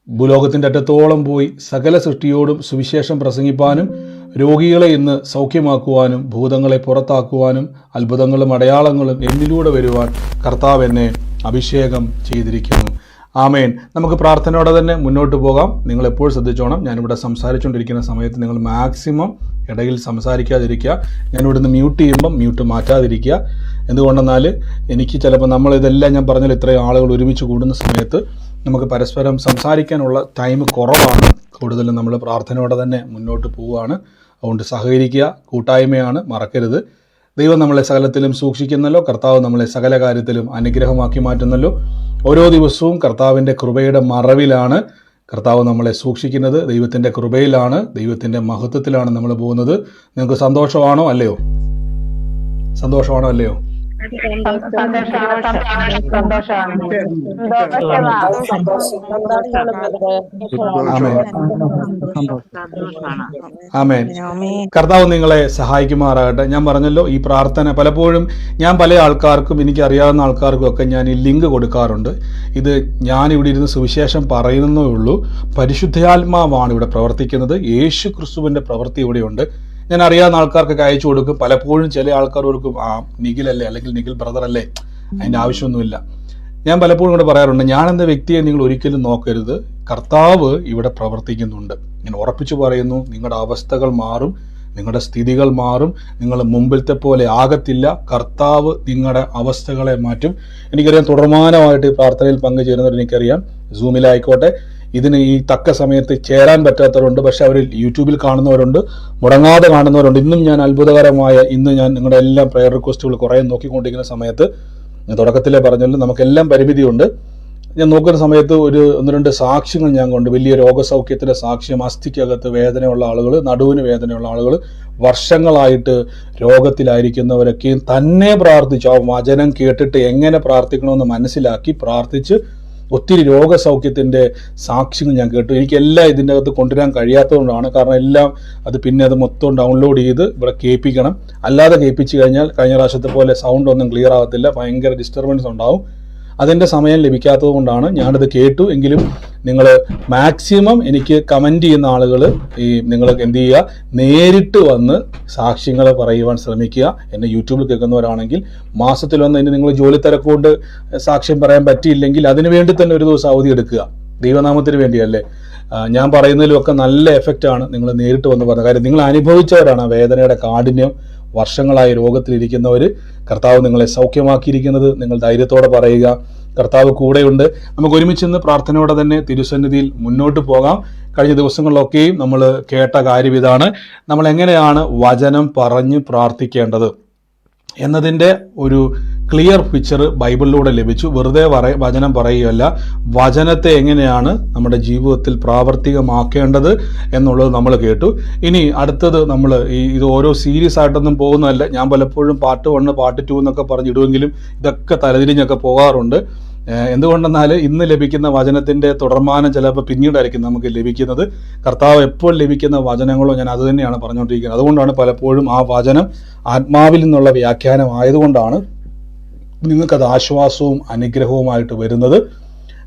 ഭൂലോകത്തിൻ്റെ അറ്റത്തോളം പോയി സകല സൃഷ്ടിയോടും സുവിശേഷം പ്രസംഗിപ്പാനും രോഗികളെ ഇന്ന് സൗഖ്യമാക്കുവാനും ഭൂതങ്ങളെ പുറത്താക്കുവാനും അത്ഭുതങ്ങളും അടയാളങ്ങളും എന്നിലൂടെ വരുവാൻ കർത്താവ് എന്നെ അഭിഷേകം ചെയ്തിരിക്കുന്നു. ആമേൻ. നമുക്ക് പ്രാർത്ഥനയോടെ തന്നെ മുന്നോട്ട് പോകാം. നിങ്ങൾ എപ്പോഴും ശ്രദ്ധിച്ചോണം, ഞാനിവിടെ സംസാരിച്ചുകൊണ്ടിരിക്കുന്ന സമയത്ത് നിങ്ങൾ മാക്സിമം ഇടയിൽ സംസാരിക്കാതിരിക്കുക. ഞാനിവിടുന്ന് മ്യൂട്ട് ചെയ്യുമ്പം മ്യൂട്ട് മാറ്റാതിരിക്കുക. എന്തുകൊണ്ടെന്നാൽ എനിക്ക് ചിലപ്പോൾ നമ്മളിതെല്ലാം ഞാൻ പറഞ്ഞാൽ ഇത്രയും ആളുകൾ ഒരുമിച്ച് കൂടുന്ന സമയത്ത് നമുക്ക് പരസ്പരം സംസാരിക്കാനുള്ള ടൈം കുറവാണ്. കൂടുതലും നമ്മൾ പ്രാർത്ഥനയോടെ തന്നെ മുന്നോട്ട് പോവുകയാണ്. അതുകൊണ്ട് സഹകരിക്കുക. കൂട്ടായ്മയാണ്, മറക്കരുത്. ദൈവം നമ്മളെ സകലത്തിലും സൂക്ഷിക്കുന്നല്ലോ. കർത്താവ് നമ്മളെ സകല കാര്യത്തിലും അനുഗ്രഹമാക്കി മാറ്റുന്നല്ലോ. ഓരോ ദിവസവും കർത്താവിൻ്റെ കൃപയുടെ മറവിലാണ് കർത്താവ് നമ്മളെ സൂക്ഷിക്കുന്നത്. ദൈവത്തിൻ്റെ കൃപയിലാണ്, ദൈവത്തിൻ്റെ മഹത്വത്തിലാണ് നമ്മൾ പോകുന്നത്. നിങ്ങൾക്ക് സന്തോഷമാണോ അല്ലയോ? സന്തോഷമാണോ അല്ലയോ? ആമേൻ. കർത്താവ് നിങ്ങളെ സഹായിക്കുമാറാകട്ടെ. ഞാൻ പറഞ്ഞല്ലോ, ഈ പ്രാർത്ഥന പലപ്പോഴും ഞാൻ പല ആൾക്കാർക്കും, എനിക്കറിയാവുന്ന ആൾക്കാർക്കും ഒക്കെ ഞാൻ ഈ ലിങ്ക് കൊടുക്കാറുണ്ട്. ഇത് ഞാൻ ഇവിടെ ഇരുന്ന് സുവിശേഷം പറയുന്നേ ഉള്ളൂ. പരിശുദ്ധാത്മാവാണ് ഇവിടെ പ്രവർത്തിക്കുന്നത്. യേശു ക്രിസ്തുവിന്റെ പ്രവൃത്തി ഇവിടെയുണ്ട്. ഞാൻ അറിയാവുന്ന ആൾക്കാർക്കൊക്കെ അയച്ചു കൊടുക്കും. പലപ്പോഴും ചില ആൾക്കാർ കൊടുക്കും, നിഖിലല്ലേ, അല്ലെങ്കിൽ നിഖിൽ ബ്രദർ അല്ലേ, അതിൻ്റെ ആവശ്യമൊന്നുമില്ല. ഞാൻ പലപ്പോഴും ഇവിടെ പറയാറുണ്ട്, ഞാനെന്ന വ്യക്തിയെ നിങ്ങൾ ഒരിക്കലും നോക്കരുത്. കർത്താവ് ഇവിടെ പ്രവർത്തിക്കുന്നുണ്ട്. ഞാൻ ഉറപ്പിച്ചു പറയുന്നു, നിങ്ങളുടെ അവസ്ഥകൾ മാറും, നിങ്ങളുടെ സ്ഥിതികൾ മാറും. നിങ്ങൾ മുമ്പിലത്തെ പോലെ ആകത്തില്ല. കർത്താവ് നിങ്ങളുടെ അവസ്ഥകളെ മാറ്റും. എനിക്കറിയാം, തുടർമാനമായിട്ട് ഈ പ്രാർത്ഥനയിൽ പങ്കുചേരുന്നവർ എനിക്കറിയാം. സൂമിലായിക്കോട്ടെ, ഇതിന് ഈ തക്ക സമയത്ത് ചേരാൻ പറ്റാത്തവരുണ്ട്. പക്ഷെ അവർ യൂട്യൂബിൽ കാണുന്നവരുണ്ട്, മുടങ്ങാതെ കാണുന്നവരുണ്ട്. ഇന്നും ഞാൻ അത്ഭുതകരമായ ഞാൻ നിങ്ങളുടെ എല്ലാം പ്രയർ റിക്വസ്റ്റുകൾ കുറേ നോക്കിക്കൊണ്ടിരിക്കുന്ന സമയത്ത്, ഞാൻ തുടക്കത്തിലേ പറഞ്ഞല്ലോ, നമുക്കെല്ലാം പരിമിതിയുണ്ട്. ഞാൻ നോക്കുന്ന സമയത്ത് ഒന്ന് രണ്ട് സാക്ഷ്യങ്ങൾ ഞാൻ കൊണ്ട്, വലിയ രോഗസൗഖ്യത്തിൻ്റെ സാക്ഷ്യം, അസ്ഥിക്കകത്ത് വേദനയുള്ള ആളുകൾ, നടുവിന് വേദനയുള്ള ആളുകൾ, വർഷങ്ങളായിട്ട് രോഗത്തിലായിരിക്കുന്നവരൊക്കെയും തന്നെ പ്രാർത്ഥിച്ചു. ആ വചനം കേട്ടിട്ട് എങ്ങനെ പ്രാർത്ഥിക്കണമെന്ന് മനസ്സിലാക്കി പ്രാർത്ഥിച്ച് ഒത്തിരി രോഗസൗഖ്യത്തിൻ്റെ സാക്ഷ്യങ്ങൾ ഞാൻ കേട്ടു. എനിക്കെല്ലാം ഇതിൻ്റെ അകത്ത് കൊണ്ടുവരാൻ കഴിയാത്തതുകൊണ്ടാണ്. കാരണം എല്ലാം അത് മൊത്തം ഡൗൺലോഡ് ചെയ്ത് ഇവിടെ കേൾപ്പിക്കണം. അല്ലാതെ കേൾപ്പിച്ച് കഴിഞ്ഞാൽ കഴിഞ്ഞ പ്രാവശ്യത്തെ പോലെ സൗണ്ട് ഒന്നും ക്ലിയർ ആകത്തില്ല, ഭയങ്കര ഡിസ്റ്റർബൻസ് ഉണ്ടാവും. അതിൻ്റെ സമയം ലഭിക്കാത്തത് കൊണ്ടാണ്. ഞാനത് കേട്ടു. എങ്കിലും നിങ്ങൾ മാക്സിമം എനിക്ക് കമൻറ്റ് ചെയ്യുന്ന ആളുകൾ നിങ്ങൾ എന്ത് ചെയ്യുക, നേരിട്ട് വന്ന് സാക്ഷ്യങ്ങൾ പറയുവാൻ ശ്രമിക്കുക. എന്നെ യൂട്യൂബിൽ കേൾക്കുന്നവരാണെങ്കിൽ മാസത്തിൽ വന്ന് ഇനി നിങ്ങൾ ജോലി തിരക്കുകൊണ്ട് സാക്ഷ്യം പറയാൻ പറ്റിയില്ലെങ്കിൽ അതിനു വേണ്ടി തന്നെ ഒരു ദിവസം അവധി എടുക്കുക. ദൈവനാമത്തിന് വേണ്ടിയല്ലേ. ഞാൻ പറയുന്നതിലുമൊക്കെ നല്ല എഫക്റ്റാണ് നിങ്ങൾ നേരിട്ട് വന്ന് പറഞ്ഞ കാര്യം. നിങ്ങൾ അനുഭവിച്ചവരാണ് ആ വേദനയുടെ കാഠിന്യം. വർഷങ്ങളായി രോഗത്തിലിരിക്കുന്നവർ, കർത്താവ് നിങ്ങളെ സൗഖ്യമാക്കിയിരിക്കുന്നത്. നിങ്ങൾ ധൈര്യത്തോടെ പറയുക, കർത്താവ് കൂടെയുണ്ട്. നമുക്ക് ഒരുമിച്ച് പ്രാർത്ഥനയോടെ തന്നെ തിരുസന്നിധിയിൽ മുന്നോട്ട് പോകാം. കഴിഞ്ഞ ദിവസങ്ങളിലൊക്കെയും നമ്മൾ കേട്ട കാര്യം ഇതാണ്, നമ്മൾ എങ്ങനെയാണ് വചനം പറഞ്ഞ് പ്രാർത്ഥിക്കേണ്ടത് എന്നതിൻ്റെ ഒരു ക്ലിയർ പിക്ചർ ബൈബിളിലൂടെ ലഭിച്ചു. വെറുതെ വചനം പറയുകയല്ല, വചനത്തെ എങ്ങനെയാണ് നമ്മുടെ ജീവിതത്തിൽ പ്രാവർത്തികമാക്കേണ്ടത് എന്നുള്ളത് നമ്മൾ കേട്ടു. ഇനി അടുത്തത് നമ്മൾ ഇത് ഓരോ സീരീസ് ആയിട്ടൊന്നും പോകുന്നതല്ല. ഞാൻ പലപ്പോഴും പാർട്ട് 1 പാർട്ട് 2 എന്നൊക്കെ പറഞ്ഞിടുമെങ്കിലും ഇതൊക്കെ തലതിരിഞ്ഞൊക്കെ പോകാറുണ്ട്. എന്തുകൊണ്ടെന്നാൽ ഇന്ന് ലഭിക്കുന്ന വചനത്തിൻ്റെ തുടർമാനം ചിലപ്പോൾ പിന്നീടായിരിക്കും നമുക്ക് ലഭിക്കുന്നത്. കർത്താവ് എപ്പോൾ ലഭിക്കുന്ന വചനങ്ങളോ ഞാൻ അത് തന്നെയാണ് പറഞ്ഞുകൊണ്ടിരിക്കുന്നത്. അതുകൊണ്ടാണ് പലപ്പോഴും ആ വചനം ആത്മാവിൽ നിന്നുള്ള വ്യാഖ്യാനം ആയതുകൊണ്ടാണ് നിങ്ങൾക്കത് ആശ്വാസവും അനുഗ്രഹവുമായിട്ട് വരുന്നത്.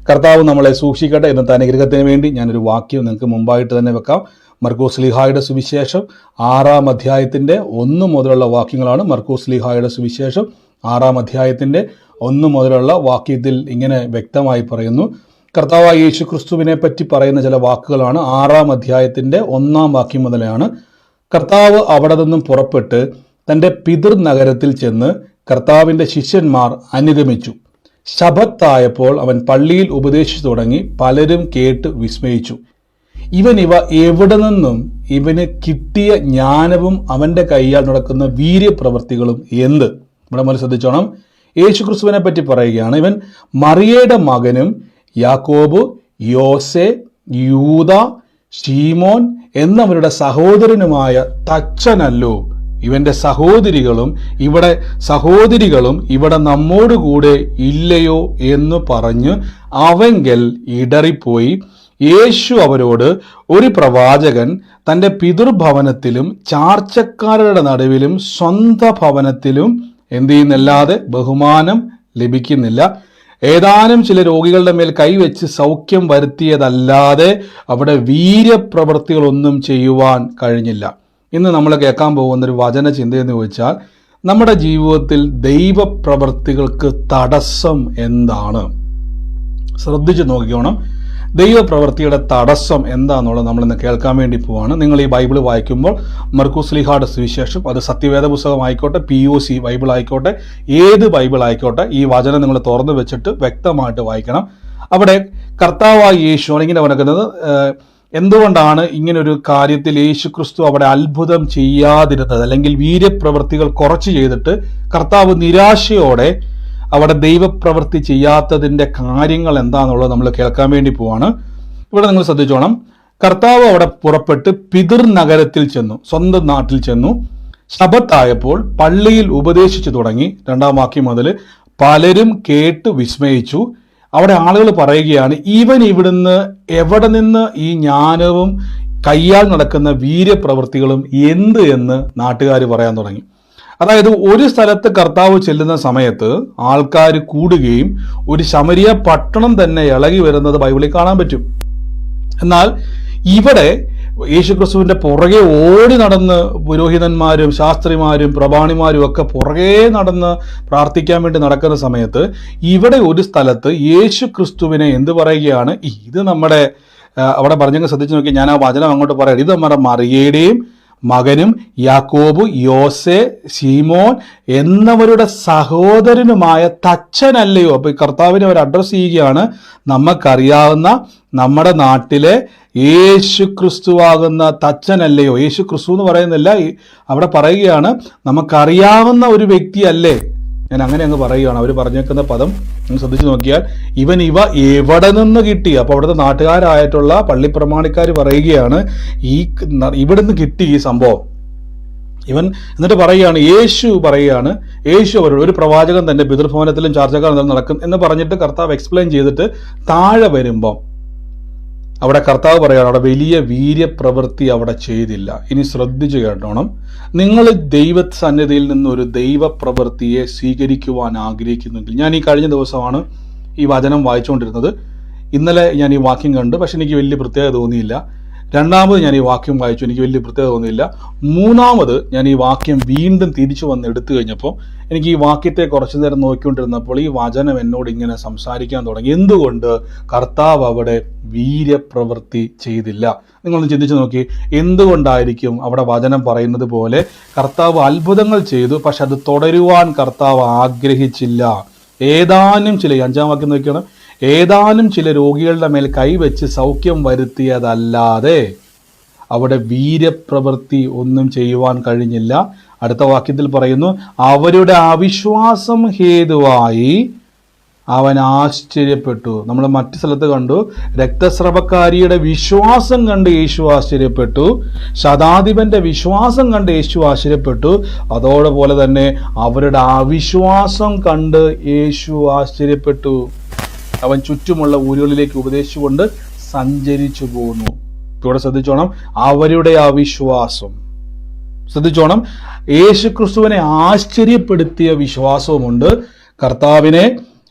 കർത്താവ് നമ്മളെ സൂക്ഷിക്കട്ടെ. ഇന്നത്തെ അനുഗ്രഹത്തിന് വേണ്ടി ഞാനൊരു വാക്യം നിങ്ങൾക്ക് മുമ്പായിട്ട് തന്നെ വെക്കാം. മർക്കോസ് ലീഹായുടെ സുവിശേഷം 6-ാം അധ്യായത്തിൻ്റെ 1 മുതലുള്ള വാക്യങ്ങളാണ്. മർക്കോസ് ലീഹായുടെ സുവിശേഷം 6-ാം അധ്യായത്തിൻ്റെ 1 മുതലുള്ള വാക്യത്തിൽ ഇങ്ങനെ വ്യക്തമായി പറയുന്നു. കർത്താവായ യേശു ക്രിസ്തുവിനെ പറ്റി പറയുന്ന ചില വാക്കുകളാണ്. 6-ാം അധ്യായത്തിൻ്റെ 1-ാം വാക്യം മുതലാണ്. കർത്താവ് അവിടെ നിന്നും പുറപ്പെട്ട് തൻ്റെ പിതൃനഗരത്തിൽ ചെന്ന് കർത്താവിൻ്റെ ശിഷ്യന്മാർ അനുഗമിച്ചു. ശബത്തായപ്പോൾ അവൻ പള്ളിയിൽ ഉപദേശിച്ചു തുടങ്ങി. പലരും കേട്ട് വിസ്മയിച്ചു. ഇവ എവിടെ നിന്നും ഇവന് കിട്ടിയ ജ്ഞാനവും അവൻ്റെ കൈയാൽ നടക്കുന്ന വീര്യപ്രവൃത്തികളും എന്ത്? ഇവിടെ മുതൽ ശ്രദ്ധിച്ചോണം. യേശു ക്രിസ്തുവിനെ പറ്റി പറയുകയാണ്. ഇവൻ മറിയയുടെ മകനും യാക്കോബ്, യോസെ, യൂദ, ശീമോൻ എന്നവരുടെ സഹോദരനുമായ തച്ചനല്ലോ. ഇവന്റെ സഹോദരികളും ഇവിടെ നമ്മോടുകൂടെ ഇല്ലയോ എന്ന് പറഞ്ഞ് അവങ്കൽ ഇടറിപ്പോയി. യേശു അവരോട്, ഒരു പ്രവാചകൻ തൻ്റെ പിതൃഭവനത്തിലും ചാർച്ചക്കാരുടെ നടുവിലും സ്വന്തം ഭവനത്തിലും എന്ത് ചെയ്യുന്നല്ലാതെ ബഹുമാനം ലഭിക്കുന്നില്ല. ഏതാനും ചില രോഗികളുടെ മേൽ കൈവച്ച് സൗഖ്യം വരുത്തിയതല്ലാതെ അവിടെ വീര്യപ്രവൃത്തികളൊന്നും ചെയ്യുവാൻ കഴിഞ്ഞില്ല. ഇന്ന് നമ്മൾ കേൾക്കാൻ പോകുന്ന ഒരു വചന ചിന്തയെന്ന് ചോദിച്ചാൽ, നമ്മുടെ ജീവിതത്തിൽ ദൈവപ്രവൃത്തികൾക്ക് തടസ്സം എന്താണ്? ശ്രദ്ധിച്ചു നോക്കിക്കോണം. ദൈവപ്രവൃത്തിയുടെ തടസ്സം എന്താണെന്നുള്ളത് നമ്മളിന്ന് കേൾക്കാൻ വേണ്ടി പോവാണ്. നിങ്ങൾ ഈ ബൈബിൾ വായിക്കുമ്പോൾ മർക്കോസ് ശ്ലീഹായുടെ സുവിശേഷം, അത് സത്യവേദ പുസ്തകം ആയിക്കോട്ടെ, POC ബൈബിൾ ആയിക്കോട്ടെ, ഏത് ബൈബിൾ ആയിക്കോട്ടെ, ഈ വചനം നിങ്ങൾ തുറന്നു വെച്ചിട്ട് വ്യക്തമായിട്ട് വായിക്കണം. അവിടെ കർത്താവായ യേശു ഇങ്ങനെ പറയുന്നത്, എന്തുകൊണ്ടാണ് ഇങ്ങനൊരു കാര്യത്തിൽ യേശു ക്രിസ്തു അവിടെ അത്ഭുതം ചെയ്യാതിരുന്നത്, അല്ലെങ്കിൽ വീര്യപ്രവൃത്തികൾ കുറച്ച് ചെയ്തിട്ട് കർത്താവ് നിരാശയോടെ അവിടെ ദൈവപ്രവൃത്തി ചെയ്യാത്തതിന്റെ കാര്യങ്ങൾ എന്താണെന്നുള്ളത് നമ്മൾ കേൾക്കാൻ വേണ്ടി പോവാണ്. ഇവിടെ നിങ്ങൾ ശ്രദ്ധിച്ചോണം. കർത്താവ് അവിടെ പുറപ്പെട്ട് പിതൃ നഗരത്തിൽ ചെന്നു, സ്വന്തം നാട്ടിൽ ചെന്നു. ശബത്തായപ്പോൾ പള്ളിയിൽ ഉപദേശിച്ചു തുടങ്ങി. 2-ാം വാക്യം മുതൽ, പലരും കേട്ട് വിസ്മയിച്ചു. അവിടെ ആളുകൾ പറയുകയാണ്, ഇവൻ ഇവിടുന്ന് എവിടെ നിന്ന് ഈ ജ്ഞാനവും കയ്യാൽ നടക്കുന്ന വീര്യപ്രവൃത്തികളും എന്ത് എന്ന് നാട്ടുകാർ പറയാൻ തുടങ്ങി. അതായത് ഒരു സ്ഥലത്ത് കർത്താവ് ചെല്ലുന്ന സമയത്ത് ആൾക്കാർ കൂടുകയും ഒരു ശമരിയ പട്ടണം തന്നെ ഇളകി വരുന്നത് ബൈബിളിൽ കാണാൻ പറ്റും. എന്നാൽ ഇവിടെ യേശുക്രിസ്തുവിന്റെ പുറകെ ഓടി നടന്ന് പുരോഹിതന്മാരും ശാസ്ത്രിമാരും പ്രമാണിമാരും ഒക്കെ പുറകെ നടന്ന് പ്രാർത്ഥിക്കാൻ വേണ്ടി നടക്കുന്ന സമയത്ത് ഇവിടെ ഒരു സ്ഥലത്ത് യേശുക്രിസ്തുവിനെ എന്ത് പറയുകയാണ്, ഇത് നമ്മുടെ അവിടെ പറഞ്ഞെങ്കിൽ ശ്രദ്ധിച്ചു നോക്കി, ഞാൻ ആ വചനം അങ്ങോട്ട് പറയാം. ഇത് നമ്മുടെ മറിയയുടെയും മകനും യാക്കോബ്, യോസെ, ശീമോൻ എന്നവരുടെ സഹോദരനുമായ തച്ചനല്ലയോ? അപ്പൊ ഈ കർത്താവിനെ അവർ അഡ്രസ് ചെയ്യുകയാണ്, നമുക്കറിയാവുന്ന നമ്മുടെ നാട്ടിലെ യേശു ക്രിസ്തുവാകുന്ന തച്ചനല്ലയോ? യേശു ക്രിസ്തു എന്ന് പറയുന്നില്ല, അവിടെ പറയുകയാണ് നമുക്കറിയാവുന്ന ഒരു വ്യക്തിയല്ലേ? ഞാൻ അങ്ങനെ അങ്ങ് പറയുകയാണ്. അവർ പറഞ്ഞേക്കുന്ന പദം നിങ്ങൾ ശ്രദ്ധിച്ചു നോക്കിയാൽ, ഇവ എവിടെ നിന്ന് കിട്ടി? അപ്പൊ അവിടുത്തെ നാട്ടുകാരായിട്ടുള്ള പള്ളിപ്രമാണിക്കാർ പറയുകയാണ്, ഇവിടെ നിന്ന് കിട്ടി ഈ സംഭവം. എന്നിട്ട് പറയുകയാണ്, യേശു അവരോട്, ഒരു പ്രവാചകൻ തന്റെ പിതൃഭവനത്തിലും ചാർച്ചക്കാരും നടക്കും എന്ന് പറഞ്ഞിട്ട് കർത്താവ് എക്സ്പ്ലെയിൻ ചെയ്തിട്ട് താഴെ വരുമ്പം അവിടെ കർത്താവ് പറയുകയാണ്, അവിടെ വലിയ വീര്യപ്രവൃത്തി അവിടെ ചെയ്തില്ല. ഇനി ശ്രദ്ധിച്ചു കേട്ടോണം. നിങ്ങൾ ദൈവസന്നിധിയിൽ നിന്ന് ഒരു ദൈവപ്രവൃത്തിയെ സ്വീകരിക്കുവാൻ ആഗ്രഹിക്കുന്നെങ്കിൽ, ഞാൻ ഈ കഴിഞ്ഞ ദിവസമാണ് ഈ വചനം വായിച്ചുകൊണ്ടിരുന്നത്. ഇന്നലെ ഞാൻ ഈ വാക്യം കണ്ടു, പക്ഷെ എനിക്ക് വലിയ പ്രത്യേകത തോന്നിയില്ല. രണ്ടാമത് ഞാൻ ഈ വാക്യം വായിച്ചു, എനിക്ക് വലിയ പ്രത്യേകത തോന്നിയില്ല. മൂന്നാമത് ഞാൻ ഈ വാക്യം വീണ്ടും തിരിച്ചു വന്ന് എടുത്തു കഴിഞ്ഞപ്പോൾ എനിക്ക് ഈ വാക്യത്തെ കുറച്ചു നേരം നോക്കിക്കൊണ്ടിരുന്നപ്പോൾ ഈ വചനം എന്നോട് ഇങ്ങനെ സംസാരിക്കാൻ തുടങ്ങി. എന്തുകൊണ്ട് കർത്താവ് അവിടെ വീര്യപ്രവൃത്തി ചെയ്തില്ല? നിങ്ങളൊന്ന് ചിന്തിച്ചു നോക്കി. എന്തുകൊണ്ടായിരിക്കും അവിടെ വചനം പറയുന്നത് പോലെ കർത്താവ് അത്ഭുതങ്ങൾ ചെയ്തു, പക്ഷെ അത് തുടരുവാൻ കർത്താവ് ആഗ്രഹിച്ചില്ല? ഏതാനും ചില, 5-ാം വാക്യം നോക്കിയാണ്, ഏതാനും ചില രോഗികളുടെ മേൽ കൈവച്ച് സൗഖ്യം വരുത്തിയതല്ലാതെ അവിടെ വീര്യപ്രവൃത്തി ഒന്നും ചെയ്യുവാൻ കഴിഞ്ഞില്ല. അടുത്ത വാക്യത്തിൽ പറയുന്നു, അവരുടെ അവിശ്വാസം ഹേതുവായി അവൻ ആശ്ചര്യപ്പെട്ടു. നമ്മൾ മറ്റു സ്ഥലത്ത് കണ്ടു, രക്തസ്രവക്കാരിയുടെ വിശ്വാസം കണ്ട് യേശു ആശ്ചര്യപ്പെട്ടു, ശതാധിപന്റെ വിശ്വാസം കണ്ട് യേശു ആശ്ചര്യപ്പെട്ടു. അതോടുപോലെ തന്നെ അവരുടെ അവിശ്വാസം കണ്ട് യേശു ആശ്ചര്യപ്പെട്ടു. അവൻ ചുറ്റുമുള്ള ഊരുകളിലേക്ക് ഉപദേശിച്ചുകൊണ്ട് സഞ്ചരിച്ചു പോന്നു. ഇവിടെ ശ്രദ്ധിച്ചോണം, അവരുടെ അവിശ്വാസം. ശ്രദ്ധിച്ചോണം, യേശുക്രിസ്തുവിനെ ആശ്ചര്യപ്പെടുത്തിയ വിശ്വാസവുമുണ്ട്, കർത്താവിനെ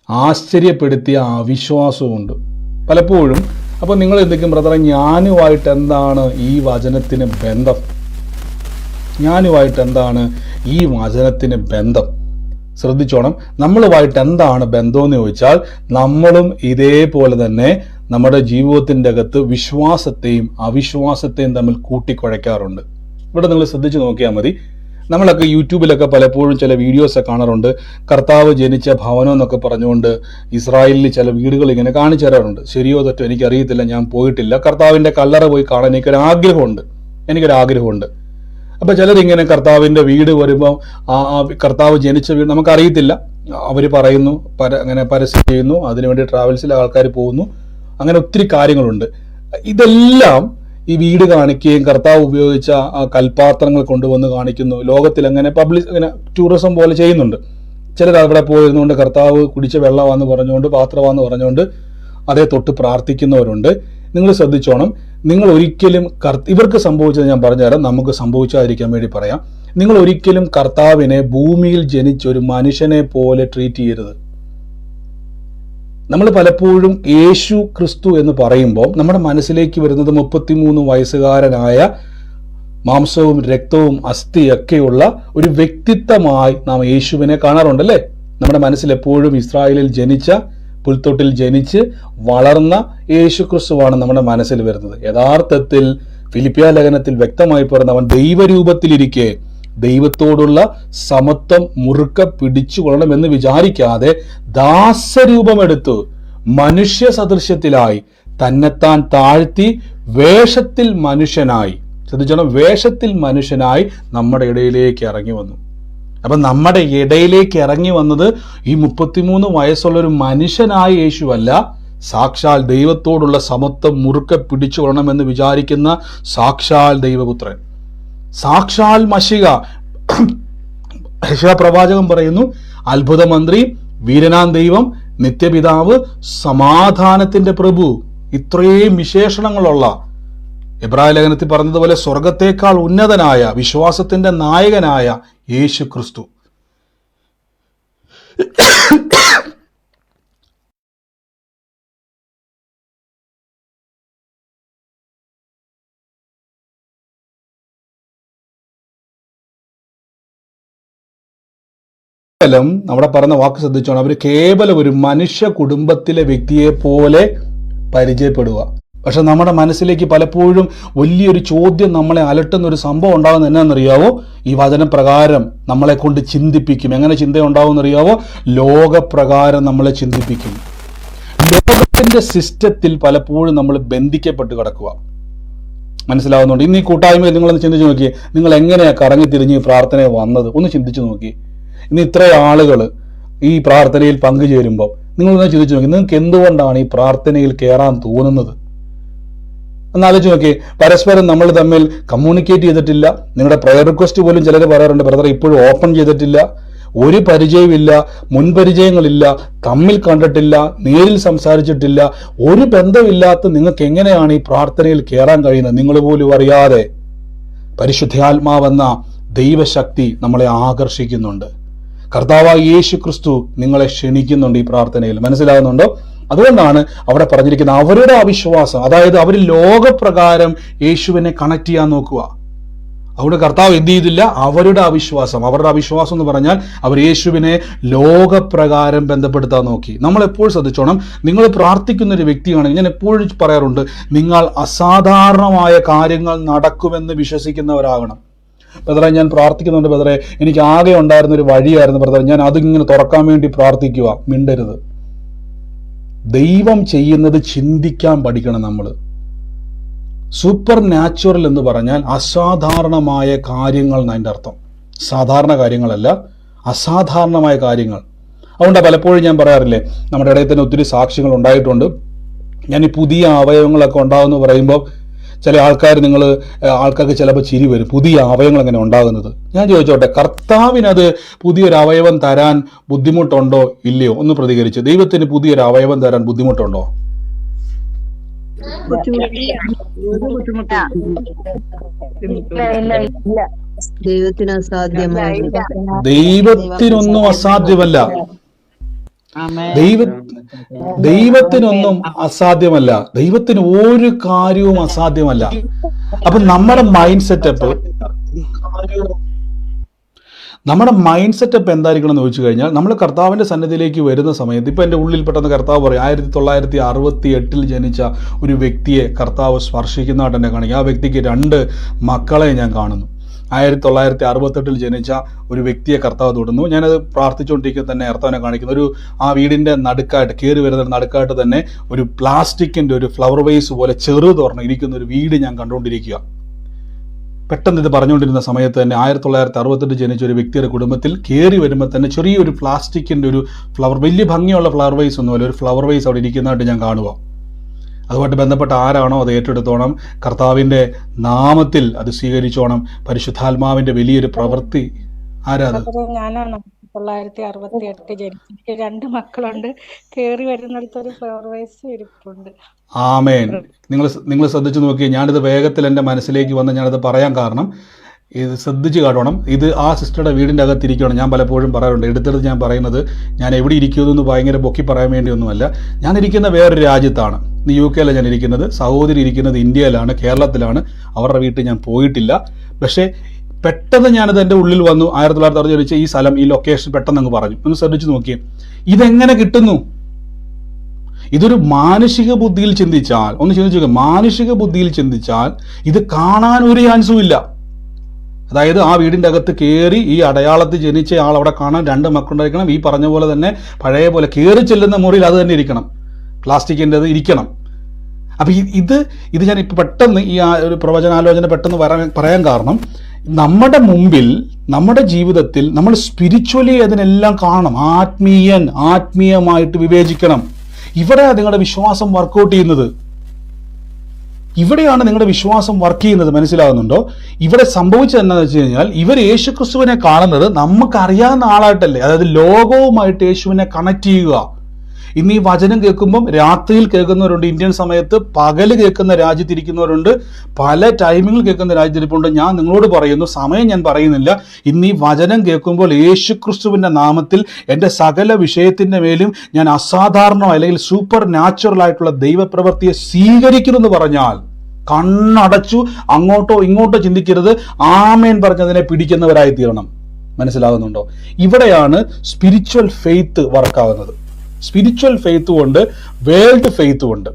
ആശ്ചര്യപ്പെടുത്തിയ അവിശ്വാസവുമുണ്ട് പലപ്പോഴും. അപ്പൊ നിങ്ങൾ എന്തൊക്കെയും ബ്രദറെ, ഞാനുമായിട്ട് എന്താണ് ഈ വചനത്തിന് ബന്ധം? ഞാനുമായിട്ട് എന്താണ് ഈ വചനത്തിന് ബന്ധം? ശ്രദ്ധിച്ചോണം, നമ്മളുമായിട്ട് എന്താണ് ബന്ധമെന്ന് ചോദിച്ചാൽ, നമ്മളും ഇതേപോലെ തന്നെ നമ്മുടെ ജീവിതത്തിൻ്റെ അകത്ത് വിശ്വാസത്തെയും അവിശ്വാസത്തെയും തമ്മിൽ കൂട്ടിക്കുഴയ്ക്കാറുണ്ട്. ഇവിടെ നിങ്ങൾ ശ്രദ്ധിച്ചു നോക്കിയാൽ മതി. നമ്മളൊക്കെ യൂട്യൂബിലൊക്കെ പലപ്പോഴും ചില വീഡിയോസ് കാണാറുണ്ട്. കർത്താവ് ജനിച്ച ഭവനം എന്നൊക്കെ പറഞ്ഞുകൊണ്ട് ഇസ്രായേലിൽ ചില വീടുകൾ ഇങ്ങനെ കാണിച്ചു തരാറുണ്ട്. ശരിയോ തെറ്റോ എനിക്കറിയത്തില്ല, ഞാൻ പോയിട്ടില്ല. കർത്താവിന്റെ കല്ലറ പോയി കാണാൻ എനിക്കൊരാഗ്രഹമുണ്ട്. അപ്പൊ ചിലരിങ്ങനെ കർത്താവിന്റെ വീട് വരുമ്പോൾ ആ കർത്താവ് ജനിച്ച വീട് നമുക്കറിയത്തില്ല, അവർ പറയുന്നു, അങ്ങനെ പരസ്യം ചെയ്യുന്നു, അതിനുവേണ്ടി ട്രാവൽസിലെ ആൾക്കാർ പോകുന്നു, അങ്ങനെ ഒത്തിരി കാര്യങ്ങളുണ്ട്. ഇതെല്ലാം ഈ വീട് കാണിക്കുകയും കർത്താവ് ഉപയോഗിച്ച ആ കൽപാത്രങ്ങൾ കൊണ്ടുവന്ന് കാണിക്കുന്നു. ലോകത്തിൽ അങ്ങനെ അങ്ങനെ ടൂറിസം പോലെ ചെയ്യുന്നുണ്ട്. ചിലർ അവിടെ പോയിരുന്നുകൊണ്ട് കർത്താവ് കുടിച്ച വെള്ളമാണെന്ന് പറഞ്ഞുകൊണ്ട്, പാത്രമാണെന്ന് പറഞ്ഞുകൊണ്ട് അതേ തൊട്ട് പ്രാർത്ഥിക്കുന്നവരുണ്ട്. നിങ്ങൾ ശ്രദ്ധിച്ചോണം, നിങ്ങൾ ഒരിക്കലും ഇവർക്ക് സംഭവിച്ചത് ഞാൻ പറഞ്ഞുതരാം, നമുക്ക് സംഭവിക്കാതിരിക്കാൻ വേണ്ടി പറയാം. നിങ്ങൾ ഒരിക്കലും കർത്താവിനെ ഭൂമിയിൽ ജനിച്ച ഒരു മനുഷ്യനെ പോലെ ട്രീറ്റ് ചെയ്യരുത്. നമ്മൾ പലപ്പോഴും യേശു ക്രിസ്തു എന്ന് പറയുമ്പോൾ നമ്മുടെ മനസ്സിലേക്ക് വരുന്നത് 33 വയസ്സുകാരനായ മാംസവും രക്തവും അസ്ഥിയൊക്കെയുള്ള ഒരു വ്യക്തിത്വമായി നാം യേശുവിനെ കാണാറുണ്ടല്ലേ. നമ്മുടെ മനസ്സിൽ എപ്പോഴും ഇസ്രായേലിൽ ജനിച്ച, പുൽത്തൊട്ടിൽ ജനിച്ച് വളർന്ന യേശു ക്രിസ്തുവാണ് നമ്മുടെ മനസ്സിൽ വരുന്നത്. യഥാർത്ഥത്തിൽ ഫിലിപ്പിയ ലേഖനത്തിൽ വ്യക്തമായി പറഞ്ഞ അവൻ ദൈവരൂപത്തിലിരിക്കെ ദൈവത്തോടുള്ള സമത്വം മുറുക്ക പിടിച്ചുകൊള്ളണം എന്ന് വിചാരിക്കാതെ ദാസരൂപമെടുത്തു മനുഷ്യ സദൃശ്യത്തിലായി തന്നെത്താൻ താഴ്ത്തി വേഷത്തിൽ മനുഷ്യനായി, ശ്രദ്ധിച്ചോണം, വേഷത്തിൽ മനുഷ്യനായി നമ്മുടെ ഇടയിലേക്ക് ഇറങ്ങി വന്നു. അപ്പൊ നമ്മുടെ ഇടയിലേക്ക് ഇറങ്ങി വന്നത് ഈ 33 വയസ്സുള്ള ഒരു മനുഷ്യനായ യേശുവല്ല, സാക്ഷാൽ ദൈവത്തോടുള്ള സമത്വം മുറുക്കെ പിടിച്ചുകൊള്ളണമെന്ന് വിചാരിക്കുന്ന സാക്ഷാൽ ദൈവപുത്രൻ, സാക്ഷാൽ മശിഹ. പ്രവാചകൻ പറയുന്നു, അത്ഭുത മന്ത്രി, വീരനാം ദൈവം, നിത്യപിതാവ്, സമാധാനത്തിന്റെ പ്രഭു. ഇത്രയും വിശേഷണങ്ങളുള്ള, എബ്രായ ലേഖനത്തിൽ പറഞ്ഞതുപോലെ സ്വർഗത്തേക്കാൾ ഉന്നതനായ, വിശ്വാസത്തിന്റെ നായകനായ യേശു ക്രിസ്തു. നമ്മുടെ പറഞ്ഞ വാക്ക് ശ്രദ്ധിച്ചോണം, അവർ കേവലം ഒരു മനുഷ്യ കുടുംബത്തിലെ വ്യക്തിയെ പോലെ പരിചയപ്പെടുക. പക്ഷെ നമ്മുടെ മനസ്സിലേക്ക് പലപ്പോഴും വലിയൊരു ചോദ്യം നമ്മളെ അലട്ടുന്ന ഒരു സംഭവം ഉണ്ടാകുന്നത് എന്നാണെന്നറിയാവോ? ഈ വചനപ്രകാരം നമ്മളെ കൊണ്ട് ചിന്തിപ്പിക്കും. എങ്ങനെ ചിന്ത ഉണ്ടാവുമെന്നറിയാവോ? ലോകപ്രകാരം നമ്മളെ ചിന്തിപ്പിക്കും. ലോകത്തിന്റെ സിസ്റ്റത്തിൽ പലപ്പോഴും നമ്മൾ ബന്ധിക്കപ്പെട്ട് കിടക്കുക. മനസ്സിലാവുന്നുണ്ട്? ഇന്ന് ഈ കൂട്ടായ്മയിൽ നിങ്ങളൊന്ന് ചിന്തിച്ചു നോക്കി, നിങ്ങൾ എങ്ങനെയാണ് കറങ്ങി തിരിഞ്ഞ് പ്രാർത്ഥനയെ വന്നത്? ഒന്ന് ചിന്തിച്ചു നോക്കി. ഇന്ന് ഇത്ര ആളുകൾ ഈ പ്രാർത്ഥനയിൽ പങ്കുചേരുമ്പോൾ നിങ്ങളൊന്ന് ചിന്തിച്ചു നോക്കി, നിങ്ങൾക്ക് എന്തുകൊണ്ടാണ് ഈ പ്രാർത്ഥനയിൽ കയറാൻ തോന്നുന്നത്? എന്നാലോചിച്ച് നോക്കി. പരസ്പരം നമ്മൾ തമ്മിൽ കമ്മ്യൂണിക്കേറ്റ് ചെയ്തിട്ടില്ല. നിങ്ങളുടെ പ്രയർ റിക്വസ്റ്റ് പോലും ചിലർ പറയാറുണ്ട്, ബ്രദർ ഇപ്പോഴും ഓപ്പൺ ചെയ്തിട്ടില്ല, ഒരു പരിചയമില്ല, മുൻപരിചയങ്ങളില്ല, തമ്മിൽ കണ്ടിട്ടില്ല, നേരിൽ സംസാരിച്ചിട്ടില്ല, ഒരു ബന്ധമില്ലാത്ത നിങ്ങൾക്ക് എങ്ങനെയാണ് ഈ പ്രാർത്ഥനയിൽ കയറാൻ കഴിയുന്നത്? നിങ്ങൾ പോലും അറിയാതെ പരിശുദ്ധാത്മാവെന്ന ദൈവശക്തി നമ്മളെ ആകർഷിക്കുന്നുണ്ട്. കർത്താവായ യേശു ക്രിസ്തു നിങ്ങളെ ക്ഷണിക്കുന്നുണ്ട് ഈ പ്രാർത്ഥനയിൽ. മനസ്സിലാകുന്നുണ്ടോ? അതുകൊണ്ടാണ് അവിടെ പറഞ്ഞിരിക്കുന്നത് അവരുടെ അവിശ്വാസം, അതായത് അവർ ലോകപ്രകാരം യേശുവിനെ കണക്ട് ചെയ്യാൻ നോക്കുക. അവിടെ കർത്താവ് എന്ത് ചെയ്തില്ല? അവരുടെ അവിശ്വാസം എന്ന് പറഞ്ഞാൽ അവർ യേശുവിനെ ലോകപ്രകാരം ബന്ധപ്പെടുത്താൻ നോക്കി. നമ്മൾ എപ്പോഴും ശ്രദ്ധിച്ചോണം, നിങ്ങൾ പ്രാർത്ഥിക്കുന്ന ഒരു വ്യക്തിയാണെങ്കിൽ, ഞാൻ എപ്പോഴും പറയാറുണ്ട്, നിങ്ങൾ അസാധാരണമായ കാര്യങ്ങൾ നടക്കുമെന്ന് വിശ്വസിക്കുന്നവരാകണം. ബ്രദറെ, ഞാൻ പ്രാർത്ഥിക്കുന്നുണ്ട് ബ്രദറെ, എനിക്ക് ആകെ ഉണ്ടായിരുന്ന ഒരു വഴിയായിരുന്നു ബ്രദറെ, ഞാൻ അതിങ്ങനെ തുറക്കാൻ വേണ്ടി പ്രാർത്ഥിക്കുക. മിണ്ടരുത്. ദൈവം ചെയ്യുന്നത് ചിന്തിക്കാൻ പഠിക്കണം നമ്മൾ. സൂപ്പർ നാച്ചുറൽ എന്ന് പറഞ്ഞാൽ അസാധാരണമായ കാര്യങ്ങൾ എന്നതിൻ്റെ അർത്ഥം. സാധാരണ കാര്യങ്ങളല്ല, അസാധാരണമായ കാര്യങ്ങൾ. അതുകൊണ്ട് പലപ്പോഴും ഞാൻ പറയാറില്ലേ, നമ്മുടെ ഇടയിൽ തന്നെ ഒത്തിരി സാക്ഷ്യങ്ങൾ ഉണ്ടായിട്ടുണ്ട്. ഞാൻ ഈ പുതിയ അവയവങ്ങളൊക്കെ ഉണ്ടാകുമെന്ന് പറയുമ്പോൾ ചില ആൾക്കാർക്ക് ചിലപ്പോൾ ചിരി വരും, പുതിയ അവയവങ്ങൾ എങ്ങനെ ഉണ്ടാകുന്നത്? ഞാൻ ചോദിച്ചോട്ടെ, കർത്താവിനത് പുതിയൊരു അവയവം തരാൻ ബുദ്ധിമുട്ടുണ്ടോ ഇല്ലയോ? ഒന്ന് പ്രതികരിച്ച്. ദൈവത്തിന് പുതിയൊരു അവയവം തരാൻ ബുദ്ധിമുട്ടുണ്ടോ? ദൈവത്തിനൊന്നും അസാധ്യമല്ല. ദൈവത്തിനൊന്നും അസാധ്യമല്ല. ദൈവത്തിന് ഒരു കാര്യവും അസാധ്യമല്ല. അപ്പൊ നമ്മുടെ മൈൻഡ് സെറ്റപ്പ് എന്തായിരിക്കണം എന്ന് ചോദിച്ചു കഴിഞ്ഞാൽ, നമ്മൾ കർത്താവിന്റെ സന്നിധിയിലേക്ക് വരുന്ന സമയത്ത്, ഇപ്പൊ എന്റെ ഉള്ളിൽ പെട്ടെന്ന് കർത്താവ് പറയും, 1968 ജനിച്ച ഒരു വ്യക്തിയെ കർത്താവ് സ്പർശിക്കുന്നതായിട്ട് എന്നെ കാണിക്കും. ആ വ്യക്തിക്ക് 2 മക്കളെ ഞാൻ കാണുന്നു. 1968 ജനിച്ച ഒരു വ്യക്തിയെ കർത്താവ് തൊടുന്നു. ഞാനത് പ്രാർത്ഥിച്ചുകൊണ്ടിരിക്കുക തന്നെ കർത്താവിനെ കാണിക്കുന്നു. ആ വീടിന്റെ നടുക്കായിട്ട്, കയറി വരുന്ന നടുക്കായിട്ട് തന്നെ ഒരു പ്ലാസ്റ്റിക്കിന്റെ ഒരു ഫ്ലവർ വേസ് പോലെ ചെറുതൊരെണ്ണം ഇരിക്കുന്ന ഒരു വീട് ഞാൻ കണ്ടുകൊണ്ടിരിക്കുക. പെട്ടെന്ന് ഇത് പറഞ്ഞുകൊണ്ടിരുന്ന സമയത്ത് തന്നെ 1968 ജനിച്ച ഒരു വ്യക്തിയുടെ കുടുംബത്തിൽ കയറി വരുമ്പോൾ തന്നെ ചെറിയൊരു പ്ലാസ്റ്റിക്കിന്റെ ഒരു ഫ്ലവർ, വലിയ ഭംഗിയുള്ള ഫ്ലവർ വേസ് ഒന്നുമല്ല, ഒരു ഫ്ലവർ വേസ് അവിടെ ഇരിക്കുന്നതായിട്ട് ഞാൻ കാണുക. അതുമായിട്ട് ബന്ധപ്പെട്ട ആരാണോ അത് ഏറ്റെടുത്തോണം, കർത്താവിന്റെ നാമത്തിൽ അത് സ്വീകരിച്ചോണം. പരിശുദ്ധാത്മാവിന്റെ വലിയൊരു പ്രവൃത്തി. ആരാത്? ഞാനാണ്. 1968 ജനിച്ചിട്ട് 2 മക്കളുണ്ട്. കേറി വരുന്നിടത്തൊരു ഫ്ലവർ വേസ് ഇരിപ്പുണ്ട്. ആമേൻ. നിങ്ങൾ ശ്രദ്ധിച്ചു നോക്കി. ഞാനിത് വേഗത്തിൽ എൻ്റെ മനസ്സിലേക്ക് വന്ന് ഞാനത് പറയാൻ കാരണം, ഇത് ശ്രദ്ധിച്ച് കാണണം. ഇത് ആ സിസ്റ്ററുടെ വീടിൻ്റെ അകത്തിരിക്കണം. ഞാൻ പലപ്പോഴും പറയാറുണ്ട്, എടുത്തെടുത്ത് ഞാൻ പറയുന്നത് ഞാൻ എവിടെ ഇരിക്കുമെന്ന് ഭയങ്കര പൊക്കി പറയാൻ വേണ്ടിയൊന്നുമല്ല. ഞാൻ ഇരിക്കുന്ന വേറൊരു രാജ്യത്താണ്. യു കെയിലാണ് ഞാൻ ഇരിക്കുന്നത്. സഹോദരി ഇരിക്കുന്നത് ഇന്ത്യയിലാണ്, കേരളത്തിലാണ്. അവരുടെ വീട്ടിൽ ഞാൻ പോയിട്ടില്ല. പക്ഷേ പെട്ടെന്ന് ഞാനത് എൻ്റെ ഉള്ളിൽ വന്നു. 1960 ഈ സ്ഥലം, ഈ ലൊക്കേഷൻ പെട്ടെന്ന് അങ്ങ് പറഞ്ഞു. ഒന്ന് ശ്രദ്ധിച്ച് നോക്കിയേ, ഇതെങ്ങനെ കിട്ടുന്നു? ഇതൊരു മാനുഷിക ബുദ്ധിയിൽ ചിന്തിച്ചാൽ, ഒന്ന് ചിന്തിച്ചു നോക്കുക, മാനുഷിക ബുദ്ധിയിൽ ചിന്തിച്ചാൽ ഇത് കാണാൻ ഒരു ചാൻസും ഇല്ല. അതായത് ആ വീടിൻ്റെ അകത്ത് കയറി ഈ അടയാളത്തിൽ ജനിച്ച ആൾ അവിടെ കാണാൻ 2 മക്കളുണ്ടായിരിക്കണം. ഈ പറഞ്ഞ പോലെ തന്നെ പഴയ പോലെ കയറി ചെല്ലുന്ന മുറിയിൽ അത് തന്നെ ഇരിക്കണം, പ്ലാസ്റ്റിക്കിൻ്റെ അത് ഇരിക്കണം. അപ്പം ഇത് ഞാൻ ഇപ്പം പെട്ടെന്ന് ഈ ഒരു പ്രവചനാലോചന പെട്ടെന്ന് പറയാൻ കാരണം, നമ്മുടെ മുമ്പിൽ, നമ്മുടെ ജീവിതത്തിൽ നമ്മൾ സ്പിരിച്വലി അതിനെല്ലാം കാണണം. ആത്മീയമായിട്ട് വിവേചിക്കണം. ഇവിടെയാണ് നിങ്ങളുടെ വിശ്വാസം വർക്കൗട്ട് ചെയ്യുന്നത്. ഇവിടെയാണ് നിങ്ങളുടെ വിശ്വാസം വർക്ക് ചെയ്യുന്നത്. മനസ്സിലാകുന്നുണ്ടോ? ഇവിടെ സംഭവിച്ചത് എന്താണെന്ന് വെച്ച് കഴിഞ്ഞാൽ, ഇവർ യേശുക്രിസ്തുവിനെ കാണുന്നത് നമുക്കറിയാവുന്ന ആളായിട്ടല്ലേ. അതായത് ലോകവുമായിട്ട് യേശുവിനെ കണക്ട് ചെയ്യുക. ഇന്ന് ഈ വചനം കേൾക്കുമ്പം രാത്രിയിൽ കേൾക്കുന്നവരുണ്ട്, ഇന്ത്യൻ സമയത്ത് പകല് കേൾക്കുന്ന രാജ്യത്തിരിക്കുന്നവരുണ്ട്, പല ടൈമിങ്ങിൽ കേൾക്കുന്ന രാജ്യത്തിരിപ്പുണ്ട്. ഞാൻ നിങ്ങളോട് പറയുന്നു, സമയം ഞാൻ പറയുന്നില്ല, ഇന്ന് ഈ വചനം കേൾക്കുമ്പോൾ യേശുക്രിസ്തുവിൻ്റെ നാമത്തിൽ എൻ്റെ സകല വിഷയത്തിൻ്റെ മേലും ഞാൻ അസാധാരണ അല്ലെങ്കിൽ സൂപ്പർ നാച്ചുറൽ ആയിട്ടുള്ള ദൈവപ്രവൃത്തിയെ സ്വീകരിക്കുമെന്ന് പറഞ്ഞാൽ കണ്ണടച്ചു അങ്ങോട്ടോ ഇങ്ങോട്ടോ ചിന്തിക്കരുത്, ആമേൻ പറഞ്ഞതിനെ പിടിക്കുന്നവരായി തീരണം. മനസ്സിലാകുന്നുണ്ടോ? ഇവിടെയാണ് സ്പിരിച്വൽ ഫെയ്ത്ത് വർക്കാവുന്നത്. സ്പിരിച്വൽ ഫെയ്ത്തും ഉണ്ട്, വേൾഡ് ഫെയ്ത്തും ഉണ്ട്.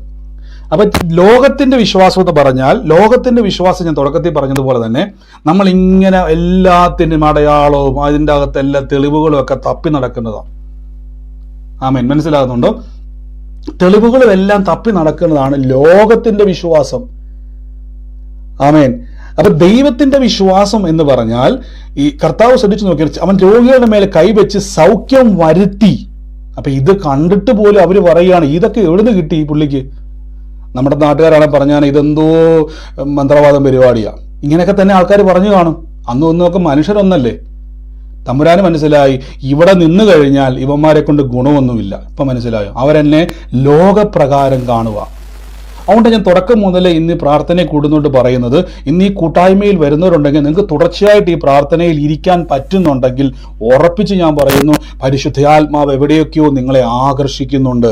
അപ്പൊ ലോകത്തിന്റെ വിശ്വാസം എന്ന് പറഞ്ഞാൽ, ലോകത്തിന്റെ വിശ്വാസം ഞാൻ തുടക്കത്തിൽ പറഞ്ഞതുപോലെ തന്നെ നമ്മൾ ഇങ്ങനെ എല്ലാത്തിനും അടയാളവും അതിൻ്റെ അകത്ത് എല്ലാ തെളിവുകളും ഒക്കെ തപ്പി നടക്കുന്നതാണ്. ആമേൻ. മനസ്സിലാകുന്നുണ്ടോ? തെളിവുകളും എല്ലാം തപ്പി നടക്കുന്നതാണ് ലോകത്തിന്റെ വിശ്വാസം. ആമേൻ. അപ്പൊ ദൈവത്തിന്റെ വിശ്വാസം എന്ന് പറഞ്ഞാൽ, ഈ കർത്താവ് ശ്രദ്ധിച്ചു നോക്കിയാൽ അവൻ രോഗികളുടെ മേലെ കൈവച്ച് സൗഖ്യം വരുത്തി. അപ്പൊ ഇത് കണ്ടിട്ട് പോലും അവര് പറയുകയാണ്, ഇതൊക്കെ എവിടുന്ന് കിട്ടി ഈ പുള്ളിക്ക്? നമ്മുടെ നാട്ടുകാരാണ് പറഞ്ഞാൽ ഇതെന്തോ മന്ത്രവാദം പരിപാടിയാ. ഇങ്ങനെയൊക്കെ തന്നെ ആൾക്കാർ പറഞ്ഞു കാണും. ഒന്നൊക്കെ മനുഷ്യരൊന്നല്ലേ. തമ്പുരാന് മനസ്സിലായി, ഇവിടെ നിന്ന് കഴിഞ്ഞാൽ ഇവന്മാരെ കൊണ്ട് ഗുണമൊന്നുമില്ല. ഇപ്പൊ മനസ്സിലായോ? അവരെന്നെ ലോകപ്രകാരം കാണുക. അതുകൊണ്ട് ഞാൻ തുടക്കം മുതലേ ഇന്ന് പ്രാർത്ഥനയെ കൂടുന്നോണ്ട് പറയുന്നത്, ഇന്ന് ഈ കൂട്ടായ്മയിൽ വരുന്നവരുണ്ടെങ്കിൽ നിങ്ങൾക്ക് തുടർച്ചയായിട്ട് ഈ പ്രാർത്ഥനയിൽ ഇരിക്കാൻ പറ്റുന്നുണ്ടെങ്കിൽ ഉറപ്പിച്ച് ഞാൻ പറയുന്നു, പരിശുദ്ധാത്മാവ് എവിടെയൊക്കെയോ നിങ്ങളെ ആകർഷിക്കുന്നുണ്ട്.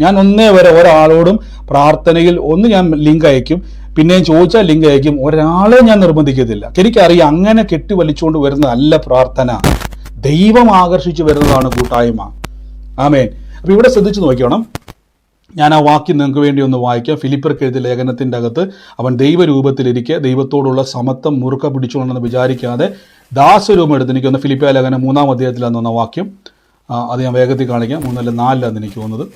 ഞാൻ ഒന്നേ വരെ ഒരാളോടും പ്രാർത്ഥനയിൽ ഞാൻ ലിങ്ക് അയക്കും, പിന്നെയും ചോദിച്ചാൽ ലിങ്ക് അയക്കും. ഒരാളെ ഞാൻ നിർബന്ധിക്കത്തില്ല. എനിക്കറിയാം അങ്ങനെ കെട്ടിവലിച്ചുകൊണ്ട് വരുന്നതല്ല പ്രാർത്ഥന. ദൈവം ആകർഷിച്ചു വരുന്നതാണ് കൂട്ടായ്മ. ആമേൻ. അപ്പൊ ഇവിടെ ശ്രദ്ധിച്ചു നോക്കണം. ഞാൻ ആ വാക്യം നിങ്ങൾക്ക് വേണ്ടി ഒന്ന് വായിക്കാം. ഫിലിപ്പിയർക്ക് എഴുതിയ ലേഖനത്തിൻ്റെ അകത്ത്, അവൻ ദൈവരൂപത്തിലിരിക്കെ ദൈവത്തോടുള്ള സമത്വം മുറുക്ക പിടിച്ചുകൊണ്ടെന്ന് വിചാരിക്കാതെ ദാസരൂപം എടുത്ത്, എനിക്കൊന്ന് ഫിലിപ്പിയ ലേഖനം 3-ാം അധ്യായത്തിലാണെന്ന വാക്യം, അത് ഞാൻ വേഗത്തിൽ കാണിക്കാം. 3 അല്ല 4 എനിക്ക് തോന്നുന്നത്.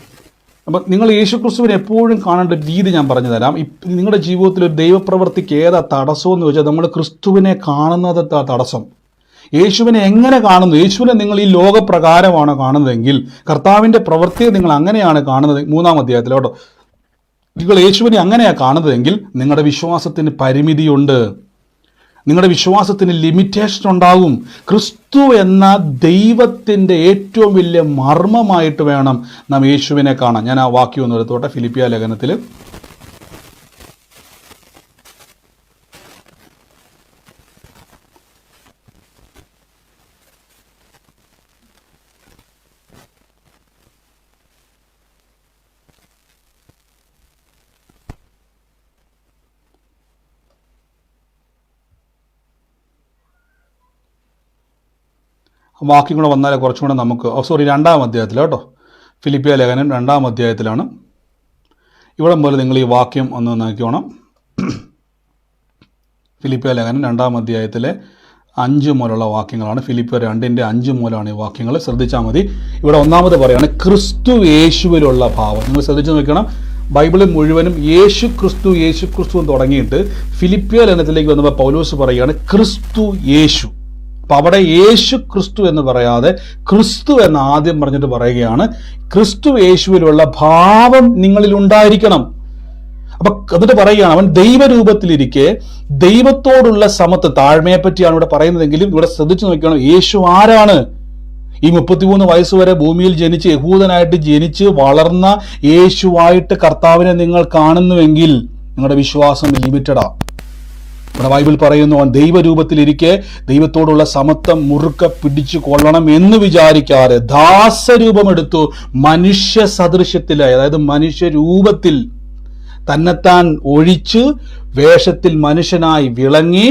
അപ്പം നിങ്ങൾ യേശുക്രിസ്തുവിനെ എപ്പോഴും കാണേണ്ട രീതി ഞാൻ പറഞ്ഞു തരാം. നിങ്ങളുടെ ജീവിതത്തിൽ ഒരു ദൈവപ്രവൃത്തിക്ക് ഏതാ തടസ്സമെന്ന് വെച്ചാൽ, നമ്മൾ ക്രിസ്തുവിനെ കാണുന്നത് തടസ്സം. യേശുവിനെ എങ്ങനെ കാണുന്നു? യേശുവിനെ നിങ്ങൾ ഈ ലോകപ്രകാരമാണ് കാണുന്നതെങ്കിൽ, കർത്താവിൻ്റെ പ്രവൃത്തിയെ നിങ്ങൾ അങ്ങനെയാണ് കാണുന്നത്. 3-ാം അധ്യായത്തിൽ കേട്ടോ, നിങ്ങൾ യേശുവിനെ അങ്ങനെയാണ് കാണുന്നതെങ്കിൽ നിങ്ങളുടെ വിശ്വാസത്തിന് പരിമിതിയുണ്ട്, നിങ്ങളുടെ വിശ്വാസത്തിന് ലിമിറ്റേഷൻ ഉണ്ടാകും. ക്രിസ്തു എന്ന ദൈവത്തിൻ്റെ ഏറ്റവും വലിയ മർമ്മമായിട്ട് വേണം നാം യേശുവിനെ കാണാൻ. ഞാൻ ആ വാക്യം ഒന്ന് എടുത്തോട്ടെ. ഫിലിപ്പിയ ലേഖനത്തിൽ 2 കൂടെ വന്നാലേ കുറച്ചും കൂടെ നമുക്ക് 2-ാം അധ്യായത്തിൽ കേട്ടോ, ഫിലിപ്പിയ ലേഖനം 2-ാം അധ്യായത്തിലാണ്. ഇവിടെ മുതൽ നിങ്ങൾ ഈ വാക്യം ഒന്ന് നോക്കിക്കോണം. ഫിലിപ്പിയ ലേഖനം 2-ാം അധ്യായത്തിലെ 5 മുതലുള്ള വാക്യങ്ങളാണ്. ഫിലിപ്പിയ 2-ന്റെ 5 മുതലാണ് ഈ വാക്യങ്ങൾ. ശ്രദ്ധിച്ചാൽ മതി. ഇവിടെ ഒന്നാമത് പറയാണ് ക്രിസ്തു യേശുവിലുള്ള ഭാവം. നിങ്ങൾ ശ്രദ്ധിച്ച് നോക്കണം. ബൈബിളിൽ മുഴുവനും യേശു ക്രിസ്തു തുടങ്ങിയിട്ട് ഫിലിപ്പിയ ലേഖനത്തിലേക്ക് വന്നപ്പോൾ പൗലോസ് പറയുകയാണ് ക്രിസ്തു യേശു. അപ്പൊ അവിടെ യേശു ക്രിസ്തു എന്ന് പറയാതെ ക്രിസ്തു എന്ന് ആദ്യം പറഞ്ഞിട്ട് പറയുകയാണ്, ക്രിസ്തു യേശുവിലുള്ള ഭാവം നിങ്ങളിൽ ഉണ്ടായിരിക്കണം. അപ്പൊ എന്നിട്ട് പറയുകയാണ്, അവൻ ദൈവരൂപത്തിലിരിക്കെ ദൈവത്തോടുള്ള സമത്വം, താഴ്മയെ പറ്റിയാണ് ഇവിടെ പറയുന്നതെങ്കിലും ഇവിടെ ശ്രദ്ധിച്ചു നോക്കണം, യേശു ആരാണ്? ഈ 33 വയസ്സ് വരെ ഭൂമിയിൽ ജനിച്ച് യഹൂദനായിട്ട് ജനിച്ച് വളർന്ന യേശുവായിട്ട് കർത്താവിനെ നിങ്ങൾ കാണുന്നുവെങ്കിൽ നിങ്ങളുടെ വിശ്വാസം ലിമിറ്റഡാ. ഇവിടെ ബൈബിൾ പറയുന്നു, അവൻ ദൈവരൂപത്തിലിരിക്കെ ദൈവത്തോടുള്ള സമത്വം മുറുക്കെ പിടിച്ചു കൊള്ളണം എന്ന് വിചാരിക്കാതെ ദാസരൂപമെടുത്തു, മനുഷ്യ സദൃശ്യത്തിലായി, അതായത് മനുഷ്യരൂപത്തിൽ തന്നെത്താൻ ഒഴിച്ച് വേഷത്തിൽ മനുഷ്യനായി വിളങ്ങി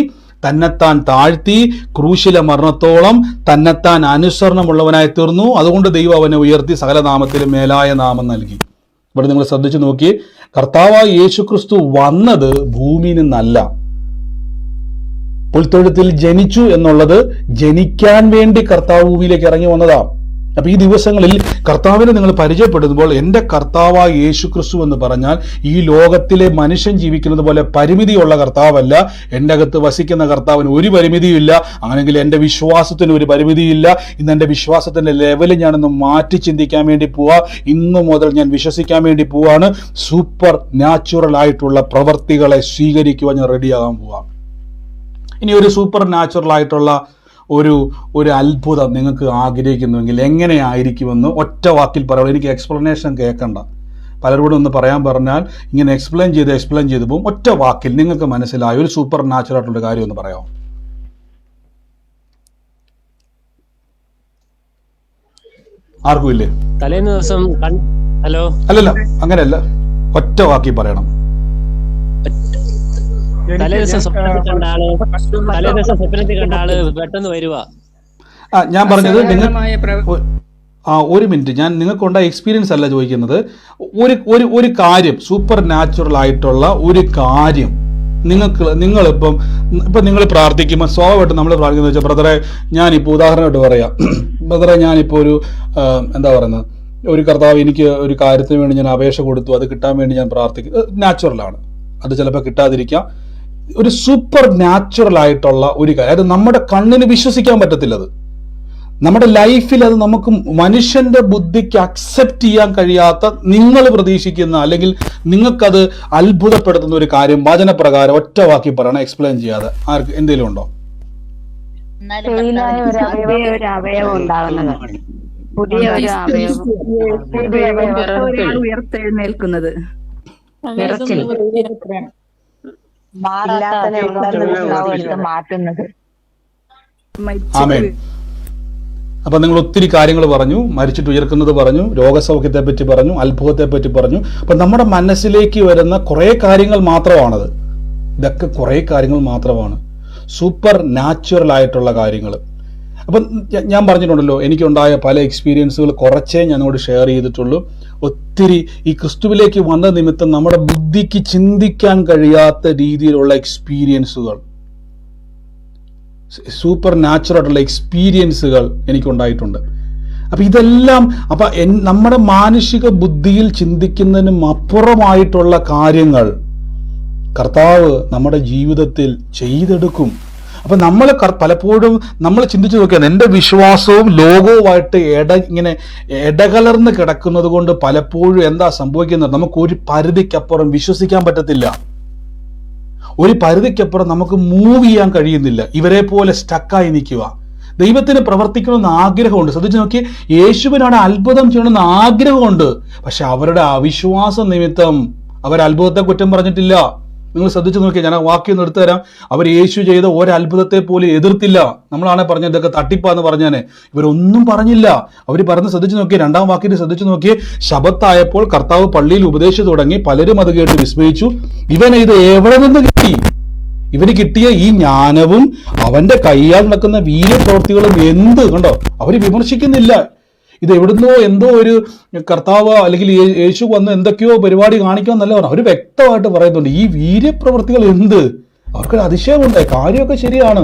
തന്നെത്താൻ താഴ്ത്തി ക്രൂശിലെ മരണത്തോളം തന്നെത്താൻ അനുസരണമുള്ളവനായി തീർന്നു. അതുകൊണ്ട് ദൈവം അവനെ ഉയർത്തി സകല നാമത്തിലും മേലായ നാമം നൽകി. ഇവിടെ നിങ്ങൾ ശ്രദ്ധിച്ചു നോക്കി, കർത്താവായ യേശുക്രിസ്തു വന്നത് ഭൂമിയിൽ നിന്നല്ല. പുൽത്തൊഴുത്തിൽ ജനിച്ചു എന്നുള്ളത് ജനിക്കാൻ വേണ്ടി കർത്താവ് ഭൂമിയിലേക്ക് ഇറങ്ങി വന്നതാ. അപ്പൊ ഈ ദിവസങ്ങളിൽ കർത്താവിനെ നിങ്ങൾ പരിചയപ്പെടുമ്പോൾ എൻ്റെ കർത്താവായ യേശുക്രിസ്തു എന്ന് പറഞ്ഞാൽ ഈ ലോകത്തിലെ മനുഷ്യൻ ജീവിക്കുന്നത് പോലെ പരിമിതിയുള്ള കർത്താവല്ല. എൻ്റെ അകത്ത് വസിക്കുന്ന കർത്താവിന് ഒരു പരിമിതിയില്ല. അങ്ങനെങ്കിൽ എൻ്റെ വിശ്വാസത്തിന് ഒരു പരിമിതിയില്ല. ഇന്ന് എൻ്റെ വിശ്വാസത്തിന്റെ ലെവൽ ഞാനൊന്ന് മാറ്റി ചിന്തിക്കാൻ വേണ്ടി പോവാ. ഇന്നു മുതൽ ഞാൻ വിശ്വസിക്കാൻ വേണ്ടി പോവാണ്. സൂപ്പർ നാച്ചുറൽ ആയിട്ടുള്ള പ്രവർത്തികളെ സ്വീകരിക്കുവാൻ ഞാൻ റെഡിയാകാൻ പോവാം. ഇനി ഒരു സൂപ്പർ നാച്ചുറൽ ആയിട്ടുള്ള ഒരു അത്ഭുതം നിങ്ങൾക്ക് ആഗ്രഹിക്കുന്നുവെങ്കിൽ എങ്ങനെയായിരിക്കുമെന്ന് ഒറ്റ വാക്കിൽ പറയുള്ളൂ. എനിക്ക് എക്സ്പ്ലനേഷൻ കേൾക്കണ്ട. പലരോടും ഒന്ന് പറയാൻ പറഞ്ഞാൽ ഇങ്ങനെ എക്സ്പ്ലെയിൻ ചെയ്ത് പോകും. ഒറ്റ വാക്കിൽ നിങ്ങൾക്ക് മനസ്സിലായ ഒരു സൂപ്പർ നാച്ചുറൽ ആയിട്ടുള്ള കാര്യം ഒന്ന് പറയാമോ? ആർക്കും ഇല്ലേ? തലേന്ന് ദിവസം ഹലോ, അല്ലല്ല, അങ്ങനെയല്ല, ഒറ്റ വാക്കി പറയണം. തലേദിവസം സ്വപ്നത്തിൽ കണ്ട ആള് പെട്ടെന്ന് വരുവാ. ഞാൻ പറഞ്ഞത് ഒരു മിനിറ്റ്, ഞാൻ നിങ്ങൾക്കുണ്ടായ എക്സ്പീരിയൻസ് അല്ല ചോദിക്കുന്നത്. ഒരു കാര്യം, സൂപ്പർ നാച്ചുറൽ ആയിട്ടുള്ള ഒരു കാര്യം നിങ്ങളിപ്പം നിങ്ങൾ പ്രാർത്ഥിക്കുമ്പോൾ സ്വാഭാവികമായിട്ട് നമ്മൾ പ്രാർത്ഥിക്കുന്നത് വെച്ചാൽ, ബ്രദറെ ഞാനിപ്പോൾ ഉദാഹരണമായിട്ട് പറയാം, ബ്രദറെ ഞാനിപ്പോൾ എന്താ പറയുന്നത്, ഒരു കർത്താവ് എനിക്ക് ഒരു കാര്യത്തിന് വേണ്ടി ഞാൻ അപേക്ഷ കൊടുത്തു, അത് കിട്ടാൻ വേണ്ടി ഞാൻ പ്രാർത്ഥിക്കും. നാച്ചുറലാണ്. അത് ചിലപ്പോൾ കിട്ടാതിരിക്കാം. ഒരു സൂപ്പർ നാച്ചുറൽ ആയിട്ടുള്ള ഒരു കാര്യം, അത് നമ്മുടെ കണ്ണിന് വിശ്വസിക്കാൻ പറ്റത്തില്ല. അത് നമ്മുടെ ലൈഫിൽ അത് നമുക്ക് മനുഷ്യന്റെ ബുദ്ധിക്ക് അക്സെപ്റ്റ് ചെയ്യാൻ കഴിയാത്ത, നിങ്ങൾ പ്രതീക്ഷിക്കുന്ന അല്ലെങ്കിൽ നിങ്ങൾക്കത് അത്ഭുതപ്പെടുത്തുന്ന ഒരു കാര്യം വചനപ്രകാരം ഒറ്റ വാക്കി പറയണം, എക്സ്പ്ലെയിൻ ചെയ്യാതെ. ആർക്ക് എന്തെങ്കിലും ഉണ്ടോ? അവയവം ഉണ്ടാകുന്നത്, പുതിയ ഒരു അവയവം ഉയർത്തെഴുന്നേൽക്കുന്നത്, മാറ്റുന്നത്. ആമേൻ. അപ്പൊ നിങ്ങൾ ഒത്തിരി കാര്യങ്ങൾ പറഞ്ഞു, മരിച്ചിട്ട് ഉയർക്കുന്നത് പറഞ്ഞു, രോഗസൗഖ്യത്തെ പറ്റി പറഞ്ഞു, അത്ഭുതത്തെ പറ്റി പറഞ്ഞു. അപ്പൊ നമ്മുടെ മനസ്സിലേക്ക് വരുന്ന കുറെ കാര്യങ്ങൾ മാത്രമാണത്. ഇതൊക്കെ കുറെ കാര്യങ്ങൾ മാത്രമാണ്, സൂപ്പർ നാച്ചുറൽ ആയിട്ടുള്ള കാര്യങ്ങൾ. അപ്പം ഞാൻ പറഞ്ഞിട്ടുണ്ടല്ലോ, എനിക്കുണ്ടായ പല എക്സ്പീരിയൻസുകൾ കുറച്ചേ ഞാനോട് ഷെയർ ചെയ്തിട്ടുള്ളൂ. ഒത്തിരി ഈ ക്രിസ്തുവിലേക്ക് വന്ന നിമിത്തം നമ്മുടെ ബുദ്ധിക്ക് ചിന്തിക്കാൻ കഴിയാത്ത രീതിയിലുള്ള എക്സ്പീരിയൻസുകൾ, സൂപ്പർ നാച്ചുറൽ ആയിട്ടുള്ള എക്സ്പീരിയൻസുകൾ എനിക്കുണ്ടായിട്ടുണ്ട്. അപ്പൊ ഇതെല്ലാം നമ്മുടെ മാനുഷിക ബുദ്ധിയിൽ ചിന്തിക്കുന്നതിനും അപ്പുറമായിട്ടുള്ള കാര്യങ്ങൾ കർത്താവ് നമ്മുടെ ജീവിതത്തിൽ ചെയ്തെടുക്കും. അപ്പൊ നമ്മൾ പലപ്പോഴും നമ്മൾ ചിന്തിച്ചു നോക്കിയാൽ എൻ്റെ വിശ്വാസവും ലോകവുമായിട്ട് ഇങ്ങനെ ഇടകലർന്ന് കിടക്കുന്നത് കൊണ്ട് പലപ്പോഴും എന്താ സംഭവിക്കുന്നത്, നമുക്ക് ഒരു പരിധിക്കപ്പുറം വിശ്വസിക്കാൻ പറ്റത്തില്ല. ഒരു പരിധിക്കപ്പുറം നമുക്ക് മൂവ് ചെയ്യാൻ കഴിയുന്നില്ല. ഇവരെ പോലെ സ്റ്റക്കായി നിൽക്കുക. ദൈവത്തിന് പ്രവർത്തിക്കണമെന്ന് ആഗ്രഹമുണ്ട്. ശ്രദ്ധിച്ചു നോക്കി, യേശുവിനാണ് അത്ഭുതം ചെയ്യണമെന്ന് ആഗ്രഹമുണ്ട്. പക്ഷെ അവരുടെ അവിശ്വാസം നിമിത്തം അവർ അത്ഭുതത്തെ കുറ്റം പറഞ്ഞിട്ടില്ല. നിങ്ങൾ ശ്രദ്ധിച്ചു നോക്കിയാൽ, ഞാൻ ആ വാക്യം ഒന്ന് എടുത്തു തരാം. അവർ യേശു ചെയ്ത ഒരത്ഭുതത്തെ പോലും എതിർത്തില്ല. നമ്മളാണെ പറഞ്ഞത് ഇതൊക്കെ തട്ടിപ്പാന്ന് പറഞ്ഞാനെ, ഇവരൊന്നും പറഞ്ഞില്ല. അവർ പറഞ്ഞ് ശ്രദ്ധിച്ചു നോക്കി, രണ്ടാം വാക്യത്തിൽ ശ്രദ്ധിച്ചു നോക്കി, ശബത്തായപ്പോൾ കർത്താവ് പള്ളിയിൽ ഉപദേശിച്ചു തുടങ്ങി, പലരും അത് കേട്ട് വിസ്മയിച്ചു. ഇവനെ ഇത് എവിടെ നിന്ന് കിട്ടി? ഇവന് കിട്ടിയ ഈ ജ്ഞാനവും അവന്റെ കയ്യാൽ നടക്കുന്ന വീര്യപ്രവൃത്തികളും എന്ത് കണ്ടോ? അവര് വിമർശിക്കുന്നില്ല. ഇത് എവിടുന്നോ എന്തോ ഒരു കർത്താവ് അല്ലെങ്കിൽ യേശു വന്ന് എന്തൊക്കെയോ പരിപാടി കാണിക്കാന്നല്ല പറഞ്ഞു. അവർ വ്യക്തമായിട്ട് പറയുന്നുണ്ട്, ഈ വീര്യപ്രവൃത്തികൾ എന്ത്? അവർക്കൊരു അതിശയമുണ്ടായി. കാര്യമൊക്കെ ശരിയാണ്,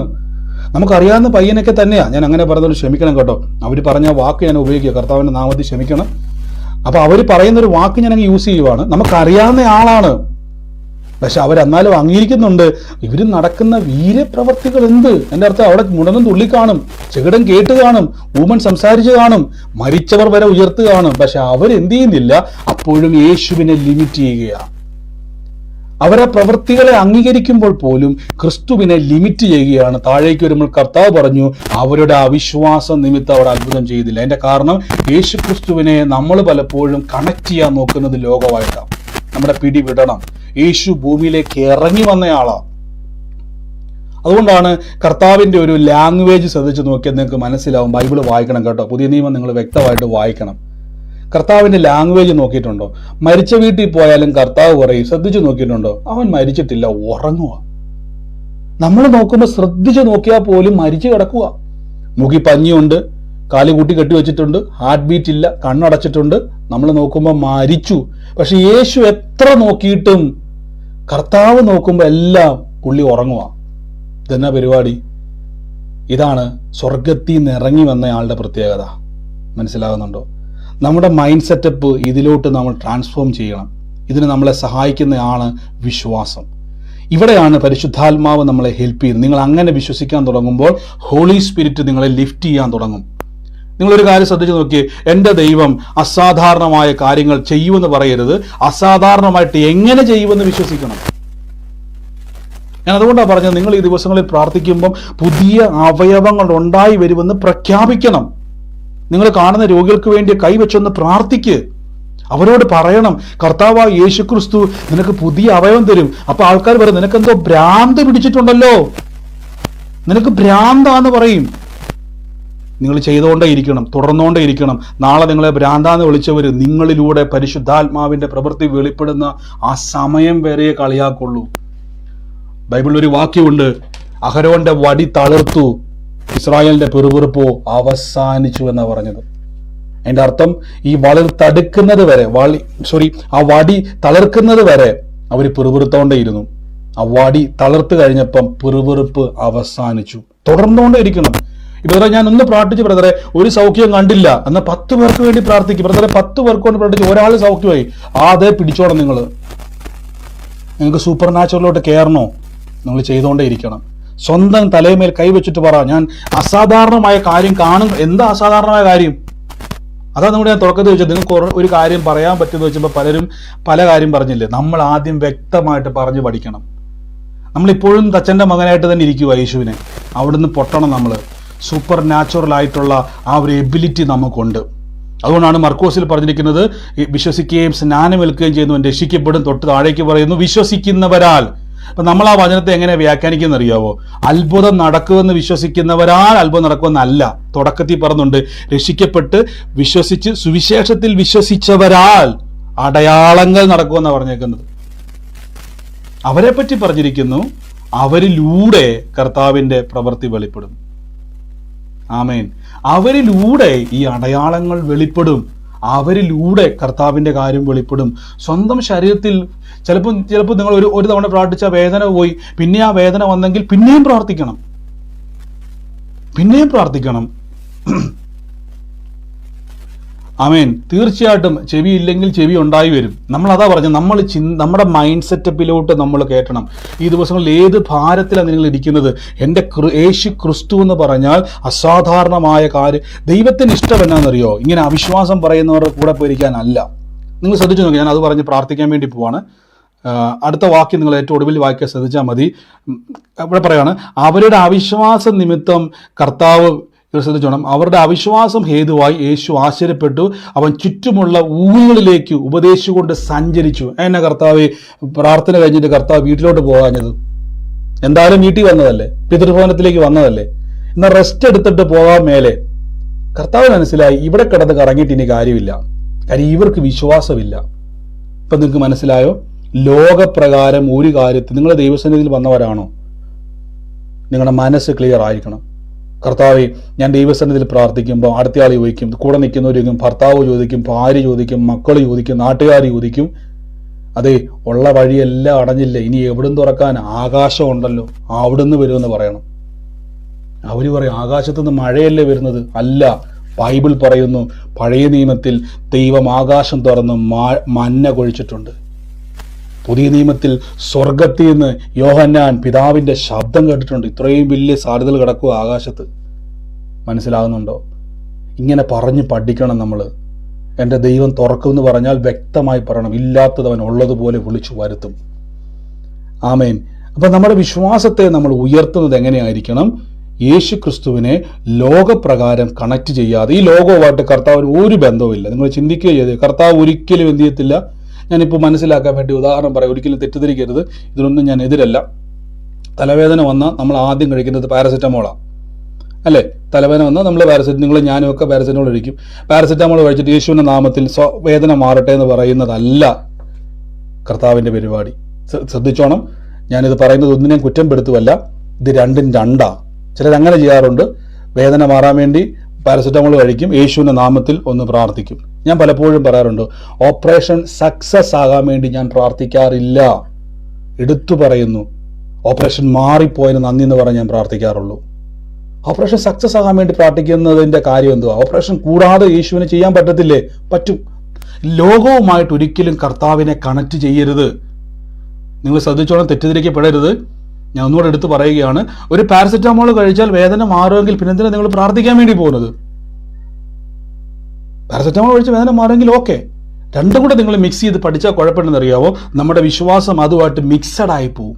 നമുക്കറിയാവുന്ന പയ്യനൊക്കെ തന്നെയാ. ഞാൻ അങ്ങനെ പറഞ്ഞതുകൊണ്ട് ക്ഷമിക്കണം കേട്ടോ. അവർ പറഞ്ഞ വാക്ക് ഞാൻ ഉപയോഗിക്കുക, കർത്താവിന്റെ നാമത്തിൽ ക്ഷമിക്കണം. അപ്പൊ അവർ പറയുന്നൊരു വാക്ക് ഞാൻ അങ്ങ് യൂസ് ചെയ്യുവാണ്. നമുക്കറിയാവുന്ന ആളാണ്, പക്ഷെ അവരെന്നാലും അംഗീകരിക്കുന്നുണ്ട് ഇവര് നടക്കുന്ന വീര്യപ്രവർത്തികൾ എന്ത്. എൻ്റെ അർത്ഥം അവിടെ മുടങ്ങും തുള്ളി കാണും, ചെകിടം കേട്ട് കാണും, ഊമൻ സംസാരിച്ച് കാണും, മരിച്ചവർ വരെ ഉയർത്ത് കാണും. പക്ഷെ അവരെന്ത് ചെയ്യുന്നില്ല, അപ്പോഴും യേശുവിനെ ലിമിറ്റ് ചെയ്യുകയാണ്. അവരെ പ്രവൃത്തികളെ അംഗീകരിക്കുമ്പോൾ പോലും ക്രിസ്തുവിനെ ലിമിറ്റ് ചെയ്യുകയാണ്. താഴേക്ക് വരുമ്പോൾ കർത്താവ് പറഞ്ഞു, അവരുടെ അവിശ്വാസം നിമിത്തം അവർ അത്ഭുതം ചെയ്തില്ല. അതിന്റെ കാരണം യേശു ക്രിസ്തുവിനെ നമ്മൾ പലപ്പോഴും കണക്ട് ചെയ്യാൻ നോക്കുന്നത് ലോകമായിട്ടാണ്. നമ്മുടെ പിടി വിടണം. യേശു ഭൂമിയിലേക്ക് ഇറങ്ങി വന്നയാളാ. അതുകൊണ്ടാണ് കർത്താവിൻ്റെ ഒരു ലാംഗ്വേജ് ശ്രദ്ധിച്ച് നോക്കിയാൽ നിങ്ങൾക്ക് മനസ്സിലാവും. ബൈബിൾ വായിക്കണം കേട്ടോ, പുതിയ നിയമം നിങ്ങൾ വ്യക്തമായിട്ട് വായിക്കണം. കർത്താവിൻ്റെ ലാംഗ്വേജ് നോക്കിയിട്ടുണ്ടോ? മരിച്ച വീട്ടിൽ പോയാലും കർത്താവ് പറയും, ശ്രദ്ധിച്ചു നോക്കിയിട്ടുണ്ടോ, അവൻ മരിച്ചിട്ടില്ല, ഉറങ്ങുക. നമ്മൾ നോക്കുമ്പോൾ ശ്രദ്ധിച്ചു നോക്കിയാൽ പോലും മരിച്ചു കിടക്കുക. മുഖി പഞ്ഞിയുണ്ട്, കാല് കൂട്ടി കെട്ടിവെച്ചിട്ടുണ്ട്, ഹാർട്ട് ബീറ്റ് ഇല്ല, കണ്ണടച്ചിട്ടുണ്ട്. നമ്മൾ നോക്കുമ്പോൾ മരിച്ചു. പക്ഷെ യേശു എത്ര നോക്കിയിട്ടും കർത്താവ് നോക്കുമ്പോൾ എല്ലാം പുള്ളി ഉറങ്ങുക. ഇതെന്നാ പരിപാടി? ഇതാണ് സ്വർഗത്തിൽ നിന്ന് ഇറങ്ങി വന്ന ആളുടെ പ്രത്യേകത. മനസ്സിലാകുന്നുണ്ടോ? നമ്മുടെ മൈൻഡ് സെറ്റപ്പ് ഇതിലോട്ട് നമ്മൾ ട്രാൻസ്ഫോം ചെയ്യണം. ഇതിന് നമ്മളെ സഹായിക്കുന്നതാണ് വിശ്വാസം. ഇവിടെയാണ് പരിശുദ്ധാത്മാവ് നമ്മളെ ഹെൽപ്പ് ചെയ്യുന്നത്. നിങ്ങൾ അങ്ങനെ വിശ്വസിക്കാൻ തുടങ്ങുമ്പോൾ ഹോളി സ്പിരിറ്റ് നിങ്ങളെ ലിഫ്റ്റ് ചെയ്യാൻ തുടങ്ങും. നിങ്ങളൊരു കാര്യം ശ്രദ്ധിച്ചു നോക്കിയേ, എൻ്റെ ദൈവം അസാധാരണമായ കാര്യങ്ങൾ ചെയ്യുമെന്ന് പറയരുത്, അസാധാരണമായിട്ട് എങ്ങനെ ചെയ്യുമെന്ന് വിശ്വസിക്കണം. ഞാൻ അതുകൊണ്ടാണ് പറഞ്ഞത്, നിങ്ങൾ ഈ ദിവസങ്ങളിൽ പ്രാർത്ഥിക്കുമ്പം പുതിയ അവയവങ്ങൾ ഉണ്ടായി വരുമെന്ന് പ്രഖ്യാപിക്കണം. നിങ്ങൾ കാണുന്ന രോഗികൾക്ക് വേണ്ടി കൈവച്ചൊന്ന് പ്രാർത്ഥിക്ക്. അവരോട് പറയണം, കർത്താവായ യേശുക്രിസ്തു നിനക്ക് പുതിയ അവയവം തരും. അപ്പൊ ആൾക്കാർ പറയും, നിനക്കെന്തോ ഭ്രാന്ത് പിടിച്ചിട്ടുണ്ടല്ലോ, നിനക്ക് ഭ്രാന്താന്ന് പറയും. നിങ്ങൾ ചെയ്തുകൊണ്ടേ ഇരിക്കണം, തുടർന്നുകൊണ്ടേ ഇരിക്കണം. നാളെ നിങ്ങളെ ഭ്രാന്താന്ന് വിളിച്ചവർ നിങ്ങളിലൂടെ പരിശുദ്ധാത്മാവിന്റെ പ്രവൃത്തി വെളിപ്പെടുന്ന ആ സമയം വരെ കളിയാക്കുള്ളൂ. ബൈബിളിൽ ഒരു വാക്യമുണ്ട്, അഹരോന്റെ വടി തളിർത്തു, ഇസ്രായേലിന്റെ പെറുപെറുപ്പോ അവസാനിച്ചു എന്നാണ് പറഞ്ഞത്. അതിന്റെ അർത്ഥം ഈ തടുക്കുന്നത് വരെ ആ വടി തളിർക്കുന്നത് വരെ അവർ പെറുപെറുത്തോണ്ടേയിരുന്നു. ആ വടി തളിർത്ത് കഴിഞ്ഞപ്പം പെറുപെറുപ്പ് അവസാനിച്ചു. തുടർന്നുകൊണ്ടേ ഇരിക്കണം. ബ്രദറെ, ഞാൻ ഒന്ന് പ്രാർത്ഥിച്ചു ബ്രദറെ, ഒരു സൗഖ്യം കണ്ടില്ല, എന്നാൽ 10 പേർക്ക് വേണ്ടി പ്രാർത്ഥിക്കും ബ്രദറെ. 10 പേർക്ക് കൊണ്ട് പ്രാർത്ഥിച്ചു, ഒരാൾ സൗഖ്യമായി, അതേ പിടിച്ചോണം. നിങ്ങൾക്ക് സൂപ്പർ നാച്ചുറലോട്ട് കയറണോ? നിങ്ങൾ ചെയ്തുകൊണ്ടേ ഇരിക്കണം. സ്വന്തം തലയമേൽ കൈവച്ചിട്ട് പറ, ഞാൻ അസാധാരണമായ കാര്യം കാണും. എന്താ അസാധാരണമായ കാര്യം? അതാ നമ്മുടെ ഞാൻ തുടക്കത്തിൽ വെച്ചത്. നിങ്ങൾക്ക് ഒരു കാര്യം പറയാൻ പറ്റുമെന്ന് വെച്ചപ്പോൾ പലരും പല കാര്യം പറഞ്ഞില്ലേ. നമ്മൾ ആദ്യം വ്യക്തമായിട്ട് പറഞ്ഞു പഠിക്കണം. നമ്മളിപ്പോഴും തച്ചൻ്റെ മകനായിട്ട് തന്നെ ഇരിക്കുക യേശുവിനെ. അവിടുന്ന് പൊട്ടണം. നമ്മൾ സൂപ്പർ നാച്ചുറൽ ആയിട്ടുള്ള ആ ഒരു എബിലിറ്റി നമുക്കുണ്ട്. അതുകൊണ്ടാണ് മർക്കോസിൽ പറഞ്ഞിരിക്കുന്നത്, വിശ്വസിക്കുകയും സ്നാനമേൽക്കുകയും ചെയ്യുന്നവൻ രക്ഷിക്കപ്പെടും. തൊട്ട് താഴേക്ക് പറയുന്നു, വിശ്വസിക്കുന്നവരാൽ. അപ്പൊ നമ്മൾ ആ വചനത്തെ എങ്ങനെ വ്യാഖ്യാനിക്കുന്ന അറിയാവോ? അത്ഭുതം നടക്കുമെന്ന് വിശ്വസിക്കുന്നവരാൽ അത്ഭുതം നടക്കുമെന്നല്ല. തുടക്കത്തിൽ പറഞ്ഞുണ്ട്, രക്ഷിക്കപ്പെട്ട് വിശ്വസിച്ച് സുവിശേഷത്തിൽ വിശ്വസിച്ചവരാൽ അടയാളങ്ങൾ നടക്കുമെന്നാണ് പറഞ്ഞേക്കുന്നത്. അവരെ പറ്റി പറഞ്ഞിരിക്കുന്നു, അവരിലൂടെ കർത്താവിന്റെ പ്രവൃത്തി വെളിപ്പെടും. ആമേൻ. അവരിലൂടെ ഈ അടയാളങ്ങൾ വെളിപ്പെടും. അവരിലൂടെ കർത്താവിന്റെ കാര്യം വെളിപ്പെടും. സ്വന്തം ശരീരത്തിൽ ചിലപ്പോൾ നിങ്ങൾ ഒരു തവണ പ്രാർത്ഥിച്ച വേദന പോയി, പിന്നെ ആ വേദന വന്നെങ്കിൽ പിന്നെയും പ്രാർത്ഥിക്കണം. ആമേൻ. തീർച്ചയായിട്ടും ചെവി ഇല്ലെങ്കിൽ ചെവി ഉണ്ടായി വരും. നമ്മൾ അതാ പറഞ്ഞത്, നമ്മുടെ മൈൻഡ് സെറ്റപ്പിലോട്ട് നമ്മൾ കയറ്റണം. ഈ ദിവസങ്ങളിൽ ഏത് ഭാരത്തിലാണ് നിങ്ങൾ ഇരിക്കുന്നത്? എൻ്റെ യേശു ക്രിസ്തു എന്ന് പറഞ്ഞാൽ അസാധാരണമായ കാര്യം. ദൈവത്തിന് ഇഷ്ടം എന്നാണെന്നറിയോ? ഇങ്ങനെ അവിശ്വാസം പറയുന്നവരുടെ കൂടെ പോയിരിക്കാനല്ല. നിങ്ങൾ ശ്രദ്ധിച്ചു നോക്കി, ഞാൻ അത് പറഞ്ഞ് പ്രാർത്ഥിക്കാൻ വേണ്ടി പോവാണ്. അടുത്ത വാക്യം നിങ്ങൾ ഏറ്റവും ഒടുവിൽ വായിക്കാൻ ശ്രദ്ധിച്ചാൽ മതി. ഇവിടെ പറയാണ്, അവരുടെ അവിശ്വാസം നിമിത്തം കർത്താവ്, ശ്രദ്ധിച്ചോണം, അവരുടെ അവിശ്വാസം ഹേതുവായി യേശു ആശ്ചര്യപ്പെട്ടു. അവൻ ചുറ്റുമുള്ള ഊരുകളിലേക്ക് ഉപദേശിച്ചുകൊണ്ട് സഞ്ചരിച്ചു. എന്നെ കർത്താവ് പ്രാർത്ഥന കഴിഞ്ഞിട്ട് കർത്താവ് വീട്ടിലോട്ട് പോകാഞ്ഞത്? എന്തായാലും വീട്ടിൽ വന്നതല്ലേ, പിതൃഭവനത്തിലേക്ക് വന്നതല്ലേ, എന്നാൽ റെസ്റ്റ് എടുത്തിട്ട് പോകാൻ മേലെ കർത്താവ് മനസ്സിലായി, ഇവിടെ കിടന്ന് കറങ്ങിയിട്ട് ഇനി കാര്യമില്ല. കാര്യം ഇവർക്ക് വിശ്വാസമില്ല. ഇപ്പൊ നിങ്ങൾക്ക് മനസ്സിലായോ? ലോകപ്രകാരം ഒരു കാര്യത്തിൽ നിങ്ങൾ ദൈവസന്നിധിയിൽ വന്നവരാണോ? നിങ്ങളുടെ മനസ്സ് ക്ലിയർ ആയിരിക്കണം. കർത്താവെ, ഞാൻ ദൈവസന്നിധിയിൽ പ്രാർത്ഥിക്കുമ്പോൾ അടുത്തയാൾ ചോദിക്കും, കൂടെ നിൽക്കുന്നവർ ചോദിക്കും, ഭർത്താവ് ചോദിക്കും, ഭാര്യ ചോദിക്കും, മക്കൾ ചോദിക്കും, നാട്ടുകാർ ചോദിക്കും, അതെ ഉള്ള വഴിയെല്ലാം അടഞ്ഞില്ലേ, ഇനി എവിടുന്ന് തുറക്കാൻ? ആകാശമുണ്ടല്ലോ, അവിടുന്ന് വരുമെന്ന് പറയണം. അവർ പറയും, ആകാശത്തുനിന്ന് മഴയല്ലേ വരുന്നത്? അല്ല, ബൈബിൾ പറയുന്നു, പഴയ നിയമത്തിൽ ദൈവം ആകാശം തുറന്ന് മന്ന കൊഴിച്ചിട്ടുണ്ട്. പുതിയ നിയമത്തിൽ സ്വർഗത്തിൽ നിന്ന് യോഹന്നാൻ പിതാവിന്റെ ശബ്ദം കേട്ടിട്ടുണ്ട്. ഇത്രയും വലിയ സാധ്യതകൾ കിടക്കുക ആകാശത്ത്. മനസ്സിലാകുന്നുണ്ടോ? ഇങ്ങനെ പറഞ്ഞ് പഠിക്കണം നമ്മൾ. എൻ്റെ ദൈവം തുറക്കുമെന്ന് പറഞ്ഞാൽ വ്യക്തമായി പറയണം, ഇല്ലാത്തത് അവൻ ഉള്ളതുപോലെ വിളിച്ചു വരുത്തും. ആമേൻ. അപ്പൊ നമ്മുടെ വിശ്വാസത്തെ നമ്മൾ ഉയർത്തുന്നത് എങ്ങനെയായിരിക്കണം? യേശു ക്രിസ്തുവിനെ ലോകപ്രകാരം കണക്ട് ചെയ്യാതെ, ഈ ലോകവുമായിട്ട് കർത്താവിന് ഒരു ബന്ധവുമില്ല. നിങ്ങൾ ചിന്തിക്കുക ചെയ്ത്, കർത്താവ് ഒരിക്കലും എന്ത് ചെയ്യത്തില്ല. ഞാനിപ്പോൾ മനസ്സിലാക്കാൻ വേണ്ടി ഉദാഹരണം പറയാം, ഒരിക്കലും തെറ്റിദ്ധരിക്കരുത്, ഇതിനൊന്നും ഞാൻ എതിരല്ല. തലവേദന വന്നാൽ നമ്മൾ ആദ്യം കഴിക്കുന്നത് പാരസെറ്റമോളാണ്, അല്ലേ? തലവേദന വന്നാൽ നമ്മൾ നിങ്ങൾ ഞാനും ഒക്കെ പാരസെറ്റമോൾ കഴിക്കും. പാരസെറ്റമോൾ കഴിച്ചിട്ട് യേശുവിൻ്റെ നാമത്തിൽ വേദന മാറട്ടെ എന്ന് പറയുന്നതല്ല കർത്താവിൻ്റെ പരിപാടി. ശ്രദ്ധിച്ചോണം, ഞാനിത് പറയുന്നത് ഒന്നിനെയും കുറ്റപ്പെടുത്തുമല്ല, ഇത് രണ്ടും രണ്ടാ. ചിലരങ്ങനെ ചെയ്യാറുണ്ട്, വേദന മാറാൻ വേണ്ടി പാരസെറ്റമോൾ കഴിക്കും, യേശുവിൻ്റെ നാമത്തിൽ ഒന്ന് പ്രാർത്ഥിക്കും. ഞാൻ പലപ്പോഴും പറയാറുണ്ട്, ഓപ്പറേഷൻ സക്സസ് ആകാൻ വേണ്ടി ഞാൻ പ്രാർത്ഥിക്കാറില്ല. എടുത്തു പറയുന്നു, ഓപ്പറേഷൻ മാറിപ്പോയതിന് നന്ദി എന്ന് പറഞ്ഞ് ഞാൻ പ്രാർത്ഥിക്കാറുള്ളൂ. ഓപ്പറേഷൻ സക്സസ് ആകാൻ വേണ്ടി പ്രാർത്ഥിക്കുന്നതിൻ്റെ കാര്യം എന്തുവാ? ഓപ്പറേഷൻ കൂടാതെ യേശുവിന് ചെയ്യാൻ പറ്റത്തില്ലേ? പറ്റും. ലോകവുമായിട്ട് ഒരിക്കലും കർത്താവിനെ കണക്ട് ചെയ്യരുത്. നിങ്ങൾ ശ്രദ്ധിച്ചോളം, തെറ്റിദ്ധരിക്കപ്പെടരുത്. ഞാൻ ഒന്നുകൂടെ എടുത്ത് പറയുകയാണ്, ഒരു പാരസെറ്റമോൾ കഴിച്ചാൽ വേദന മാറുമെങ്കിൽ പിന്നെ എന്തിനാണ് നിങ്ങൾ പ്രാർത്ഥിക്കാൻ വേണ്ടി പോകുന്നത്? പാരസെറ്റമോൾ കഴിച്ച് വേദന മാറുമെങ്കിൽ ഓക്കെ, രണ്ടും കൂടെ നിങ്ങൾ മിക്സ് ചെയ്ത് പഠിച്ചാൽ കുഴപ്പമില്ലെന്നറിയാവോ? നമ്മുടെ വിശ്വാസം അതുമായിട്ട് മിക്സഡ് ആയി പോവും.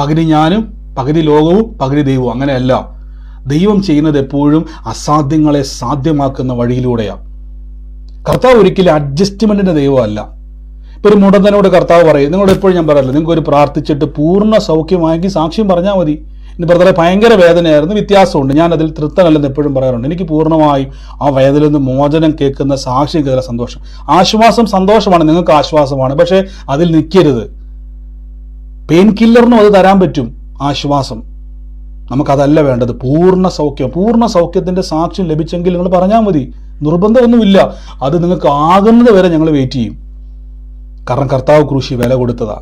പകുതി ഞാനും പകുതി ലോകവും പകുതി ദൈവവും. അങ്ങനെയല്ല. ദൈവം ചെയ്യുന്നത് എപ്പോഴും അസാധ്യങ്ങളെ സാധ്യമാക്കുന്ന വഴിയിലൂടെയാണ്. കർത്താവ് ഒരിക്കലും അഡ്ജസ്റ്റ്മെന്റിന്റെ ദൈവമല്ല. ഇപ്പൊ ഒരു മുടന്തനോട് കർത്താവ് പറയും, നിങ്ങളോട് എപ്പോഴും ഞാൻ പറയാറില്ല, നിങ്ങൾക്ക് ഒരു പ്രാർത്ഥിച്ചിട്ട് പൂർണ്ണ സൗഖ്യമാക്കി സാക്ഷ്യം പറഞ്ഞാൽ മതി. ഇനി ബ്രദറെ ഭയങ്കര വേദനയായിരുന്നു, വ്യത്യാസമുണ്ട്, ഞാൻ അതിൽ തൃപ്തനല്ലെന്ന് എപ്പോഴും പറയാറുണ്ട്. എനിക്ക് പൂർണ്ണമായും ആ വേദനയിൽ നിന്ന് മോചനം കേൾക്കുന്ന സാക്ഷ്യം കേൾക്കുന്ന സന്തോഷം, ആശ്വാസം സന്തോഷമാണ്, നിങ്ങൾക്ക് ആശ്വാസമാണ്. പക്ഷെ അതിൽ നിൽക്കരുത്. പെയിൻ കില്ലറിനും അത് തരാൻ പറ്റും ആശ്വാസം, നമുക്കതല്ല വേണ്ടത്. പൂർണ്ണ സൗഖ്യം, പൂർണ്ണ സൗഖ്യത്തിന്റെ സാക്ഷ്യം ലഭിച്ചെങ്കിൽ നിങ്ങൾ പറഞ്ഞാൽ മതി, നിർബന്ധമൊന്നുമില്ല. അത് നിങ്ങൾക്ക് ആകുന്നത് വരെ ഞങ്ങൾ വെയിറ്റ് ചെയ്യും. കാരണം കർത്താവ് ക്രൂശി വില കൊടുത്തതാ.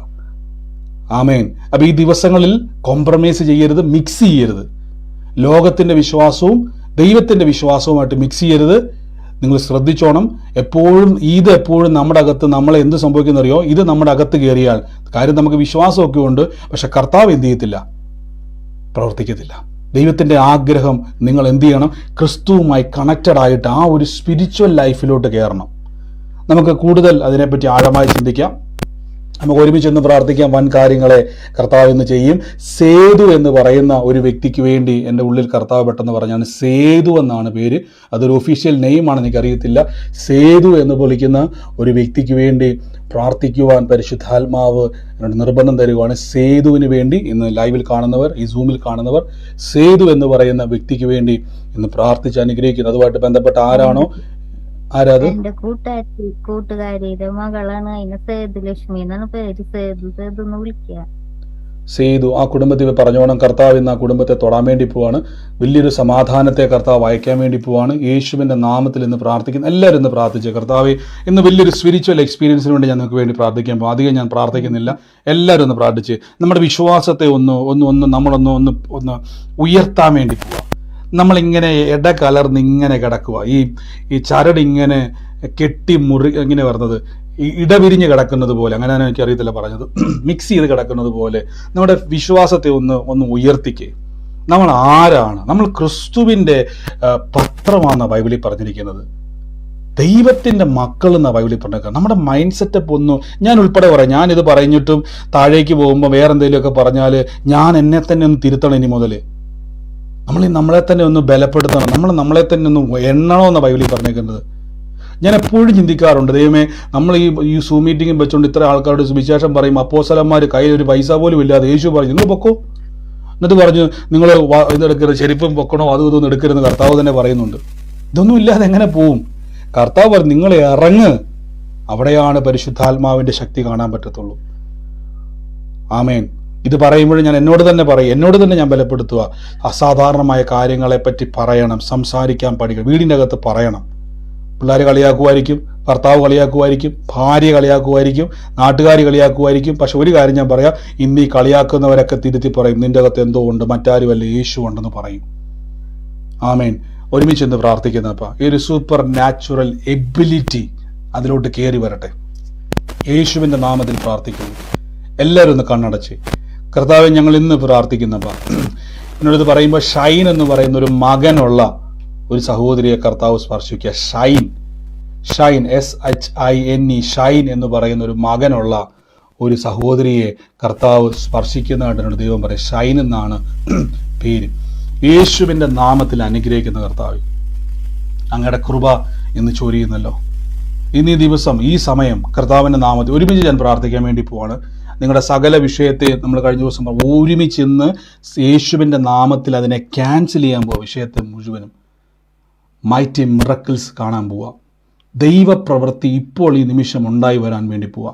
ആമേൻ. അപ്പൊ ഈ ദിവസങ്ങളിൽ കോംപ്രമൈസ് ചെയ്യരുത്, മിക്സ് ചെയ്യരുത്. ലോകത്തിന്റെ വിശ്വാസവും ദൈവത്തിന്റെ വിശ്വാസവുമായിട്ട് മിക്സ് ചെയ്യരുത്. നിങ്ങൾ ശ്രദ്ധിച്ചോണം, എപ്പോഴും നമ്മുടെ അകത്ത് നമ്മളെ എന്ത് സംഭവിക്കുന്നറിയോ? ഇത് നമ്മുടെ അകത്ത് കയറിയാൽ, കാര്യം നമുക്ക് വിശ്വാസമൊക്കെ ഉണ്ട്, പക്ഷെ കർത്താവ് എന്ത് ചെയ്യത്തില്ല? പ്രവർത്തിക്കത്തില്ല. ദൈവത്തിന്റെ ആഗ്രഹം നിങ്ങൾ എന്ത് ചെയ്യണം? ക്രിസ്തുവുമായി കണക്റ്റഡ് ആയിട്ട് ആ ഒരു സ്പിരിച്വൽ ലൈഫിലോട്ട് കയറണം. നമുക്ക് കൂടുതൽ അതിനെപ്പറ്റി ആഴമായി ചിന്തിക്കാം. നമുക്ക് ഒരുമിച്ചൊന്ന് പ്രാർത്ഥിക്കാം. വൻ കാര്യങ്ങളെ കർത്താവ് ഇന്ന് ചെയ്യും. സേതു എന്ന് പറയുന്ന ഒരു വ്യക്തിക്ക് വേണ്ടി എൻ്റെ ഉള്ളിൽ കർത്താവ് പെട്ടെന്ന് പറഞ്ഞാണ്. സേതു എന്നാണ് പേര്, അതൊരു ഒഫീഷ്യൽ നെയിമാണ്, എനിക്കറിയത്തില്ല. സേതു എന്ന് വിളിക്കുന്ന ഒരു വ്യക്തിക്ക് വേണ്ടി പ്രാർത്ഥിക്കുവാൻ പരിശുദ്ധാത്മാവ് നിർബന്ധം തരുവാണ്. സേതുവിന് വേണ്ടി ഇന്ന് ലൈവിൽ കാണുന്നവർ, ഈ സൂമിൽ കാണുന്നവർ, സേതു എന്ന് പറയുന്ന വ്യക്തിക്ക് വേണ്ടി ഇന്ന് പ്രാർത്ഥിച്ച് അനുഗ്രഹിക്കുന്നു. അതുമായിട്ട് ബന്ധപ്പെട്ട ആരാണോ, ആരാത്? എന്റെ കൂട്ടുകാരിയുടെ മകളാണ്, അതിന് സേതുലക്ഷ്മി എന്നാണ് പേര്. സേതു എന്ന് വിളിക്കുക. സേതു ആ കുടുംബത്തിൽ പറഞ്ഞോണം. കർത്താവ് ഇന്ന് ആ കുടുംബത്തെ തൊടാൻ വേണ്ടി പോവാണ്. വലിയൊരു സമാധാനത്തെ കർത്താവ് അയക്കാൻ വേണ്ടി പോവാണ്. യേശുവിന്റെ നാമത്തിൽ ഇന്ന് പ്രാർത്ഥിക്കുന്നു. എല്ലാവരും ഇന്ന് പ്രാർത്ഥിച്ചു. കർത്താവ് ഇന്ന് വലിയൊരു സ്പിരിച്വൽ എക്സ്പീരിയൻസിന് വേണ്ടി ഞാൻ നിങ്ങൾക്ക് വേണ്ടി പ്രാർത്ഥിക്കാൻ പോകും. അധികം ഞാൻ പ്രാർത്ഥിക്കുന്നില്ല. എല്ലാവരും ഒന്ന് പ്രാർത്ഥിച്ച് നമ്മുടെ വിശ്വാസത്തെ നമ്മളൊന്ന് ഉയർത്താൻ വേണ്ടി പോവാം. നമ്മളിങ്ങനെ ഇടകലർന്ന് ഇങ്ങനെ കിടക്കുക, ഈ ചരട് ഇങ്ങനെ ഇങ്ങനെ പറഞ്ഞത് ഇടവിരിഞ്ഞ് കിടക്കുന്നത് പോലെ, അങ്ങനെയാണ് എനിക്കറിയത്തില്ല പറഞ്ഞത്, മിക്സ് ചെയ്ത് കിടക്കുന്നത് പോലെ നമ്മുടെ വിശ്വാസത്തെ ഒന്ന് ഉയർത്തിക്കേ. നമ്മൾ ആരാണ്? നമ്മൾ ക്രിസ്തുവിൻ്റെ പത്രമാണ് ബൈബിളിൽ പറഞ്ഞിരിക്കുന്നത്. ദൈവത്തിൻ്റെ മക്കൾ എന്ന ബൈബിളിൽ പറഞ്ഞേക്കാം. നമ്മുടെ മൈൻഡ് സെറ്റപ്പ് ഞാൻ ഉൾപ്പെടെ പറയാം. ഞാനിത് പറഞ്ഞിട്ടും താഴേക്ക് പോകുമ്പോൾ വേറെ എന്തെങ്കിലുമൊക്കെ പറഞ്ഞാൽ ഞാൻ എന്നെ തന്നെ ഒന്ന് തിരുത്തണം. ഇനി മുതൽ നമ്മളെ തന്നെ ഒന്ന് ബലപ്പെടുത്തണം, നമ്മളെ തന്നെ ഒന്ന് എണ്ണണമെന്നാണ് ബൈബിളിൽ പറഞ്ഞേക്കുന്നത്. ഞാൻ എപ്പോഴും ചിന്തിക്കാറുണ്ട്, ദൈവമേ, നമ്മൾ ഈ സൂം മീറ്റിംഗും വെച്ചുകൊണ്ട് ഇത്ര ആൾക്കാരുടെ സുവിശേഷം പറയും, അപ്പോസ്തലന്മാർ കയ്യിൽ ഒരു പൈസ പോലും ഇല്ലാതെ യേശു പറഞ്ഞു നിങ്ങൾ പൊക്കോ, എന്നിട്ട് പറഞ്ഞു നിങ്ങൾ ഇതെടുക്കരുത്, ചെരുപ്പും പൊക്കണോ അതും ഇതൊന്നും എടുക്കരുതെന്ന് കർത്താവ് തന്നെ പറയുന്നുണ്ട്. ഇതൊന്നും ഇല്ലാതെ എങ്ങനെ പോവും? കർത്താവ് പറഞ്ഞു നിങ്ങൾ ഇറങ്ങ്, അവിടെയാണ് പരിശുദ്ധാത്മാവിന്റെ ശക്തി കാണാൻ പറ്റത്തുള്ളൂ. ആമേൻ. ഇത് പറയുമ്പോഴും ഞാൻ എന്നോട് തന്നെ ഞാൻ ബലപ്പെടുത്തുക. അസാധാരണമായ കാര്യങ്ങളെപ്പറ്റി പറയണം, സംസാരിക്കാൻ പഠിക്കണം, വീടിൻ്റെ അകത്ത് പറയണം. പിള്ളേർ കളിയാക്കുമായിരിക്കും, ഭർത്താവ് കളിയാക്കുമായിരിക്കും, ഭാര്യ കളിയാക്കുമായിരിക്കും, നാട്ടുകാർ കളിയാക്കുമായിരിക്കും. പക്ഷെ ഒരു കാര്യം ഞാൻ പറയാം, ഇന്ന് ഈ കളിയാക്കുന്നവരൊക്കെ തിരുത്തി പറയും, നിന്റെ അകത്ത് എന്തോ ഉണ്ട്, മറ്റാരുമല്ല യേശു ഉണ്ടെന്ന് പറയും. ആമേൻ. ഒരുമിച്ച് എന്ന് പ്രാർത്ഥിക്കുന്നപ്പ ഈ ഒരു സൂപ്പർ നാച്ചുറൽ എബിലിറ്റി അതിലോട്ട് കയറി വരട്ടെ. യേശുവിൻ്റെ നാമത്തിൽ പ്രാർത്ഥിക്കുന്നു. എല്ലാവരും ഒന്ന് കണ്ണടച്ച്. കർത്താവെ, ഞങ്ങൾ ഇന്ന് പ്രാർത്ഥിക്കുന്നപ്പ എന്നോട് പറയുമ്പോൾ ഷൈൻ എന്ന് പറയുന്ന ഒരു മകനുള്ള ഒരു സഹോദരിയെ കർത്താവ് സ്പർശിക്കുക. ഷൈൻ SHINE, ഷൈൻ എന്ന് പറയുന്ന ഒരു മകനുള്ള ഒരു സഹോദരിയെ കർത്താവ് സ്പർശിക്കുന്നതായിട്ട് എന്നോട് ദൈവം പറയും. ഷൈൻ എന്നാണ് പേര്. യേശുവിൻ്റെ നാമത്തിൽ അനുഗ്രഹിക്കുന്ന കർത്താവ്, അങ്ങയുടെ കൃപ ഇന്ന് ചൊരിയുന്നല്ലോ. ഇന്ന് ഈ ദിവസം, ഈ സമയം കർത്താവിൻ്റെ നാമത്തിൽ ഒരുമിച്ച് ഞാൻ പ്രാർത്ഥിക്കാൻ വേണ്ടി പോവാണ്. നിങ്ങളുടെ സകല വിഷയത്തെ നമ്മൾ കഴിഞ്ഞ ദിവസം ഒരുമിച്ചിന്ന് യേശുവിൻ്റെ നാമത്തിൽ അതിനെ ക്യാൻസൽ ചെയ്യാൻ പോവുക. വിഷയത്തെ മുഴുവനും മൈറ്റി മിറക്കിൾസ് കാണാൻ പോവുക. ദൈവപ്രവൃത്തി ഇപ്പോൾ ഈ നിമിഷം ഉണ്ടായി വരാൻ വേണ്ടി പോവുക.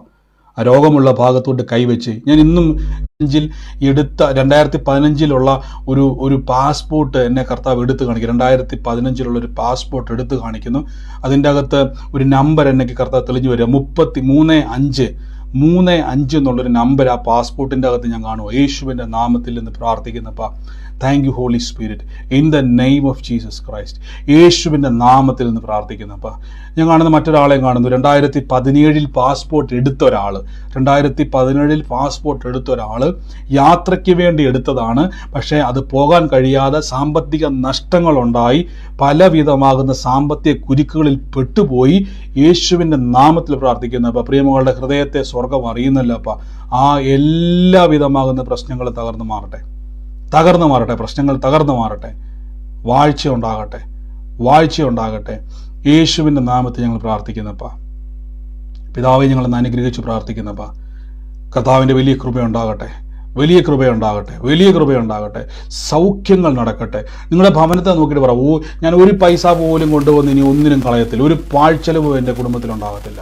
ആ രോഗമുള്ള ഭാഗത്തോട്ട് കൈവച്ച് ഞാൻ ഇന്നും എടുത്ത 2015 ഒരു പാസ്പോർട്ട് എന്നെ കർത്താവ് എടുത്ത് കാണിക്കും. 2015 ഒരു പാസ്പോർട്ട് എടുത്ത് കാണിക്കുന്നു. അതിൻ്റെ അകത്ത് ഒരു നമ്പർ എനിക്ക് കർത്താവ് തെളിഞ്ഞു വരിക 35 എന്നുള്ളൊരു നമ്പർ ആ പാസ്പോർട്ടിൻ്റെ അകത്ത് ഞാൻ കാണുമോ. യേശുവിൻ്റെ നാമത്തിൽ നിന്ന് പ്രാർത്ഥിക്കുന്നപ്പാ, thank you holy spirit, in the name of Jesus Christ. യേശുവിൻ്റെ നാമത്തിൽ നിന്ന് പ്രാർത്ഥിക്കുന്നപ്പാ. ഞാൻ കാണുന്ന മറ്റൊരാളെയും കാണുന്നു. 2017 പാസ്പോർട്ട് എടുത്ത ഒരാൾ യാത്രയ്ക്ക് വേണ്ടി എടുത്തതാണ്. പക്ഷേ അത് പോകാൻ കഴിയാതെ സാമ്പത്തിക നഷ്ടങ്ങളുണ്ടായി, പലവിധമാകുന്ന സാമ്പത്തിക കുരുക്കുകളിൽ പെട്ടുപോയി. യേശുവിൻ്റെ നാമത്തിൽ പ്രാർത്ഥിക്കുന്നപ്പ പ്രിയമകളുടെ ഹൃദയത്തെ സ്വർഗം അറിയുന്നല്ലപ്പ. ആ എല്ലാവിധമാകുന്ന പ്രശ്നങ്ങൾ തകർന്നു മാറട്ടെ, പ്രശ്നങ്ങൾ തകർന്നു മാറട്ടെ. വാഴ്ച ഉണ്ടാകട്ടെ. യേശുവിൻ്റെ നാമത്തിൽ ഞങ്ങൾ പ്രാർത്ഥിക്കുന്നപ്പ. പിതാവെ, ഞങ്ങളെന്ന് അനുഗ്രഹിച്ച് പ്രാർത്ഥിക്കുന്നപ്പ. കർത്താവിൻ്റെ വലിയ കൃപയുണ്ടാകട്ടെ. സൗഖ്യങ്ങൾ നടക്കട്ടെ. നിങ്ങളുടെ ഭവനത്തെ നോക്കിയിട്ട് പറ, ഞാൻ ഒരു പൈസ പോലും കൊണ്ടുവന്ന് ഇനി ഒന്നിനും കളയത്തില്ല. ഒരു പാഴ്ചെലവ് എൻ്റെ കുടുംബത്തിലുണ്ടാകത്തില്ല.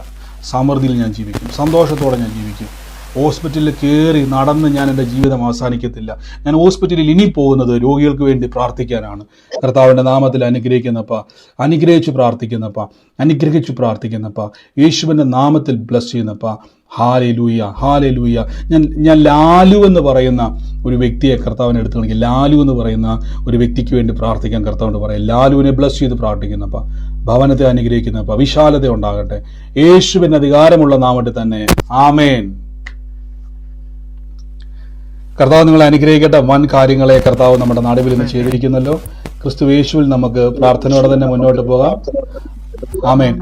സമൃദ്ധിയിൽ ഞാൻ ജീവിക്കും, സന്തോഷത്തോടെ ഞാൻ ജീവിക്കും. ഹോസ്പിറ്റലിൽ കയറി നടന്ന് ഞാൻ എൻ്റെ ജീവിതം അവസാനിക്കത്തില്ല. ഞാൻ ഹോസ്പിറ്റലിൽ ഇനി പോകുന്നത് രോഗികൾക്ക് വേണ്ടി പ്രാർത്ഥിക്കാനാണ്. കർത്താവിൻ്റെ നാമത്തിൽ അനുഗ്രഹിച്ചു പ്രാർത്ഥിക്കുന്നപ്പ. യേശുവിൻ്റെ നാമത്തിൽ ബ്ലസ് ചെയ്യുന്നപ്പ. ഹാലേലൂയ. ഞാൻ ലാലു എന്ന് പറയുന്ന ഒരു വ്യക്തിയെ കർത്താവിനെ എടുത്തുകണെങ്കിൽ, ലാലു എന്ന് പറയുന്ന ഒരു വ്യക്തിക്ക് വേണ്ടി പ്രാർത്ഥിക്കാൻ കർത്താവിനോട് പറയാം. ലാലുവിനെ ബ്ലസ് ചെയ്ത് പ്രാർത്ഥിക്കുന്നപ്പ. ഭവനത്തെ അനുഗ്രഹിക്കുന്നപ്പ. വിശാലത ഉണ്ടാകട്ടെ. യേശുവിൻ്റെ അധികാരമുള്ള നാമത്തിൽ തന്നെ. ആമേൻ. കർത്താവ് നിങ്ങളെ അനുഗ്രഹിക്കട്ടെ. വൻ കാര്യങ്ങളെ കർത്താവ് നമ്മുടെ നടുവിൽ നിന്ന് ചെയ്തിരിക്കുന്നല്ലോ. ക്രിസ്തു യേശുവിൽ നമുക്ക് പ്രാർത്ഥനയോടെ തന്നെ മുന്നോട്ട് പോകാം. ആമേൻ.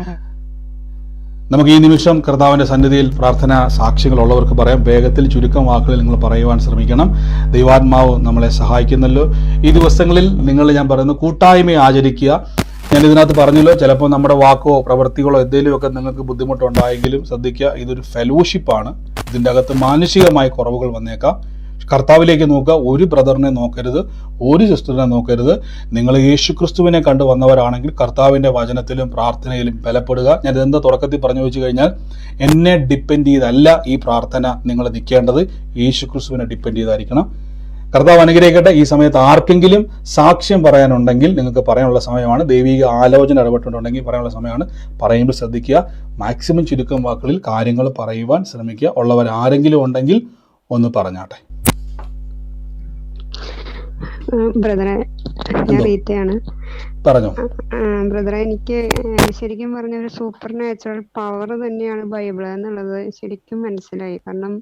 നമുക്ക് ഈ നിമിഷം കർത്താവിന്റെ സന്നിധിയിൽ പ്രാർത്ഥന സാക്ഷ്യങ്ങളുള്ളവർക്ക് പറയാം. വേഗത്തിൽ ചുരുക്കം വാക്കുകളിൽ നിങ്ങൾ പറയുവാൻ ശ്രമിക്കണം. ദൈവാത്മാവ് നമ്മളെ സഹായിക്കുന്നല്ലോ. ഈ ദിവസങ്ങളിൽ ഞാൻ പറയുന്നു, കൂട്ടായ്മയെ ആചരിക്കുക. ഞാൻ ഇതിനകത്ത് പറഞ്ഞല്ലോ, ചിലപ്പോൾ നമ്മുടെ വാക്കോ പ്രവൃത്തികളോ എന്തെങ്കിലുമൊക്കെ നിങ്ങൾക്ക് ബുദ്ധിമുട്ടുണ്ടായെങ്കിലും ശ്രദ്ധിക്കുക, ഇതൊരു ഫെലോഷിപ്പാണ്. ഇതിൻ്റെ അകത്ത് മാനുഷികമായ കുറവുകൾ വന്നേക്കാം. കർത്താവിലേക്ക് നോക്കുക. ഒരു ബ്രദറിനെ നോക്കരുത്, ഒരു സിസ്റ്ററിനെ നോക്കരുത്. നിങ്ങൾ യേശുക്രിസ്തുവിനെ കണ്ടു വന്നവരാണെങ്കിൽ കർത്താവിൻ്റെ വചനത്തിലും പ്രാർത്ഥനയിലും ബലപ്പെടുക. ഞാൻ ഇതെന്താ തുടക്കത്തിൽ പറഞ്ഞു വെച്ച് കഴിഞ്ഞാൽ, എന്നെ ഡിപ്പെൻഡ് ചെയ്തല്ല ഈ പ്രാർത്ഥന നിങ്ങൾ നിൽക്കേണ്ടത്, യേശുക്രിസ്തുവിനെ ഡിപ്പെൻഡ് ചെയ്തായിരിക്കണം. കർത്താവ് അനുഗ്രഹിക്കട്ടെ. ഈ സമയത്ത് ആർക്കെങ്കിലും സാക്ഷ്യം പറയാനുണ്ടെങ്കിൽ നിങ്ങൾക്ക് പറയാനുള്ള സമയമാണ്. ദൈവിക ആലോചന ഇടപെട്ടിട്ടുണ്ടെങ്കിൽ പറയാനുള്ള സമയമാണ്. പറയുമ്പോൾ ശ്രദ്ധിക്കുക. മാക്സിമം ചുരുക്കം വാക്കുകളിൽ കാര്യങ്ങൾ പറയുവാൻ ശ്രമിക്കുക. ഉള്ളവരാരെങ്കിലും ഉണ്ടെങ്കിൽ ഒന്ന് പറഞ്ഞാട്ടെ. ബ്രദറെ, ഞാൻ റീറ്റയാണ്. പറഞ്ഞോ ബ്രദറെ, എനിക്ക് ശരിക്കും പറഞ്ഞ ഒരു സൂപ്പർ നാച്ചുറൽ പവർ തന്നെയാണ് ബൈബിൾ എന്നുള്ളത് ശരിക്കും മനസ്സിലായി. കാരണം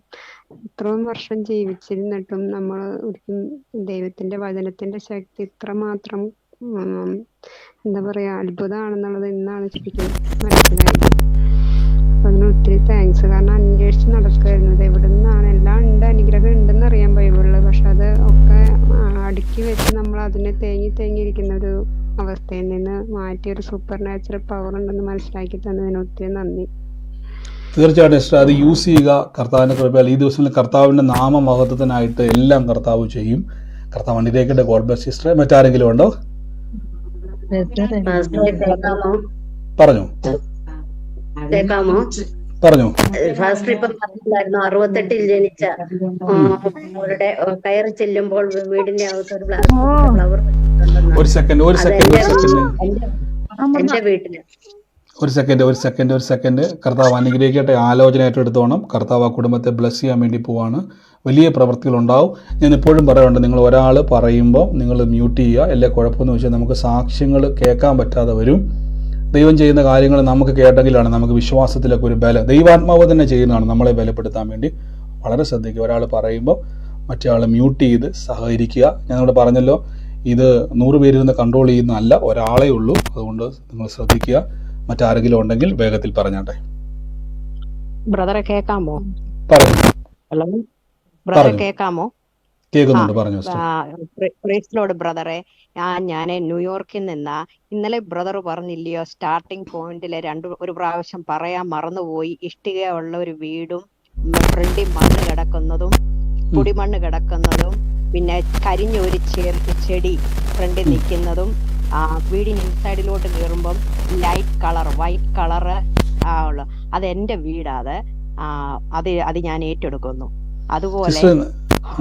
ഇത്രയും വർഷം ജീവിച്ചിരുന്നിട്ടും നമ്മൾ ഒരിക്കലും ദൈവത്തിന്റെ വചനത്തിന്റെ ശക്തി ഇത്രമാത്രം എന്താ പറയാ അത്ഭുതമാണെന്നുള്ളത് ഇന്നാണ് ശരിക്കും മനസ്സിലായത്. അതിന് ഒത്തിരി താങ്ക്സ്. കാരണം അന്വേഷിച്ച് നടക്കുകയായിരുന്നത് എവിടെ നിന്നാണ് എല്ലാം ഉണ്ട്, അനുഗ്രഹം ഉണ്ടെന്ന് അറിയാം ബൈബിളില്. പക്ഷെ അത് ഒക്കെ അടുക്കി വെച്ച് നമ്മൾ അതിനെ തേങ്ങിയിരിക്കുന്ന ഒരു അവസ്ഥയിൽ നിന്ന് മാറ്റി ഒരു സൂപ്പർ നാച്ചുറൽ പവർ ഉണ്ടെന്ന് മനസ്സിലാക്കി തന്നതിന് ഒത്തിരി നന്ദി. തീർച്ചയായിട്ടും സിസ്റ്റർ, അത് യൂസ് ചെയ്യുക. കർത്താവിന്റെ കൃപയാൽ ഈ ദിവസങ്ങളിൽ കർത്താവിന്റെ നാമമഹത്വത്തിനായിട്ട് എല്ലാം കർത്താവ് ചെയ്യും. കർത്താവ് അനുഗ്രഹിക്കട്ടെ. God bless sister. മറ്റാരെങ്കിലും ഉണ്ടോ? പറഞ്ഞു പറഞ്ഞു. ഫാസ്റ്റർ ഇപ്പൊ പറഞ്ഞിട്ടുണ്ടായിരുന്നു 68 ജനിച്ച അവരുടെ കയറി ചെല്ലുമ്പോൾ വീടിന്റെ അകത്ത് ഒരു ഫ്ലവർ. ഒരു സെക്കൻഡ് എന്റെ വീട്ടില് ഒരു സെക്കൻഡ്. കർത്താവ് അനുഗ്രഹിക്കട്ടെ. ആലോചന ഏറ്റെടുത്തോണം. കർത്താവ് ആ കുടുംബത്തെ ബ്ലസ് ചെയ്യാൻ വേണ്ടി പോവാണ്. വലിയ പ്രവൃത്തികളുണ്ടാവും. ഞാൻ എപ്പോഴും പറയാറുണ്ട്, നിങ്ങൾ ഒരാൾ പറയുമ്പോൾ നിങ്ങൾ മ്യൂട്ട് ചെയ്യുക. എല്ലാ കുഴപ്പമെന്ന് വെച്ചാൽ നമുക്ക് സാക്ഷ്യങ്ങൾ കേൾക്കാൻ പറ്റാതെ വരും. ദൈവം ചെയ്യുന്ന കാര്യങ്ങൾ നമുക്ക് കേട്ടെങ്കിലാണ് നമുക്ക് വിശ്വാസത്തിലൊക്കെ ഒരു ബലം. ദൈവാത്മാവ് തന്നെ ചെയ്യുന്നതാണ് നമ്മളെ ബലപ്പെടുത്താൻ വേണ്ടി. വളരെ ശ്രദ്ധിക്കുക. ഒരാൾ പറയുമ്പോൾ മറ്റേ ആൾ മ്യൂട്ട് ചെയ്ത് സഹകരിക്കുക. ഞങ്ങളോട് പറഞ്ഞല്ലോ, ഇത് 100 പേരിൽ കൺട്രോൾ ചെയ്യുന്നതല്ല, ഒരാളേ ഉള്ളൂ. അതുകൊണ്ട് നിങ്ങൾ ശ്രദ്ധിക്കുക. മറ്റാരെങ്കിലും ഉണ്ടെങ്കിൽ വേഗത്തിൽ പറഞ്ഞാട്ടെ. ബ്രദറെ കേൾക്കാമോ? പറഞ്ഞു. ബ്രദറെ കേൾക്കാമോ? കേൾക്കുന്നുണ്ട്, പറഞ്ഞു. പ്രൈസ് ലോർഡ് ബ്രദറെ. ഞാൻ ന്യൂയോർക്കിൽ നിന്നാ. ഇന്നലെ ബ്രദർ പറഞ്ഞില്ലയോ, സ്റ്റാർട്ടിംഗ് പോയിന്റിലെ ഒരു പ്രാവശ്യം പറയാൻ മറന്നുപോയി. ഇഷ്ടികയുള്ള ഒരു വീടും ഫ്രണ്ടിൽ മണ്ണ് കിടക്കുന്നതും പൊടിമണ്ണ് കിടക്കുന്നതും പിന്നെ കരിഞ്ഞ ഒരു ചെടി ഫ്രണ്ടിൽ നിൽക്കുന്നതും വീടിന് ഇൻസൈഡിലോട്ട് കയറുമ്പം ലൈറ്റ് കളർ വൈറ്റ് കളറ് ഉള്ളു. അത് എന്റെ വീടാത്. അത് ഞാൻ ഏറ്റെടുക്കുന്നു. അതുപോലെ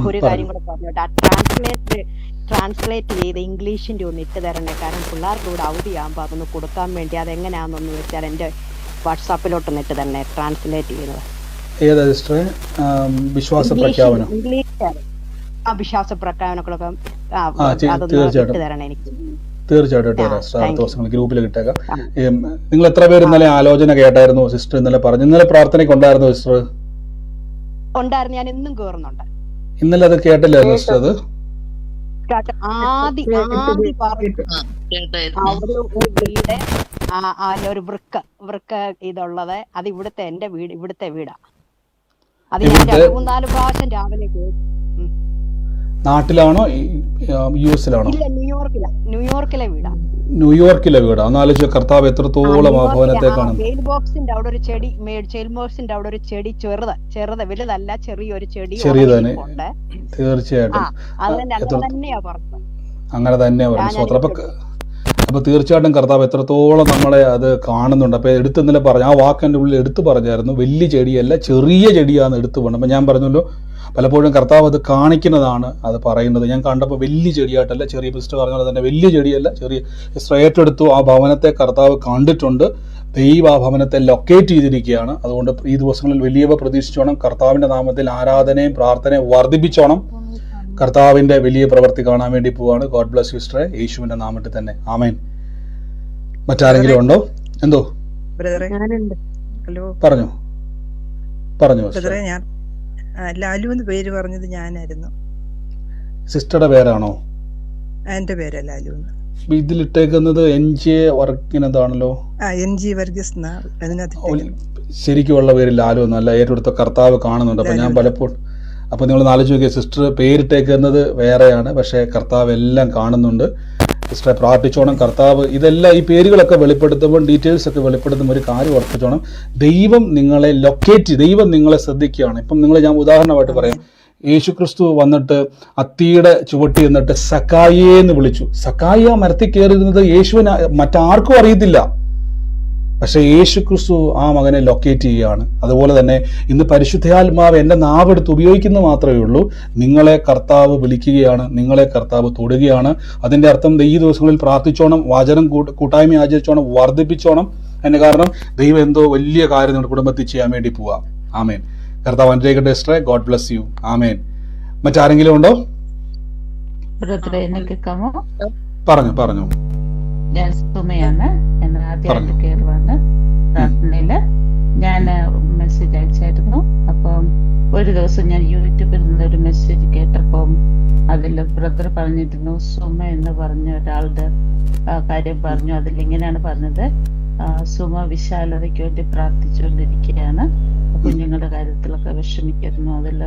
ഒരു കാര്യം കൂടെ പറഞ്ഞോട്ടെ, ട്രാൻസ്ലേറ്റ് ചെയ്ത് ഇംഗ്ലീഷിന്റെ ഒന്ന് ഇട്ട് തരണേ. കാരണം പിള്ളേർക്ക് ഇവിടെ അവധിയാകുമ്പോൾ അതൊന്ന് കൊടുക്കാൻ വേണ്ടി അതെങ്ങനെയാണെന്നൊന്ന് വെച്ചാൽ എന്റെ വാട്സാപ്പിലോട്ടൊന്ന് ഇട്ട് തന്നെ ട്രാൻസ്ലേറ്റ് ചെയ്യുന്നത്. ഏതാ സിസ്റ്ററെ? വിശ്വാസ പ്രഖ്യാപനം, ഇംഗ്ലീഷ് വിശ്വാസ പ്രഖ്യാപനങ്ങളൊക്കെ അതൊന്ന് ഇട്ട് തരണേ എനിക്ക്. തീർച്ചയായിട്ടും അടുത്ത ദിവസങ്ങൾ ഗ്രൂപ്പിൽ കിട്ടേക്കാം. നിങ്ങൾ എത്ര പേര് ഇന്നലെ ആലോചന കേട്ടായിരുന്നു? സിസ്റ്റർ ഇന്നലെ പറഞ്ഞു, ഇന്നലെ പ്രാർത്ഥനയ്ക്ക് ഉണ്ടായിരുന്നു സിസ്റ്റർ? ഉണ്ടായിരുന്നു, ഞാൻ ഇന്നും കേറുന്നുണ്ട്. ഇന്നലെ അത് കേട്ടില്ലായിരുന്നു സിസ്റ്റർ? അത് ആദ്യം വീട് ഒരു വൃക്ക ഇതുള്ളത് അത് എന്റെ വീട്, ഇവിടുത്തെ വീടാ. അത് ഞാൻ 3-4 പ്രാവശ്യം രാവിലെ കേട്ടു. നാട്ടിലാണോ യു എസിലാണോ? ഇല്ല, ന്യൂയോർക്കിലെ വീടാ. ന്യൂയോർക്കിലെ വീടാ. ഒന്ന് ആലോചിച്ച കർത്താവ് എത്രത്തോളം ആ ഭവനത്തെ കാണുന്നു. മെയിൽ ബോക്സിന്റെ അവിടെ ഒരു ചെടി, മെയിൽ ബോക്സിന്റെ അവിടെ ഒരു ചെടി, ചെറുത് വലുതല്ല, ചെറിയൊരു ചെടി. തീർച്ചയായിട്ടും അങ്ങനെ തന്നെയാ പറഞ്ഞത്. അപ്പൊ തീർച്ചയായിട്ടും കർത്താവ് എത്രത്തോളം നമ്മളെ അത് കാണുന്നുണ്ട്. അപ്പൊ ഇന്നലെ പറഞ്ഞു, ആ വാക്കിന്റെ ഉള്ളിൽ എടുത്തു പറഞ്ഞായിരുന്നു, വലിയ ചെടിയല്ല ചെറിയ ചെടിയാണ് എടുത്തു പോകണം. അപ്പൊ ഞാൻ പറഞ്ഞല്ലോ, പലപ്പോഴും കർത്താവ് അത് കാണിക്കുന്നതാണ് അത് പറയുന്നത്. ഞാൻ കണ്ടപ്പോൾ വലിയ ചെടിയായിട്ടല്ല, ചെറിയ സിസ്റ്റർ പറഞ്ഞ പോലെ തന്നെ വലിയ ചെടിയല്ല, ചെറിയ ഏറ്റെടുത്തു. ആ ഭവനത്തെ കർത്താവ് കണ്ടിട്ടുണ്ട്. ദൈവം ആ ഭവനത്തെ ലൊക്കേറ്റ് ചെയ്തിരിക്കുകയാണ്. അതുകൊണ്ട് ഈ ദിവസങ്ങളിൽ വലിയവ പ്രതീക്ഷിച്ചോണം. കർത്താവിന്റെ നാമത്തിൽ ആരാധനയും പ്രാർത്ഥനയും വർദ്ധിപ്പിച്ചോണം. കർത്താവിന്റെ വലിയ പ്രവൃത്തി കാണാൻ വേണ്ടി പോവാണ്. ഗോഡ് ബ്ലസ് യു സിസ്റ്ററെ, യേശുവിന്റെ നാമത്തിൽ തന്നെ ആമേൻ. മറ്റാരെങ്കിലും ഉണ്ടോ? എന്തോ പറഞ്ഞു ബ്രദറെ, ഞാൻ ലാലു എന്ന് പേര് പറഞ്ഞത് ഞാനായിരുന്നു. സിസ്റ്ററുടെ പേരാണോ? എന്റെ പേരാ ലാലു. ഇതിലിട്ടേക്കുന്നത് NG വർഗീനതാണല്ലോ. NG വർഗീസ്. ശരിക്കുള്ള പേര് ലാലു എന്നല്ല, ഏറ്റെടുത്ത കർത്താവ് കാണുന്നുണ്ട്. അപ്പൊ ഞാൻ പലപ്പോഴും അപ്പൊ നിങ്ങൾ ആലോചിച്ച് നോക്കിയ സിസ്റ്റർ പേരിട്ടേക്കുന്നത് വേറെയാണ്, പക്ഷെ കർത്താവ് എല്ലാം കാണുന്നുണ്ട്. സിസ്റ്ററെ പ്രാർത്ഥിച്ചോണം. കർത്താവ് ഇതെല്ലാം ഈ പേരുകളൊക്കെ വെളിപ്പെടുത്തുമ്പോൾ, ഡീറ്റെയിൽസ് ഒക്കെ വെളിപ്പെടുത്തുമ്പോൾ ഒരു കാര്യം ഉറപ്പിച്ചോണം, ദൈവം നിങ്ങളെ ദൈവം നിങ്ങളെ ശ്രദ്ധിക്കുകയാണ്. ഇപ്പം ഞാൻ ഉദാഹരണമായിട്ട് പറയാം, യേശുക്രിസ്തു വന്നിട്ട് അത്തിയുടെ ചുവട്ടി എന്നിട്ട് സക്കായിയെ എന്ന് വിളിച്ചു. സക്കായി ആ മരത്തിൽ കയറിയിരുന്നത് യേശുവിന് മറ്റാർക്കും അറിയത്തില്ല, പക്ഷെ യേശുക്രിസ്തു ആ മകനെ ലൊക്കേറ്റ് ചെയ്യുകയാണ്. അതുപോലെ തന്നെ ഇന്ന് പരിശുദ്ധാത്മാവ് എൻ്റെ നാവെടുത്ത് ഉപയോഗിക്കുന്നത് മാത്രമേ ഉള്ളൂ. നിങ്ങളെ കർത്താവ് വിളിക്കുകയാണ്, നിങ്ങളെ കർത്താവ് തൊടുകയാണ്. അതിൻ്റെ അർത്ഥം ഈ ദിവസങ്ങളിൽ പ്രാർത്ഥിച്ചോണം, വചനം കൂട്ടായ്മ ആചരിച്ചോണം, വർദ്ധിപ്പിച്ചോണം. അതിന് കാരണം ദൈവം എന്തോ വലിയ കാര്യം നിങ്ങളുടെ കുടുംബത്തിൽ ചെയ്യാൻ വേണ്ടി പോവാം. ആമേൻ. കർത്താവ് അനുഗ്രഹിക്കട്ടെ സിസ്റ്ററെ. God bless you. ആമേൻ. മറ്റാരെങ്കിലും ഉണ്ടോ? പറഞ്ഞു. ഞാൻ സുമയാണ്. ഞാൻ ആദ്യമായിട്ട് കയറുവാണ് പ്രാർത്ഥനയില്. ഞാൻ മെസ്സേജ് അയച്ചായിരുന്നു. അപ്പം ഒരു ദിവസം ഞാൻ യൂട്യൂബിൽ നിന്നൊരു മെസ്സേജ് കേട്ടപ്പം അതിൽ ബ്രദർ പറഞ്ഞിരുന്നു, സുമ എന്ന് പറഞ്ഞ ഒരാളുടെ കാര്യം പറഞ്ഞു. അതിലിങ്ങനെയാണ് പറഞ്ഞത്, സുമ വിശാലതയ്ക്ക് വേണ്ടി പ്രാർത്ഥിച്ചുകൊണ്ടിരിക്കുകയാണ്, കുഞ്ഞുങ്ങളുടെ കാര്യത്തിലൊക്കെ വിഷമിക്കുന്നു, അതിൽ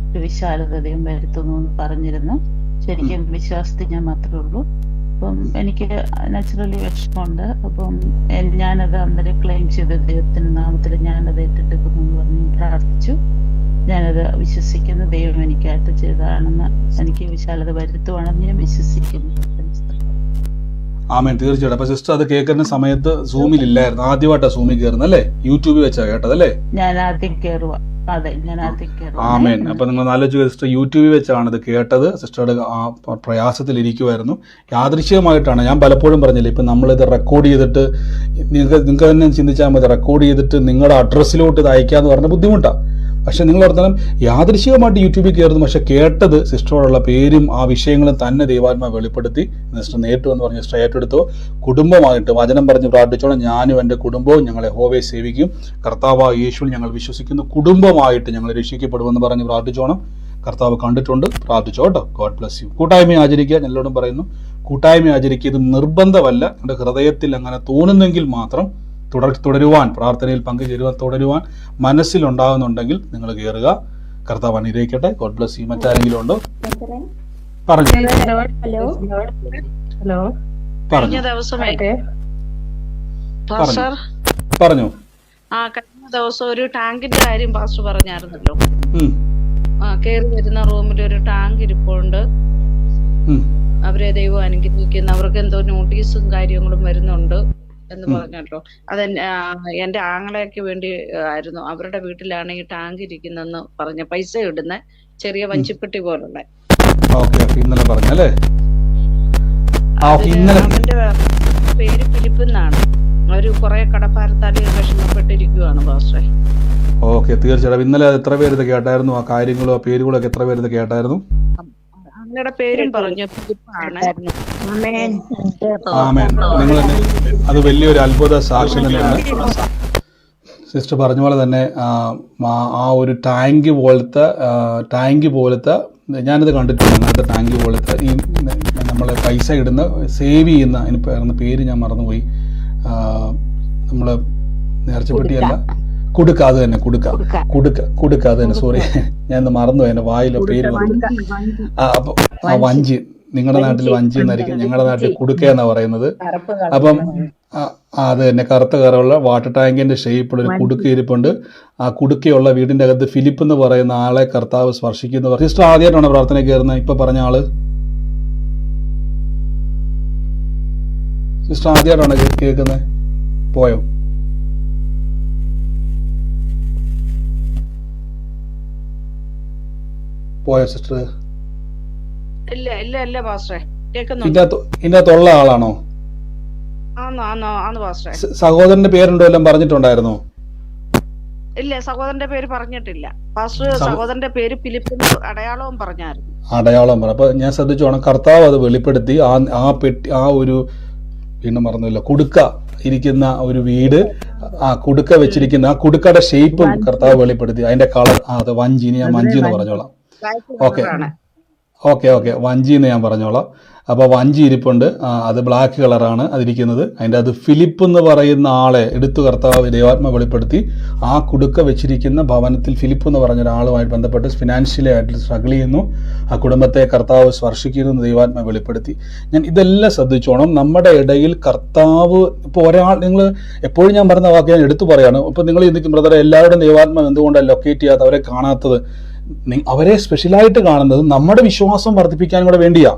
ഒരു വിശാലതയും വരുത്തുന്നു എന്ന് പറഞ്ഞിരുന്നു. ശരിക്കും വിശ്വാസത്തിൽ ഞാൻ മാത്രമേ ഉള്ളൂ. അപ്പം എനിക്ക് നാച്ചുറലി വിഷമമുണ്ട്. അപ്പം ഞാനത് അന്നേരം ക്ലെയിം ചെയ്ത ദൈവത്തിന്റെ നാമത്തിൽ ഞാനത് ഏറ്റെടുക്കുന്നു എന്ന് പറഞ്ഞ് പ്രാർത്ഥിച്ചു. ഞാനത് വിശ്വസിക്കുന്ന ദൈവം എനിക്കായിട്ട് ചെയ്തതാണെന്ന്, എനിക്ക് വിശാലത വരുത്തുവാണെന്ന് ഞാൻ വിശ്വസിക്കുന്നു. ആമേൻ. തീർച്ചയായിട്ടും. അപ്പൊ സിസ്റ്റർ അത് കേൾക്കുന്ന സമയത്ത് സൂമിൽ ഇല്ലായിരുന്നു, ആദ്യമായിട്ടാണ് സൂമിൽ കയറുന്നത് അല്ലേ? യൂട്യൂബിൽ വെച്ചാ കേട്ടതല്ലേ? ഞാൻ ആദ്യം കയറുക. ആമേൻ. അപ്പൊ നിങ്ങൾ ആലോചിച്ചു, സിസ്റ്റർ യൂട്യൂബിൽ വെച്ചാണ് ഇത് കേട്ടത്. സിസ്റ്ററുടെ ആ പ്രയാസത്തിൽ ഇരിക്കുമായിരുന്നു. യാദൃശ്ചികമായിട്ടാണ്. ഞാൻ പലപ്പോഴും പറഞ്ഞില്ലേ, ഇപ്പൊ നമ്മളിത് റെക്കോർഡ് ചെയ്തിട്ട് നിങ്ങൾക്ക് തന്നെ ചിന്തിച്ചാൽ മതി, റെക്കോർഡ് ചെയ്തിട്ട് നിങ്ങളുടെ അഡ്രസ്സിലോട്ട് ഇത് അയക്കാന്ന് പറഞ്ഞ ബുദ്ധിമുട്ടാണ്. പക്ഷെ നിങ്ങൾ ഓർത്താലും യാദൃശ്ചികമായിട്ട് യൂട്യൂബിൽ കയറുന്നു, പക്ഷെ കേട്ടത് സിസ്റ്ററോടുള്ള പേരും ആ വിഷയങ്ങളും തന്നെ ദൈവാത്മാ വെളിപ്പെടുത്തി. സിസ്റ്റർ നേരിട്ട് എന്ന് പറഞ്ഞ് സിസ്റ്റർ ഏറ്റെടുത്തോ. കുടുംബമായിട്ട് വചനം പറഞ്ഞ് പ്രാർത്ഥിച്ചോണം, ഞാനും എൻ്റെ കുടുംബവും ഞങ്ങളെ യഹോവയെ സേവിക്കും, കർത്താവ് യേശുവിൽ ഞങ്ങൾ വിശ്വസിക്കുന്നു, കുടുംബമായിട്ട് ഞങ്ങൾ രക്ഷിക്കപ്പെടുമെന്ന് പറഞ്ഞ് പ്രാർത്ഥിച്ചോണം. കർത്താവ് കണ്ടിട്ടുണ്ട്. പ്രാർത്ഥിച്ചോ കേട്ടോ. God bless U. കൂട്ടായ്മ ആചരിക്കുക. ഞാൻ എല്ലാവരോടും പറയുന്നു, കൂട്ടായ്മ ആചരിക്കുക. ഇത് നിർബന്ധമല്ല, നിങ്ങളുടെ ഹൃദയത്തിൽ അങ്ങനെ തോന്നുന്നെങ്കിൽ മാത്രം തുടരുവാൻ, പ്രാർത്ഥനയിൽ പങ്കുചേരുവാൻ തുടരുവാൻ മനസ്സിലുണ്ടാകുന്നുണ്ടെങ്കിൽ നിങ്ങൾ കയറുക. കർത്താവ് അനുഗ്രഹിക്കട്ടെ. God bless U. മറ്റാരെങ്കിലും ഉണ്ടോ? പറഞ്ഞു. കഴിഞ്ഞ ദിവസമേ പറഞ്ഞു. കഴിഞ്ഞ ദിവസം ഒരു ടാങ്കിന്റെ കാര്യം പാസ്റ്റർ പറഞ്ഞായിരുന്നല്ലോ. ഉം, കയറി വരുന്ന റൂമിൽ ഒരു ടാങ്ക് ഇരിപ്പുണ്ട്. ഉം. അവരെ ദൈവം അനുഗ്രഹിക്കുന്ന, അവർക്ക് എന്തോ നോട്ടീസും കാര്യങ്ങളും വരുന്നുണ്ട് എന്ന് പറഞ്ഞല്ലോ. അത് എന്റെ ആങ്ങളയ്ക്ക് വേണ്ടി ആയിരുന്നു. അവരുടെ വീട്ടിലാണ് ഈ ടാങ്ക് ഇരിക്കുന്നെന്ന് പറഞ്ഞ, പൈസ ഇടുന്ന ചെറിയ വഞ്ചിപ്പെട്ടി പോലുള്ള. ഓക്കെ ഓക്കെ, ഇന്നലെ പറഞ്ഞല്ലേ? ഇന്നലെ അവന്റെ പേര് ഫിലിപ്പ് എന്നാണ്. അവര് കുറെ കടപ്പാരത്താൽ വിഷമപ്പെട്ടിരിക്കുവാണ് പാസ്റ്ററെ. ഓക്കെ, തീർച്ചയായിട്ടും. ഇന്നലെ എത്ര പേര് ഇത് കേട്ടായിരുന്നു? ആ കാര്യങ്ങളും ആ പേരുകളും ഒക്കെ എത്ര പേര് ഇത് കേട്ടായിരുന്നു? അങ്ങയുടെ പേരും പറഞ്ഞു, ഫിലിപ്പാണ്. ആമേൻ. നിങ്ങൾ തന്നെ, അത് വലിയൊരു അത്ഭുത സാക്ഷ്യം തന്നെയാണ്. സിസ്റ്റർ പറഞ്ഞ പോലെ തന്നെ ആ ഒരു ടാങ്ക് പോലത്തെ ഞാനിത് കണ്ടിട്ടുണ്ട്. അങ്ങനത്തെ ടാങ്ക് പോലത്തെ ഈ നമ്മൾ പൈസ ഇടുന്ന സേവ് ചെയ്യുന്ന, അതിന് പറയുന്ന പേര് ഞാൻ മറന്നുപോയി. നമ്മൾ നേർച്ചപ്പെട്ടിയല്ല, കുടുക്ക, അത് തന്നെ, കുടുക്ക അത് തന്നെ. സോറി, ഞാൻ ഇന്ന് മറന്നുപോയി, എൻ്റെ വായിലെ പേര് മറന്നു. അപ്പൊ വഞ്ചി, നിങ്ങളുടെ നാട്ടിൽ വഞ്ചി എന്നായിരിക്കും, ഞങ്ങളുടെ നാട്ടിൽ കുടുക്ക എന്നാ പറയുന്നത്. അപ്പം അത് തന്നെ, കറുത്ത കറവുള്ള വാട്ടർ ടാങ്കിന്റെ ഷേപ്പുള്ള ഒരു കുടുക്ക ഇരിപ്പുണ്ട്. ആ കുടുക്കയുള്ള വീടിന്റെ അകത്ത് ഫിലിപ്പ് എന്ന് പറയുന്ന ആളെ കർത്താവ് സ്പർശിക്കുന്നു. സിസ്റ്റർ ആദ്യമായിട്ടാണ് പ്രാർത്ഥന കയറുന്നത്? ഇപ്പൊ പറഞ്ഞ ആള് സിസ്റ്റർ ആദ്യമായിട്ടാണ് കേൾക്കുന്നത്? പോയോ? സിസ്റ്റർ ഇല്ല ഇല്ല ഇല്ല പാസ്റ്ററെ, ഇതിന്റെ അകത്തുള്ള ആളാണോ? പാസ്റ്ററെ. സഹോദരന്റെ പേരുണ്ടോ എല്ലാം പറഞ്ഞിട്ടുണ്ടായിരുന്നോ? ഇല്ല, സഹോദരന്റെ പേര് പറഞ്ഞിട്ടില്ല പാസ്റ്റർ. സഹോദരന്റെ പേര് ഫിലിപ്പ്, അടയാളവും പറഞ്ഞായിരുന്നു. അടയാളം പറ. അപ്പൊ ഞാൻ ശ്രദ്ധിച്ചോണം, കർത്താവ് അത് വെളിപ്പെടുത്തി. ആ പെട്ടി, ആ ഒരു വീണ്ടും മറന്നില്ല, കുടുക്ക ഇരിക്കുന്ന ഒരു വീട്, ആ കുടുക്ക വെച്ചിരിക്കുന്ന ആ കുടുക്കയുടെ ഷേപ്പും കർത്താവ് വെളിപ്പെടുത്തി. അതിന്റെ കളർ, അത് വഞ്ചി, ഞാൻ വഞ്ചി എന്ന് പറഞ്ഞോളാം. ഓക്കെ, വഞ്ചി എന്ന് ഞാൻ പറഞ്ഞോളാം. അപ്പോൾ വഞ്ചി ഇരിപ്പുണ്ട്, അത് ബ്ലാക്ക് കളറാണ് അതിരിക്കുന്നത്. അതിൻ്റെ അത് ഫിലിപ്പ് എന്ന് പറയുന്ന ആളെ എടുത്തു കർത്താവ് ദൈവാത്മ വെളിപ്പെടുത്തി. ആ കുടുക്ക വെച്ചിരിക്കുന്ന ഭവനത്തിൽ ഫിലിപ്പ് എന്ന് പറഞ്ഞ ഒരാളുമായിട്ട് ബന്ധപ്പെട്ട് ഫിനാൻഷ്യലി ആയിട്ട് സ്ട്രഗിൾ ചെയ്യുന്നു. ആ കുടുംബത്തെ കർത്താവ് സ്പർശിക്കുന്നു, ദൈവാത്മ വെളിപ്പെടുത്തി. ഞാൻ ഇതെല്ലാം ശ്രദ്ധിച്ചോണം. നമ്മുടെ ഇടയിൽ കർത്താവ്, ഇപ്പോൾ ഒരാൾ, നിങ്ങൾ എപ്പോഴും ഞാൻ പറഞ്ഞ വാക്ക് ഞാൻ എടുത്തു പറയാണ്. ഇപ്പോൾ നിങ്ങൾ ചിന്തിക്കും, ബ്രദറെ, എല്ലാവരുടെയും ദൈവാത്മ എന്തുകൊണ്ടാണ് ലൊക്കേറ്റ് ചെയ്യാത്ത, അവരെ കാണാത്തത്? അവരെ സ്പെഷ്യലായിട്ട് കാണുന്നത് നമ്മുടെ വിശ്വാസം വർദ്ധിപ്പിക്കാനും കൂടെ വേണ്ടിയാ.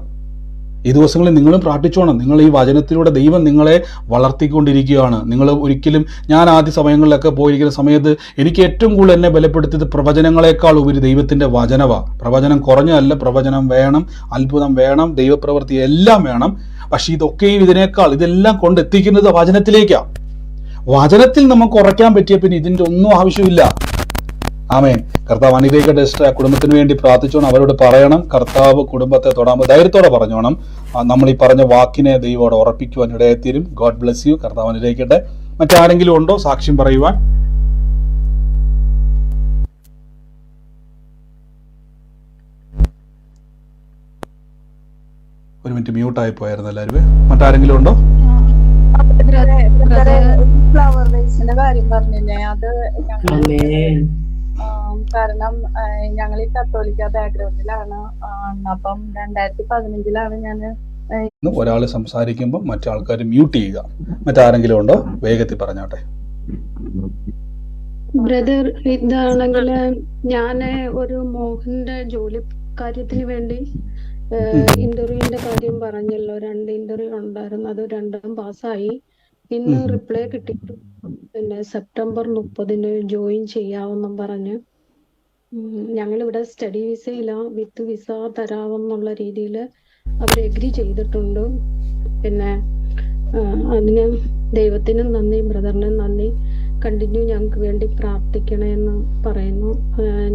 ഈ ദിവസങ്ങളിൽ നിങ്ങളും പ്രാർത്ഥിച്ചോണം. നിങ്ങൾ ഈ വചനത്തിലൂടെ ദൈവം നിങ്ങളെ വളർത്തിക്കൊണ്ടിരിക്കുകയാണ്. നിങ്ങൾ ഒരിക്കലും, ഞാൻ ആദ്യ സമയങ്ങളിലൊക്കെ പോയിരിക്കുന്ന സമയത്ത് എനിക്ക് ഏറ്റവും കൂടുതൽ എന്നെ ബലപ്പെടുത്തിയത് പ്രവചനങ്ങളെക്കാൾ ഉപരി ദൈവത്തിന്റെ വചനമാണ്. പ്രവചനം കുറഞ്ഞതല്ല, പ്രവചനം വേണം, അത്ഭുതം വേണം, ദൈവപ്രവൃത്തി എല്ലാം വേണം. പക്ഷെ ഇതൊക്കെയും ഇതിനേക്കാൾ ഇതെല്ലാം കൊണ്ടെത്തിക്കുന്നത് വചനത്തിലേക്കാണ്. വചനത്തിൽ നമുക്ക് ഉറയ്ക്കാൻ പറ്റിയ പിന്നെ ഇതിന്റെ ഒന്നും ആവശ്യമില്ല. ആമേൻ. കർത്താവ് അനുഗ്രഹിക്കട്ടെ. ആ കുടുംബത്തിന് വേണ്ടി പ്രാർത്ഥിച്ചോണം. അവരോട് പറയണം, കർത്താവ് കുടുംബത്തെ തൊടാൻ ധൈര്യത്തോടെ പറഞ്ഞോണം. നമ്മൾ ഈ പറഞ്ഞ വാക്കിനെ ദൈവോടെ ഉറപ്പിക്കുവാൻ ഇടയായിത്തീരും. God bless you. കർത്താവ് അനുഗ്രഹിക്കട്ടെ. മറ്റാരെങ്കിലും ഉണ്ടോ സാക്ഷ്യം പറയുവാൻ? ഒരു മിനിറ്റ്, മ്യൂട്ടായി പോയായിരുന്നു എല്ലാവരും. മറ്റാരെങ്കിലും ഉണ്ടോ? ഫ്ലവർ വേസിന്റെ കാര്യം പറഞ്ഞില്ലേ, അത് കാരണം ഞങ്ങൾ ഈ കത്തോലിക്ക ബാക്ക്ഗ്രൗണ്ടിലാണ്. അപ്പം 2015 ഞാൻ ഒരാൾ സംസാരിക്കുമ്പോൾ മറ്റാൾക്കാർ മ്യൂട്ട് ചെയ്യുക. മറ്റാരെങ്കിലും ഉണ്ടോ? വേഗത്തിൽ പറഞ്ഞോട്ടെ. ബ്രദർ, ഇതാണെങ്കിൽ ഞാൻ ഒരു മോഹന്റെ ജോലി കാര്യത്തിന് വേണ്ടി ഇന്റർവ്യൂവിന്റെ കാര്യം പറഞ്ഞല്ലോ. 2 ഇന്റർവ്യൂ ഉണ്ടായിരുന്നു, അത് 2ഉം പാസ്സായി. ഇന്ന് റിപ്ലൈ കിട്ടിയിട്ടു. പിന്നെ സെപ്റ്റംബർ 30 ജോയിൻ ചെയ്യാമെന്നും പറഞ്ഞ് ഞങ്ങളിവിടെ സ്റ്റഡി വിസയില്ല, വിത്ത് വിസ തരാമെന്നുള്ള രീതിയിൽ അവർ എഗ്രി ചെയ്തിട്ടുണ്ട്. പിന്നെ അതിന് ദൈവത്തിനും നന്ദി, ബ്രദറിനും നന്ദി. കണ്ടിന്യൂ ഞങ്ങൾക്ക് വേണ്ടി പ്രാർത്ഥിക്കണമെന്ന് പറയുന്നു.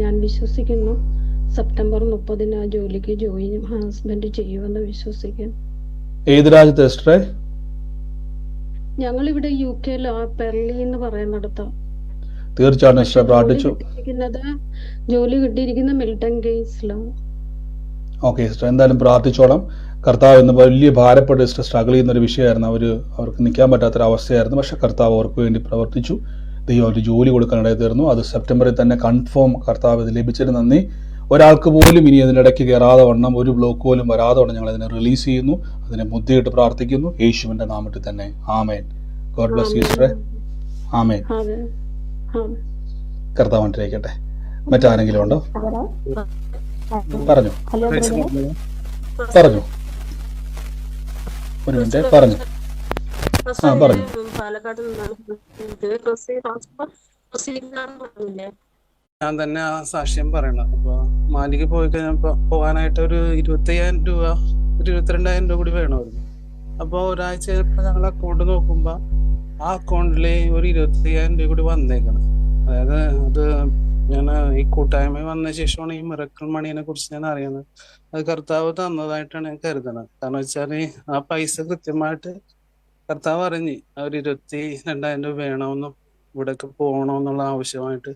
ഞാൻ വിശ്വസിക്കുന്നു സെപ്റ്റംബർ 30 ആ ജോലിക്ക് ജോയിൻ ഹസ്ബൻഡ് ചെയ്യുമെന്ന് വിശ്വസിക്കുന്നു. ഏത് രാജ്യത്തെ സിസ്റ്ററെ? ഞങ്ങളിവിടെ UK പെർലി എന്ന് പറയുന്നിടത്ത്. തീർച്ചയായിട്ടും പ്രാർത്ഥിച്ചു. ജോലി കിട്ടിയിരിക്കുന്ന മിൽട്ടൺ കേസിലാണ്. ഓക്കെ സിസ്റ്റർ, എന്തായാലും പ്രാർത്ഥിച്ചോളാം. കർത്താവ് എന്ന് വലിയ ഭാരപ്പെട്ട് സിസ്റ്റർ സ്ട്രഗിൾ ചെയ്യുന്ന ഒരു വിഷയമായിരുന്നു. അവർക്ക് നിൽക്കാൻ പറ്റാത്തൊരവസ്ഥയായിരുന്നു. പക്ഷെ കർത്താവ് അവർക്ക് വേണ്ടി പ്രവർത്തിച്ചു. ദൈവം ഒരു ജോലി കൊടുക്കാനിടയിൽ തീർന്നു. അത് സെപ്റ്റംബറിൽ തന്നെ കൺഫേം കർത്താവ് ഇത് ലഭിച്ചതിന് നന്ദി. ഒരാൾക്ക് പോലും ഇനി അതിനിടയ്ക്ക് കയറാതെ വണ്ണം, ഒരു ബ്ലോക്ക് പോലും വരാതെ വണ്ണം ഞങ്ങൾ അതിനെ റിലീസ് ചെയ്യുന്നു. അതിനെ മുദ്രയിട്ട് പ്രാർത്ഥിക്കുന്നു യേശുവിന്റെ നാമത്തിൽ തന്നെ. ആമേൻ. God bless you sister. ആമേൻ. കർത്താവ് അനുഗ്രഹിക്കട്ടെ. മറ്റാരെങ്കിലും ഉണ്ടോ? പറഞ്ഞു പറഞ്ഞു ഒരു മിനിറ്റ് പറഞ്ഞു. പറഞ്ഞു. ഞാൻ തന്നെ ആ സാക്ഷ്യം പറയണം. അപ്പൊ മാലിക്ക് പോയി കഴിഞ്ഞപ്പോ പോകാനായിട്ട് ഒരു 25,000 രൂപ, ഒരു 22,000 രൂപ കൂടി വേണമായിരുന്നു. അപ്പൊ ഒരാഴ്ച കഴിഞ്ഞപ്പോ ഞങ്ങൾ അക്കൗണ്ട് നോക്കുമ്പോ ആ അക്കൗണ്ടില് ഒരു 25,000 രൂപ കൂടി വന്നേക്കണം. അതായത് അത് ഞാൻ ഈ കൂട്ടായ്മ വന്ന ശേഷമാണ് ഈ മിറക്കിൾ മണീനെ കുറിച്ച് ഞാൻ അറിയുന്നത്. അത് കർത്താവ് തന്നതായിട്ടാണ് ഞാൻ കരുതുന്നത്. കാരണം വെച്ചാല് ആ പൈസ കൃത്യമായിട്ട് കർത്താവ് അറിഞ്ഞ് ഒരു 22,000 രൂപ വേണമെന്നും ഇവിടേക്ക് പോകണമെന്നുള്ള ആവശ്യമായിട്ട്.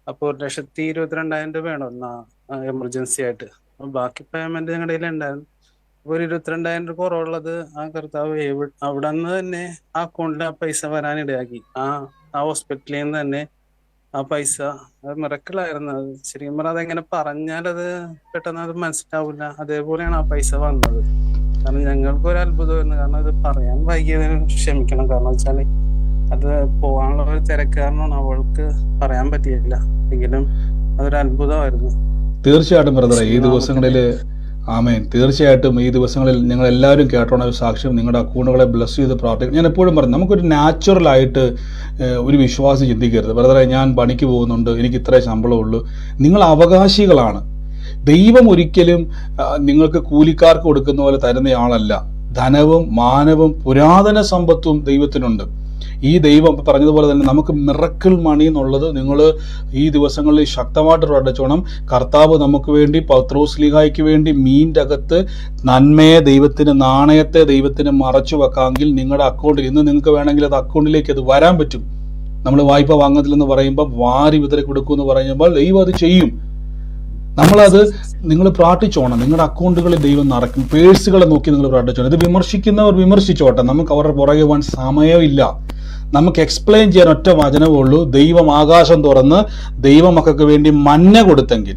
അപ്പൊ 1,22,000 രൂപ വേണമെന്നാ എമർജൻസി ആയിട്ട്. അപ്പൊ ബാക്കി പേയ്മെന്റ് ഞങ്ങളുടെ കയ്യിൽ ഉണ്ടായിരുന്നു. അപ്പൊ ഒരു 22,000 രൂപ കുറവുള്ളത് ആ കർത്താവ് അവിടെ നിന്ന് തന്നെ ആ അക്കൗണ്ടിൽ ആ പൈസ വരാനിടയാക്കി. ആ ഹോസ്പിറ്റലിൽ നിന്ന് തന്നെ ആ പൈസ, അത് മിറക്കിളായിരുന്നു. അത് ശരിക്കും പറഞ്ഞാൽ അതെങ്ങനെ പറഞ്ഞാൽ അത് പെട്ടെന്ന് അത് മനസ്സിലാവില്ല. അതേപോലെയാണ് ആ പൈസ വന്നത്. കാരണം ഞങ്ങൾക്ക് ഒരു അത്ഭുതമായിരുന്നു. കാരണം അത് പറയാൻ വൈകിയതിന് ക്ഷമിക്കണം. കാരണം വെച്ചാല് അത് പോകാനുള്ള ഒരു തിരക്കാരനാണ്, അവൾക്ക് പറയാൻ പറ്റിയില്ല. എങ്കിലും അതൊരു അത്ഭുതമായിരുന്നു. തീർച്ചയായിട്ടും ബ്രദറെ, ഈ ദിവസങ്ങളില് ആമേൻ, തീർച്ചയായിട്ടും ഈ ദിവസങ്ങളിൽ നിങ്ങൾ എല്ലാവരും കേട്ടോണ ഒരു സാക്ഷ്യം, നിങ്ങളുടെ അക്കൗണ്ടുകളെ ബ്ലസ് ചെയ്ത് പ്രാർത്ഥിക്കും. ഞാൻ എപ്പോഴും പറഞ്ഞു, നമുക്കൊരു നാച്ചുറലായിട്ട് ഒരു വിശ്വാസം ചിന്തിക്കരുത്. ബ്രദറെ, ഞാൻ പണിക്ക് പോകുന്നുണ്ട്, എനിക്ക് ഇത്രേ ശമ്പളമുള്ളൂ. നിങ്ങൾ അവകാശികളാണ്. ദൈവം ഒരിക്കലും നിങ്ങൾക്ക് കൂലിക്കാർക്ക് കൊടുക്കുന്ന പോലെ തരുന്നയാളല്ല. ധനവും മാനവും പുരാതന സമ്പത്തും ദൈവത്തിനുണ്ട്. ഈ ദൈവം പറഞ്ഞതുപോലെ തന്നെ നമുക്ക് മിറക്കിൾ മണി എന്നുള്ളത് നിങ്ങൾ ഈ ദിവസങ്ങളിൽ ശക്തമായിട്ട് പ്രകടിച്ചോണം. കർത്താവ് നമുക്ക് വേണ്ടി, പത്രോസ്ലീഹായ്ക്ക് വേണ്ടി മീൻ്റെ അകത്ത് നന്മയെ ദൈവത്തിന്, നാണയത്തെ ദൈവത്തിന് മറച്ചു വെക്കാമെങ്കിൽ നിങ്ങളുടെ അക്കൗണ്ടിൽ ഇന്ന് നിങ്ങൾക്ക് വേണമെങ്കിൽ അത് അക്കൗണ്ടിലേക്ക് അത് വരാൻ പറ്റും. നമ്മൾ വായ്പ വാങ്ങത്തില്ലെന്ന് പറയുമ്പോൾ വാരി വിതറി കൊടുക്കുമെന്ന് പറയുമ്പോൾ ദൈവം അത് ചെയ്യും. നമ്മളത് നിങ്ങൾ പ്രാർത്ഥിച്ചോണം. നിങ്ങളുടെ അക്കൗണ്ടുകളിൽ ദൈവം നിറയ്ക്കും. പേഴ്സുകളെ നോക്കി നിങ്ങൾ പ്രാർത്ഥിച്ചോണം. ഇത് വിമർശിക്കുന്നവർ വിമർശിച്ചോട്ടെ, നമുക്ക് അവരുടെ പുറകെ പോകാൻ സമയമില്ല. നമുക്ക് എക്സ്പ്ലെയിൻ ചെയ്യാൻ ഒറ്റ വചനമേ ഉള്ളൂ. ദൈവം ആകാശം തുറന്ന് ദൈവമക്കൾക്ക് വേണ്ടി മഞ്ഞ കൊടുത്തെങ്കിൽ,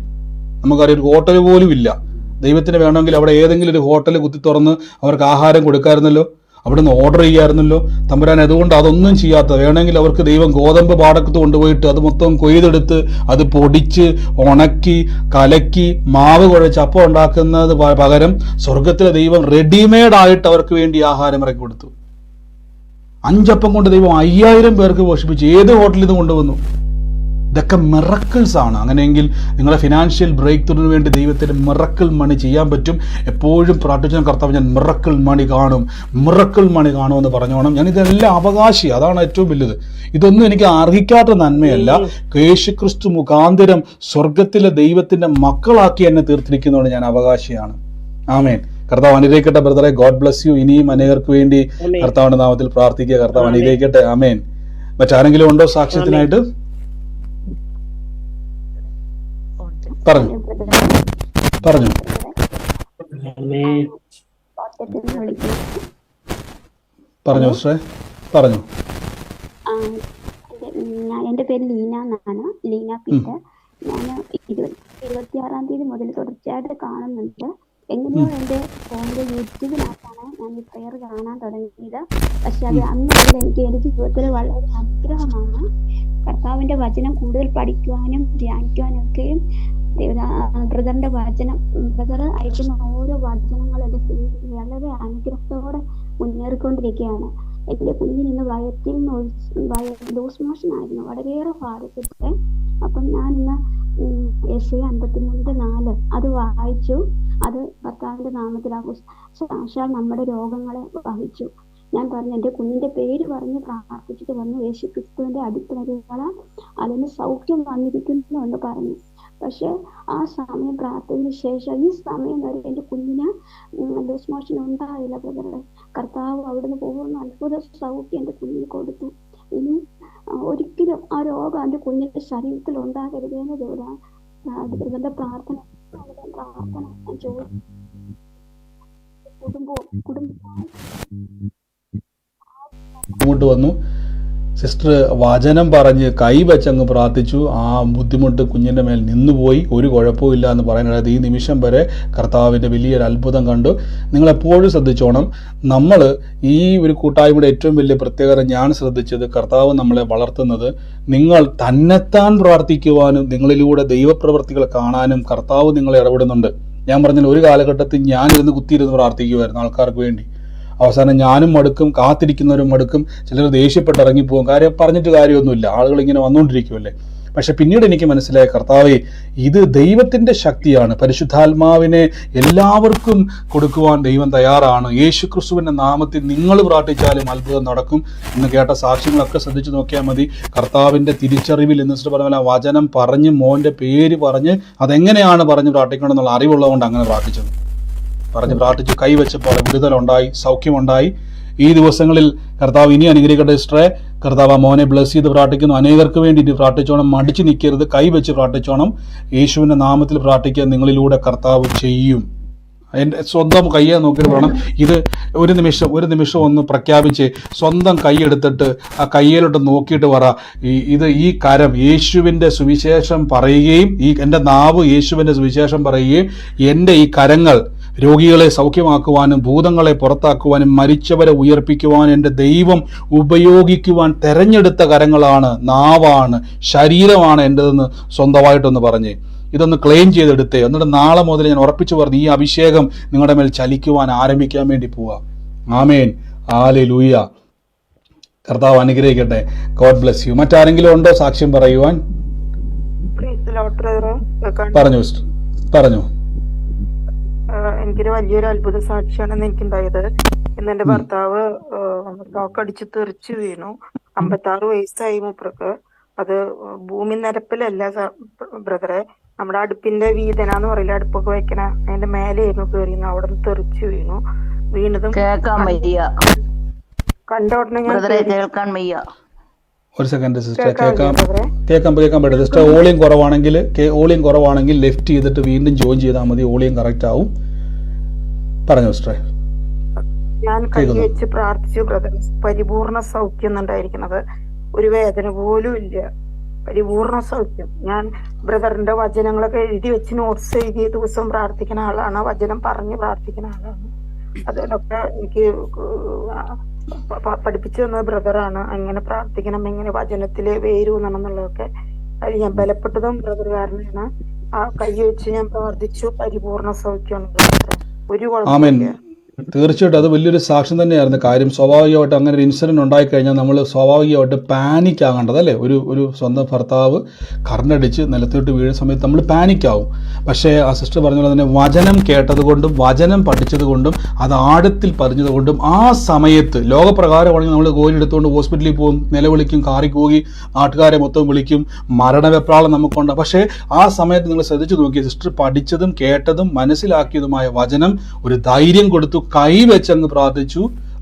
നമുക്കറിയാം ഒരു ഹോട്ടൽ പോലും ഇല്ല. ദൈവത്തിന് വേണമെങ്കിൽ അവിടെ ഏതെങ്കിലും ഒരു ഹോട്ടൽ കുത്തി തുറന്ന് അവർക്ക് ആഹാരം കൊടുക്കാമായിരുന്നല്ലോ, അവിടെ നിന്ന് ഓർഡർ ചെയ്യാമായിരുന്നല്ലോ. തമ്പുരാൻ അതുകൊണ്ട് അതൊന്നും ചെയ്യാത്ത, വേണമെങ്കിൽ അവർക്ക് ദൈവം ഗോതമ്പ് പാടത്ത് കൊണ്ടുപോയിട്ട് അത് മൊത്തം കൊയ്തെടുത്ത് അത് പൊടിച്ച് ഉണക്കി കലക്കി മാവ് കുഴച്ച് അപ്പം ഉണ്ടാക്കുന്നത് പകരം സ്വർഗത്തിലെ ദൈവം റെഡിമെയ്ഡ് ആയിട്ട് അവർക്ക് വേണ്ടി ആഹാരം ഇറക്കി കൊടുത്തു. 5 അപ്പം കൊണ്ട് ദൈവം 5,000 പേർക്ക് പോഷിപ്പിച്ച് ഏത് ഹോട്ടലിൽ നിന്ന് കൊണ്ടുവന്നു. ഇതൊക്കെ മിറക്കിൾസ് ആണ്. അങ്ങനെയെങ്കിൽ നിങ്ങളുടെ ഫിനാൻഷ്യൽ ബ്രേക്ക് ത്രൂവിന് വേണ്ടി ദൈവത്തിന് മിറക്കിൾ മണി ചെയ്യാൻ പറ്റും. എപ്പോഴും പ്രാർത്ഥിച്ച കർത്താവ്, ഞാൻ മിറക്കിൾ മണി കാണും, മിറക്കിൾ മണി കാണുമെന്ന് പറഞ്ഞോണം. ഞാൻ ഇതെല്ലാം അവകാശി, അതാണ് ഏറ്റവും വലുത്. ഇതൊന്നും എനിക്ക് അർഹിക്കാത്ത നന്മയല്ല. യേശുക്രിസ്തു മുഖാന്തരം സ്വർഗത്തിലെ ദൈവത്തിന്റെ മക്കളാക്കി എന്നെ തീർത്തിരിക്കുന്നതുകൊണ്ട് ഞാൻ അവകാശിയാണ്. ആമേൻ. കർത്താവ് അനുഗ്രഹിക്കട്ടെ ബ്രദറെ. God bless U. ഇനിയും അനേകർക്ക് വേണ്ടി കർത്താവിന്റെ നാമത്തിൽ പ്രാർത്ഥിക്കുക. കർത്താവ് അനുഗ്രഹിക്കട്ടെ. ആമേൻ. മറ്റാരെങ്കിലും ഉണ്ടോ സാക്ഷ്യത്തിനായിട്ട്? പറഞ്ഞു പറഞ്ഞു പറഞ്ഞു സിസ്റ്ററെ, പറഞ്ഞു. എന്റെ പേര് ലീന എന്നാണ്, ലീന പീറ്റർ. ഞാൻ 26-ാം തീയതി മുതൽ തുടർച്ചയായിട്ട് കാണുന്നുണ്ട്. എങ്ങനെയോ എന്റെ ഫോണിന്റെ യൂട്യൂബിനകത്താണ് ഞാൻ ഈ പ്രെയർ കാണാൻ തുടങ്ങിയത്. പക്ഷെ അത് അന്ന് മുതൽ എനിക്ക് എന്റെ ജീവിതത്തിൽ വളരെ അനുഗ്രഹമാണ്. കർത്താവിന്റെ വചനം കൂടുതൽ പഠിക്കുവാനും ധ്യാനിക്കുവാനും ഒക്കെയും ബ്രദറിന്റെ വചനം, ബ്രദർ അയക്കുന്ന ഓരോ വചനങ്ങളും എന്റെ വളരെ അനുഗ്രഹത്തോടെ മുന്നേറിക്കൊണ്ടിരിക്കുകയാണ്. എന്റെ കുഞ്ഞിന് ഇന്ന് വയറ്റിൽ നിന്ന് ലൂസ് മോഷൻ ആയിരുന്നു, വളരെയേറെ ബാധിച്ചിട്ട്. അപ്പം ഞാൻ ഇന്ന് യെശയ്യാ 53:4 അത് വായിച്ചു. അത് കർത്താവിന്റെ നാമത്തിൽ സാക്ഷാൽ നമ്മുടെ രോഗങ്ങളെ വഹിച്ചു. ഞാൻ പറഞ്ഞു, എന്റെ കുഞ്ഞിന്റെ പേര് പറഞ്ഞ് പ്രാർത്ഥിച്ചിട്ട് പറഞ്ഞു, യേശു ക്രിസ്തുവിന്റെ അടിപ്പിണരുകളാൽ അതിന് സൗഖ്യം വന്നിരിക്കുന്നു എന്ന് പറഞ്ഞു. പക്ഷെ ആ സമയം പ്രാർത്ഥനയ്ക്ക് ശേഷം ഈ സമയം വരെ എന്റെ കുഞ്ഞിന് ലൂസ് മോഷൻ ഉണ്ടായില്ല. ബ്രദറെ, കർത്താവ് അവിടുന്ന് പോകുന്ന അത്ഭുത സൗഖ്യം എന്റെ കുഞ്ഞിന് കൊടുത്തു. ഇനി ഒരിക്കലും ആ രോഗം എന്റെ കുഞ്ഞിന്റെ ശരീരത്തിൽ ഉണ്ടാകരുതെന്ന് ബ്രദറിന്റെ പ്രാർത്ഥന ഇങ്ങോട്ട് വന്നു. സിസ്റ്റർ വചനം പറഞ്ഞ് കൈവച്ചങ്ങ് പ്രാർത്ഥിച്ചു. ആ ബുദ്ധിമുട്ട് കുഞ്ഞിൻ്റെ മേൽ നിന്നുപോയി. ഒരു കുഴപ്പവും ഇല്ല എന്ന് പറയാനായത് ഈ നിമിഷം വരെ കർത്താവിൻ്റെ വലിയൊരു അത്ഭുതം കണ്ടു. നിങ്ങളെപ്പോഴും ശ്രദ്ധിച്ചോണം, നമ്മൾ ഈ ഒരു കൂട്ടായ്മയുടെ ഏറ്റവും വലിയ പ്രത്യേകത ഞാൻ ശ്രദ്ധിച്ചത്, കർത്താവ് നമ്മളെ വളർത്തുന്നത് നിങ്ങൾ തന്നെത്താൻ പ്രാർത്ഥിക്കുവാനും നിങ്ങളിലൂടെ ദൈവപ്രവൃത്തികൾ കാണാനും കർത്താവ് നിങ്ങളെ ഇടപെടുന്നുണ്ട്. ഞാൻ പറഞ്ഞാൽ ഒരു കാലഘട്ടത്തിൽ ഞാനിരുന്ന് കുത്തിയിരുന്ന് പ്രാർത്ഥിക്കുമായിരുന്നു ആൾക്കാർക്ക് വേണ്ടി. അവസാനം ഞാനും മടുക്കും, കാത്തിരിക്കുന്നവരും മടുക്കും, ചിലർ ദേഷ്യപ്പെട്ട് ഇറങ്ങിപ്പോകും. കാര്യം പറഞ്ഞിട്ട് കാര്യമൊന്നുമില്ല, ആളുകൾ ഇങ്ങനെ വന്നുകൊണ്ടിരിക്കുമല്ലേ. പക്ഷെ പിന്നീട് എനിക്ക് മനസ്സിലായ, കർത്താവേ, ഇത് ദൈവത്തിൻ്റെ ശക്തിയാണ്. പരിശുദ്ധാത്മാവിനെ എല്ലാവർക്കും കൊടുക്കുവാൻ ദൈവം തയ്യാറാണ്. യേശു ക്രിസ്തുവിൻ്റെ നാമത്തിൽ നിങ്ങൾ പ്രാർത്ഥിച്ചാലും അത്ഭുതം നടക്കും എന്ന് കേട്ട സാക്ഷ്യങ്ങളൊക്കെ ശ്രദ്ധിച്ചു നോക്കിയാൽ മതി. കർത്താവിൻ്റെ തിരിച്ചറിവിൽ എന്ന് പറഞ്ഞ പോലെ വചനം പറഞ്ഞ് മോൻ്റെ പേര് പറഞ്ഞ് അതെങ്ങനെയാണ് പറഞ്ഞ് പ്രാർത്ഥിക്കണമെന്നുള്ള അറിവുള്ളതുകൊണ്ട് അങ്ങനെ പറഞ്ഞ് പ്രാർത്ഥിച്ചു. കൈവച്ചപ്പോൾ വിടുതലുണ്ടായി, സൗഖ്യമുണ്ടായി. ഈ ദിവസങ്ങളിൽ കർത്താവ് ഇനി അനുഗ്രഹിക്കട്ടെ സിസ്റ്ററെ. കർത്താവ് മോനെ ബ്ലസ് ചെയ്ത് പ്രാർത്ഥിക്കുന്നു. അനേകർക്ക് വേണ്ടി ഇനി പ്രാർത്ഥിച്ചോണം, മടിച്ചു നിൽക്കരുത്, കൈവച്ച് പ്രാർത്ഥിച്ചോണം. യേശുവിൻ്റെ നാമത്തിൽ പ്രാർത്ഥിക്കാൻ നിങ്ങളിലൂടെ കർത്താവ് ചെയ്യും. എൻ്റെ സ്വന്തം കയ്യെ നോക്കിയിട്ട് വേണം ഇത്. ഒരു നിമിഷം ഒന്ന് പ്രഖ്യാപിച്ച് സ്വന്തം കൈയെടുത്തിട്ട് ആ കയ്യിലോട്ട് നോക്കിയിട്ട് പറ, ഈ കരം യേശുവിൻ്റെ സുവിശേഷം പറയുകയും എൻ്റെ നാവ് യേശുവിൻ്റെ സുവിശേഷം പറയുകയും എൻ്റെ ഈ കരങ്ങൾ രോഗികളെ സൗഖ്യമാക്കുവാനും ഭൂതങ്ങളെ പുറത്താക്കുവാനും മരിച്ചവരെ ഉയർപ്പിക്കുവാനും എൻ്റെ ദൈവം ഉപയോഗിക്കുവാൻ തെരഞ്ഞെടുത്ത കരങ്ങളാണ്, നാവാണ്, ശരീരമാണ് എൻ്റെതെന്ന് സ്വന്തമായിട്ടൊന്ന് പറഞ്ഞ് ഇതൊന്ന് ക്ലെയിം ചെയ്തെടുത്തേ. എന്നിട്ട് നാളെ മുതൽ ഞാൻ ഉറപ്പിച്ചു പറഞ്ഞു, ഈ അഭിഷേകം നിങ്ങളുടെ മേൽ ചലിക്കുവാൻ ആരംഭിക്കാൻ വേണ്ടി പോവാ. ആമേൻ, ഹല്ലേലൂയ. കർത്താവ് അനുഗ്രഹിക്കട്ടെ. God bless U. മറ്റാരെങ്കിലും ഉണ്ടോ സാക്ഷ്യം പറയുവാൻ? പറഞ്ഞു സിസ്റ്റർ, പറഞ്ഞു. എനിക്കൊരു വലിയൊരു അത്ഭുത സാക്ഷിയാണ് എനിക്കുണ്ടായത്. ഇന്ന് എന്റെ ഭർത്താവ് തോക്കടിച്ച് തെറിച്ചു വീണു. 56 വയസ്സായി മൂപ്പർക്ക്. അത് ഭൂമി നിരപ്പിലല്ല ബ്രദറെ, നമ്മുടെ അടുപ്പിന്റെ വീതനാന്ന് പറയില്ല, അടുപ്പൊക്കെ വെക്കണ അതിന്റെ മേലെയായിരുന്നു കയറിയുന്നു. അവിടെ നിന്ന് തെറിച്ചു വീണു. വീണതും കണ്ട ഉടനെ ഞാൻ ഒരു സെക്കൻഡ് സിസ്റ്റർ, കേൾക്കാൻ പറ്റും സിസ്റ്റർ. ഓളിയം കുറവാണെങ്കിൽ ലെഫ്റ്റ് ചെയ്തിട്ട് വീണ്ടും ജോയിൻ ചെയ്താൽ മതി, ഓളിയം കറക്റ്റ് ആവും. പറഞ്ഞു സിസ്റ്ററെ. ഞാൻ കൈ വെച്ച് പ്രാർത്ഥിച്ചു ബ്രദർ. പരിപൂർണ സൗഖ്യം ഉണ്ടായിരിക്കുന്നത്, ഒരു വേദന പോലും ഇല്ല, പരിപൂർണ സൗഖ്യം. ഞാൻ ബ്രദറിന്റെ വചനങ്ങളൊക്കെ എഴുതി വെച്ച് നോട്ട്സ് എഴുതി ദിവസം പ്രാർത്ഥിക്കുന്ന ആളാണ്, വചനം പറഞ്ഞ് പ്രാർത്ഥിക്കുന്ന ആളാണ്. അതിലൊക്കെ എനിക്ക് പഠിപ്പിച്ചു തന്ന ബ്രദറാണ്. എങ്ങനെ പ്രാർത്ഥിക്കണം, എങ്ങനെ വചനത്തില് വേരൂന്നണം എന്നുള്ളതൊക്കെ അത് ഞാൻ ബലപ്പെട്ടതും ബ്രദർ കാരണമാണ്. ആ കൈ വെച്ച് ഞാൻ പ്രാർത്ഥിച്ചു, പരിപൂർണ സൗഖ്യമാണ് ബ്രദറെ, ഒരു കുഴപ്പമില്ല. തീർച്ചയായിട്ടും അത് വലിയൊരു സാക്ഷ്യം തന്നെയായിരുന്നു. കാര്യം സ്വാഭാവികമായിട്ട് അങ്ങനെ ഒരു ഇൻസിഡൻറ്റ് ഉണ്ടായിക്കഴിഞ്ഞാൽ നമ്മൾ സ്വാഭാവികമായിട്ട് പാനിക് ആകേണ്ടത് അല്ലേ. ഒരു സ്വന്തം ഭർത്താവ് കർണടിച്ച് നിലത്തോട്ട് വീഴുന്ന സമയത്ത് നമ്മൾ പാനിക്കാവും. പക്ഷേ ആ സിസ്റ്റർ പറഞ്ഞ പോലെ തന്നെ വചനം കേട്ടതുകൊണ്ടും വചനം പഠിച്ചതുകൊണ്ടും അത് ആഴത്തിൽ പറഞ്ഞതുകൊണ്ടും ആ സമയത്ത് ലോകപ്രകാരമാണെങ്കിൽ നമ്മൾ കോരിയെടുത്തുകൊണ്ട് ഹോസ്പിറ്റലിൽ പോകും, നിലവിളിക്കും, കാറിക്കൂകി നാട്ടുകാരെ മൊത്തം വിളിക്കും, മരണവെപ്രാളം നമുക്കുണ്ട്. പക്ഷേ ആ സമയത്ത് നിങ്ങൾ ശ്രദ്ധിച്ചു നോക്കി, സിസ്റ്റർ പഠിച്ചതും കേട്ടതും മനസ്സിലാക്കിയതുമായ വചനം ഒരു ധൈര്യം കൊടുത്തു, കൈവച്ചങ്ങ് പ്രാർത്ഥിച്ചു.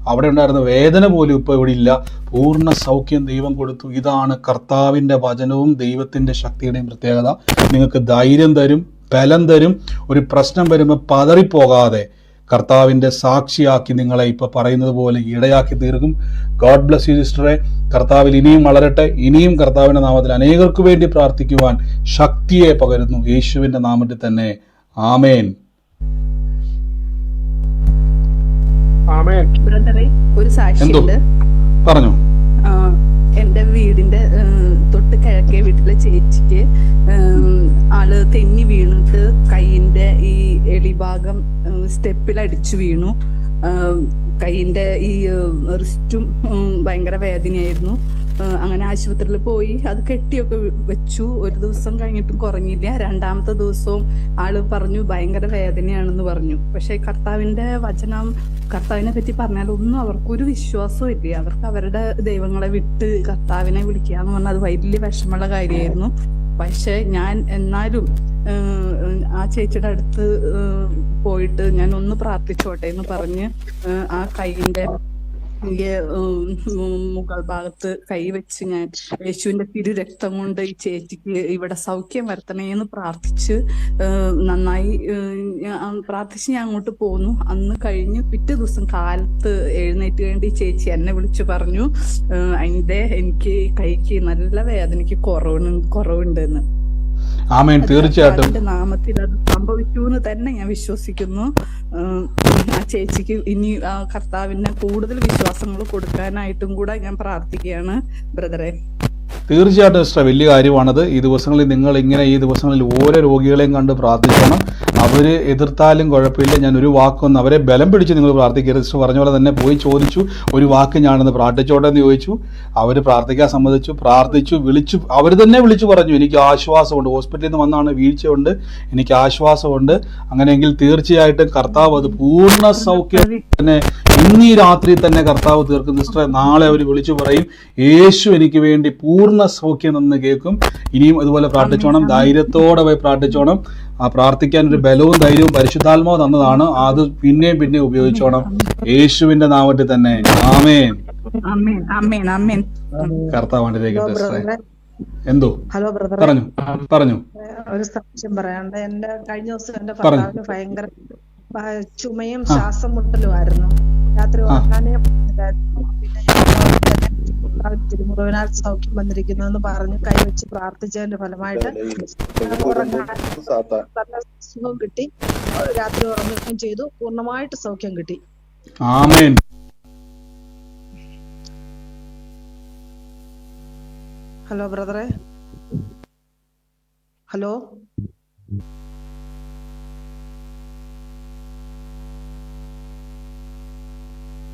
അവിടെ ഉണ്ടായിരുന്ന വേദന പോലും ഇപ്പോൾ ഇവിടെ ഇല്ല. പൂർണ്ണ സൗഖ്യം ദൈവം കൊടുത്തു. ഇതാണ് കർത്താവിൻ്റെ വചനവും ദൈവത്തിൻ്റെ ശക്തിയുടെയും പ്രത്യേകത. നിങ്ങൾക്ക് ധൈര്യം തരും, ബലം തരും. ഒരു പ്രശ്നം വരുമ്പോൾ പതറിപ്പോകാതെ കർത്താവിൻ്റെ സാക്ഷിയാക്കി നിങ്ങളെ ഇപ്പോൾ പറയുന്നത് പോലെ ഇടയാക്കി തീർക്കും. ഗോഡ് ബ്ലസ് യു സിസ്റ്ററെ. കർത്താവിൽ ഇനിയും വളരട്ടെ. ഇനിയും കർത്താവിൻ്റെ നാമത്തിൽ അനേകർക്ക് വേണ്ടി പ്രാർത്ഥിക്കുവാൻ ശക്തിയെ പകരുന്നു, യേശുവിൻ്റെ നാമത്തിൽ തന്നെ. ആമേൻ. ബ്രദറെ, ഒരു സാക്ഷിയുണ്ട്. പറഞ്ഞു. എന്റെ വീടിന്റെ തൊട്ട് കിഴക്കേ വീട്ടിലെ ചേച്ചിക്ക് ആള് തെന്നി വീണിട്ട് കൈയിന്റെ ഈ എളിഭാഗം സ്റ്റെപ്പിൽ അടിച്ചു വീണു. കൈയിന്റെ ഈ റിസ്റ്റും ഭയങ്കര വേദനയായിരുന്നു. അങ്ങനെ ആശുപത്രിയിൽ പോയി അത് കെട്ടിയൊക്കെ വെച്ചു. ഒരു ദിവസം കഴിഞ്ഞിട്ടും കുറഞ്ഞില്ല. രണ്ടാമത്തെ ദിവസവും ആള് പറഞ്ഞു ഭയങ്കര വേദനയാണെന്ന് പറഞ്ഞു. പക്ഷെ കർത്താവിന്റെ വചനം, കർത്താവിനെ പറ്റി പറഞ്ഞാൽ ഒന്നും അവർക്കൊരു വിശ്വാസവും ഇല്ല. അവർക്ക് അവരുടെ ദൈവങ്ങളെ വിട്ട് കർത്താവിനെ വിളിക്കുക എന്ന് പറഞ്ഞാൽ അത് വലിയ വിഷമമുള്ള കാര്യമായിരുന്നു. പക്ഷെ ഞാൻ എന്നാലും ആ ചേച്ചിയുടെ അടുത്ത് പോയിട്ട് ഞാൻ ഒന്ന് പ്രാർത്ഥിച്ചോട്ടെ എന്ന് പറഞ്ഞ് ആ കൈയിന്റെ എനിക്ക് മുകൾ ഭാഗത്ത് കൈവച്ച് ഞാൻ യേശുവിന്റെ തിരു രക്തം കൊണ്ട് ഈ ചേച്ചിക്ക് ഇവിടെ സൗഖ്യം വരുത്തണേന്ന് പ്രാർത്ഥിച്ച് നന്നായി പ്രാർത്ഥിച്ച് ഞാൻ അങ്ങോട്ട് പോന്നു. അന്ന് കഴിഞ്ഞ് പിറ്റേ ദിവസം കാലത്ത് എഴുന്നേറ്റ് വേണ്ടി ഈ ചേച്ചി എന്നെ വിളിച്ചു പറഞ്ഞു, അതിന്റെ എനിക്ക് കൈക്ക് നല്ല വേദനയ്ക്ക് കുറവുണ്ടെന്ന്. ആമേൻ. തീർച്ചയായിട്ടും നാമത്തിൽ അത് സംഭവിച്ചു എന്ന് തന്നെ ഞാൻ വിശ്വസിക്കുന്നു. ആ ചേച്ചിക്ക് ഇനി കർത്താവിന് കൂടുതൽ വിശ്വാസങ്ങൾ കൊടുക്കാനായിട്ടും കൂടെ ഞാൻ പ്രാർത്ഥിക്കുകയാണ് ബ്രദറെ. തീർച്ചയായിട്ടും സിസ്റ്റർ, വലിയ കാര്യമാണത്. ഈ ദിവസങ്ങളിൽ നിങ്ങൾ ഇങ്ങനെ ഈ ദിവസങ്ങളിൽ ഓരോ രോഗികളെയും കണ്ട് പ്രാർത്ഥിക്കണം. അവർ എതിർത്താലും കുഴപ്പമില്ല, ഞാൻ ഒരു വാക്കൊന്ന് അവരെ ബലം പിടിച്ച് നിങ്ങൾ പ്രാർത്ഥിക്കരുത്. സിസ്റ്റർ പറഞ്ഞ പോലെ തന്നെ പോയി ചോദിച്ചു, ഒരു വാക്ക് ഞാനൊന്ന് പ്രാർത്ഥിച്ചോട്ടെ എന്ന് ചോദിച്ചു. അവർ പ്രാർത്ഥിക്കാൻ സമ്മതിച്ചു, പ്രാർത്ഥിച്ചു, വിളിച്ചു, അവർ തന്നെ വിളിച്ചു പറഞ്ഞു എനിക്ക് ആശ്വാസമുണ്ട്, ഹോസ്പിറ്റലിൽ നിന്ന് വന്നാണ്, വീഴ്ചയുണ്ട്, എനിക്ക് ആശ്വാസമുണ്ട്. അങ്ങനെയെങ്കിൽ തീർച്ചയായിട്ടും കർത്താവ് അത് പൂർണ്ണ സൗഖ്യം തന്നെ ഇന്ന് ഈ രാത്രി തന്നെ കർത്താവ് തീർക്കും. സിസ്റ്റർ നാളെ അവർ വിളിച്ചു പറയും യേശു എനിക്ക് വേണ്ടി പൂർണ്ണ സൗഖ്യം എന്ന് കേൾക്കും. ഇനിയും അതുപോലെ പ്രാർത്ഥിച്ചോണം, ധൈര്യത്തോടെ പോയി പ്രാർത്ഥിച്ചോണം. ആ പ്രാർത്ഥിക്കാൻ ഒരു ബലവും ധൈര്യവും പരിശുദ്ധാത്മാവ് തന്നതാണ്, അത് പിന്നെയും ഉപയോഗിച്ചോണം യേശുവിന്റെ നാമത്തിൽ തന്നെ. ആമേൻ. കർത്താവ് എന്തോ ഹലോ ബ്രദർ, പറഞ്ഞു ഒരു സാക്ഷ്യം പറയാനുണ്ട്. എന്റെ കഴിഞ്ഞ ദിവസം എന്റെ ഭർത്താവിന് ഭയങ്കര ചുമയും ശ്വാസം മുട്ടലുമായിരുന്നു. രാത്രി ഉറങ്ങാനേ പറ്റില്ലായിരുന്നു. പിന്നെ ഞാൻ തിരുമുറിവിനാൽ സൗഖ്യം വന്നിരിക്കുന്നു പറഞ്ഞ് കൈവച്ച് പ്രാർത്ഥിച്ചതിന്റെ ഫലമായിട്ട് ഉറങ്ങാൻ നല്ല സുഖം കിട്ടി. രാത്രി ഉറങ്ങുകയും ചെയ്തു, പൂർണ്ണമായിട്ട് സൗഖ്യം കിട്ടി. ആമേൻ. ഹലോ ബ്രദറെ, ഹലോ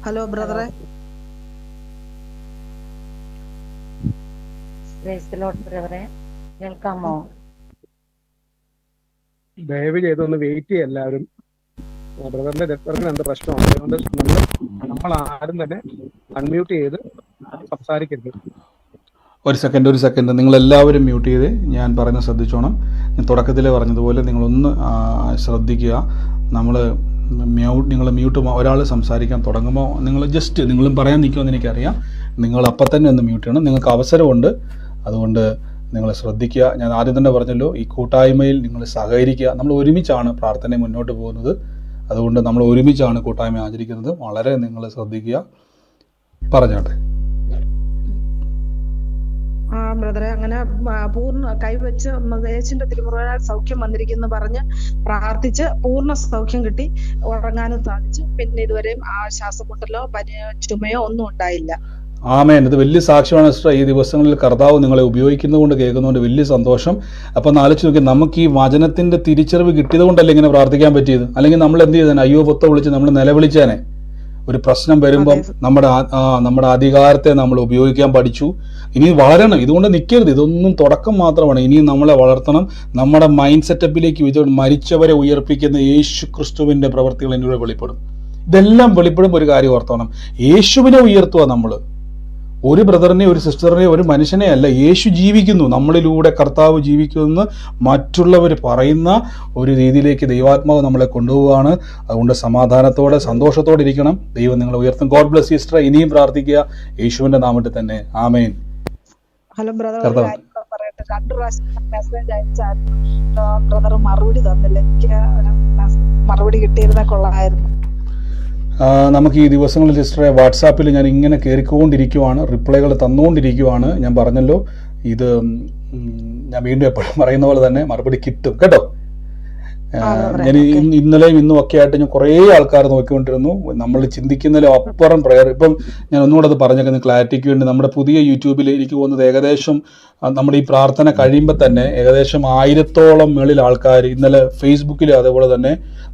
ഹലോ ബ്രദറെ, കേൾക്കാമോ? ദയവ് ചെയ്തൊന്ന് വെയിറ്റ് ചെയ്യ എല്ലാവരും. ബ്രദറിന്റെ നെറ്റ്വർക്കിന് എന്ത് പ്രശ്നമാണ്, അതുകൊണ്ട് നമ്മൾ ആരും തന്നെ അൺമ്യൂട്ട് ചെയ്ത് സംസാരിക്കരുത്. ഒരു സെക്കൻഡ് നിങ്ങൾ എല്ലാവരും മ്യൂട്ട് ചെയ്ത് ഞാൻ പറയുന്നത് ശ്രദ്ധിച്ചോണം. ഞാൻ തുടക്കത്തിലേ പറഞ്ഞതുപോലെ നിങ്ങളൊന്ന് ശ്രദ്ധിക്കുക. നിങ്ങൾ മ്യൂട്ട് ഒരാൾ സംസാരിക്കാൻ തുടങ്ങുമ്പോൾ നിങ്ങളും പറയാൻ നിൽക്കുമെന്ന് എനിക്കറിയാം. നിങ്ങൾ അപ്പം തന്നെ ഒന്ന് മ്യൂട്ട് ചെയ്യണം. നിങ്ങൾക്ക് അവസരമുണ്ട്, അതുകൊണ്ട് നിങ്ങൾ ശ്രദ്ധിക്കുക. ഞാൻ ആദ്യം തന്നെ പറഞ്ഞല്ലോ, ഈ കൂട്ടായ്മയിൽ നിങ്ങൾ സഹകരിക്കുക. നമ്മൾ ഒരുമിച്ചാണ് പ്രാർത്ഥന മുന്നോട്ട് പോകുന്നത്, അതുകൊണ്ട് നമ്മൾ ഒരുമിച്ചാണ് കൂട്ടായ്മ ആചരിക്കുന്നത്. വളരെ നിങ്ങൾ ശ്രദ്ധിക്കുക. പറഞ്ഞോട്ടെ. ബ്രദറെ, അങ്ങനെ പൂർണ്ണ കൈവച്ച് യേശുവിന്റെ തിരുമുറിവിനാൽ സൗഖ്യം വന്നിരിക്കുന്നു പറഞ്ഞ് പ്രാർത്ഥിച്ച് പൂർണ്ണ സൗഖ്യം കിട്ടി, ഉറങ്ങാനും സാധിച്ചു. പിന്നെ ഇതുവരെയും ആ ശ്വാസമുട്ടലോ ചുമയോ ഒന്നും ഉണ്ടായില്ല. ആമേൻ. ഇത് വലിയ സാക്ഷ്യമാണ് സിസ്റ്റർ. ഈ ദിവസങ്ങളിൽ കർത്താവ് നിങ്ങളെ ഉപയോഗിക്കുന്നതുകൊണ്ട് കേൾക്കുന്നതുകൊണ്ട് വലിയ സന്തോഷം. അപ്പം ഒന്ന് ആലോചിച്ച് നോക്കി, നമുക്ക് ഈ വചനത്തിന്റെ തിരിച്ചറിവ് കിട്ടിയത് കൊണ്ടല്ലേ ഇങ്ങനെ പ്രാർത്ഥിക്കാൻ പറ്റിയത്? അല്ലെങ്കിൽ നമ്മൾ എന്ത് ചെയ്തേനെ? അയ്യോ പൊത്ത വിളിച്ച് നമ്മൾ നിലവിളിച്ചേനെ. ഒരു പ്രശ്നം വരുമ്പം നമ്മുടെ അധികാരത്തെ നമ്മൾ ഉപയോഗിക്കാൻ പഠിച്ചു. ഇനി വളരണം, ഇതുകൊണ്ട് നിൽക്കരുത്. ഇതൊന്നും തുടക്കം മാത്രമാണ്. ഇനിയും നമ്മളെ വളർത്തണം. നമ്മുടെ മൈൻഡ് സെറ്റപ്പിലേക്ക് മരിച്ചവരെ ഉയർപ്പിക്കുന്ന യേശു ക്രിസ്തുവിന്റെ പ്രവൃത്തികൾ എന്നിലൂടെ വെളിപ്പെടും. ഇതെല്ലാം വെളിപ്പെടുമ്പോൾ ഒരു കാര്യം ഓർത്തോണം, യേശുവിനെ ഉയർത്തുക. നമ്മൾ ഒരു ബ്രദറിനെ, ഒരു സിസ്റ്ററിനെ, ഒരു മനുഷ്യനെ അല്ല, യേശു ജീവിക്കുന്നു, നമ്മളിലൂടെ കർത്താവ് ജീവിക്കുമെന്ന് മറ്റുള്ളവർ പറയുന്ന ഒരു രീതിയിലേക്ക് ദൈവാത്മാവ് നമ്മളെ കൊണ്ടുപോവുകയാണ്. അതുകൊണ്ട് സമാധാനത്തോടെ സന്തോഷത്തോടെ ഇരിക്കണം. ദൈവം നിങ്ങളെ ഉയർത്തും. God bless you sister. ഇനിയും പ്രാർത്ഥിക്കുക യേശുവിന്റെ നാമത്തിൽ തന്നെ. ആമേൻ. ഹലോ ബ്രദർ, ഒരു കാര്യം പറയട്ടെ. 2 പ്രാവശ്യം മെസ്സേജ് അയച്ചായിരുന്നു, ബ്രദർ മറുപടി തന്നില്ല. എനിക്ക് മറുപടി കിട്ടിയിരുന്ന കൊള്ളായിരുന്നു. നമുക്ക് ഈ ദിവസങ്ങളിൽ സിസ്റ്ററെ വാട്സാപ്പിൽ ഞാൻ ഇങ്ങനെ കയറിക്കൊണ്ടിരിക്കുവാണ്, റിപ്ലൈകൾ തന്നുകൊണ്ടിരിക്കുവാണ്. ഞാൻ പറഞ്ഞല്ലോ, ഇത് ഞാൻ വീണ്ടും എപ്പോഴും പറയുന്ന പോലെ തന്നെ മറുപടി കിട്ടും കേട്ടോ. ഞാൻ ഇന്നലെയും ഇന്നും ഒക്കെ ആയിട്ട് ഞാൻ കുറേ ആൾക്കാർ നോക്കിക്കൊണ്ടിരുന്നു. നമ്മൾ ചിന്തിക്കുന്നതിലും അപ്പുറം പ്രയർ. ഇപ്പം ഞാൻ ഒന്നുകൂടെ അത് പറഞ്ഞേക്കുന്നത് ക്ലാരിറ്റിക്ക് വേണ്ടി, നമ്മുടെ പുതിയ യൂട്യൂബിൽ എനിക്ക് തോന്നുന്നത് ഏകദേശം നമ്മുടെ ഈ പ്രാർത്ഥന കഴിയുമ്പോൾ തന്നെ ഏകദേശം 1000-ഓളം മേളിൽ ആൾക്കാർ, ഇന്നലെ ഫേസ്ബുക്കിൽ അതേപോലെ തന്നെ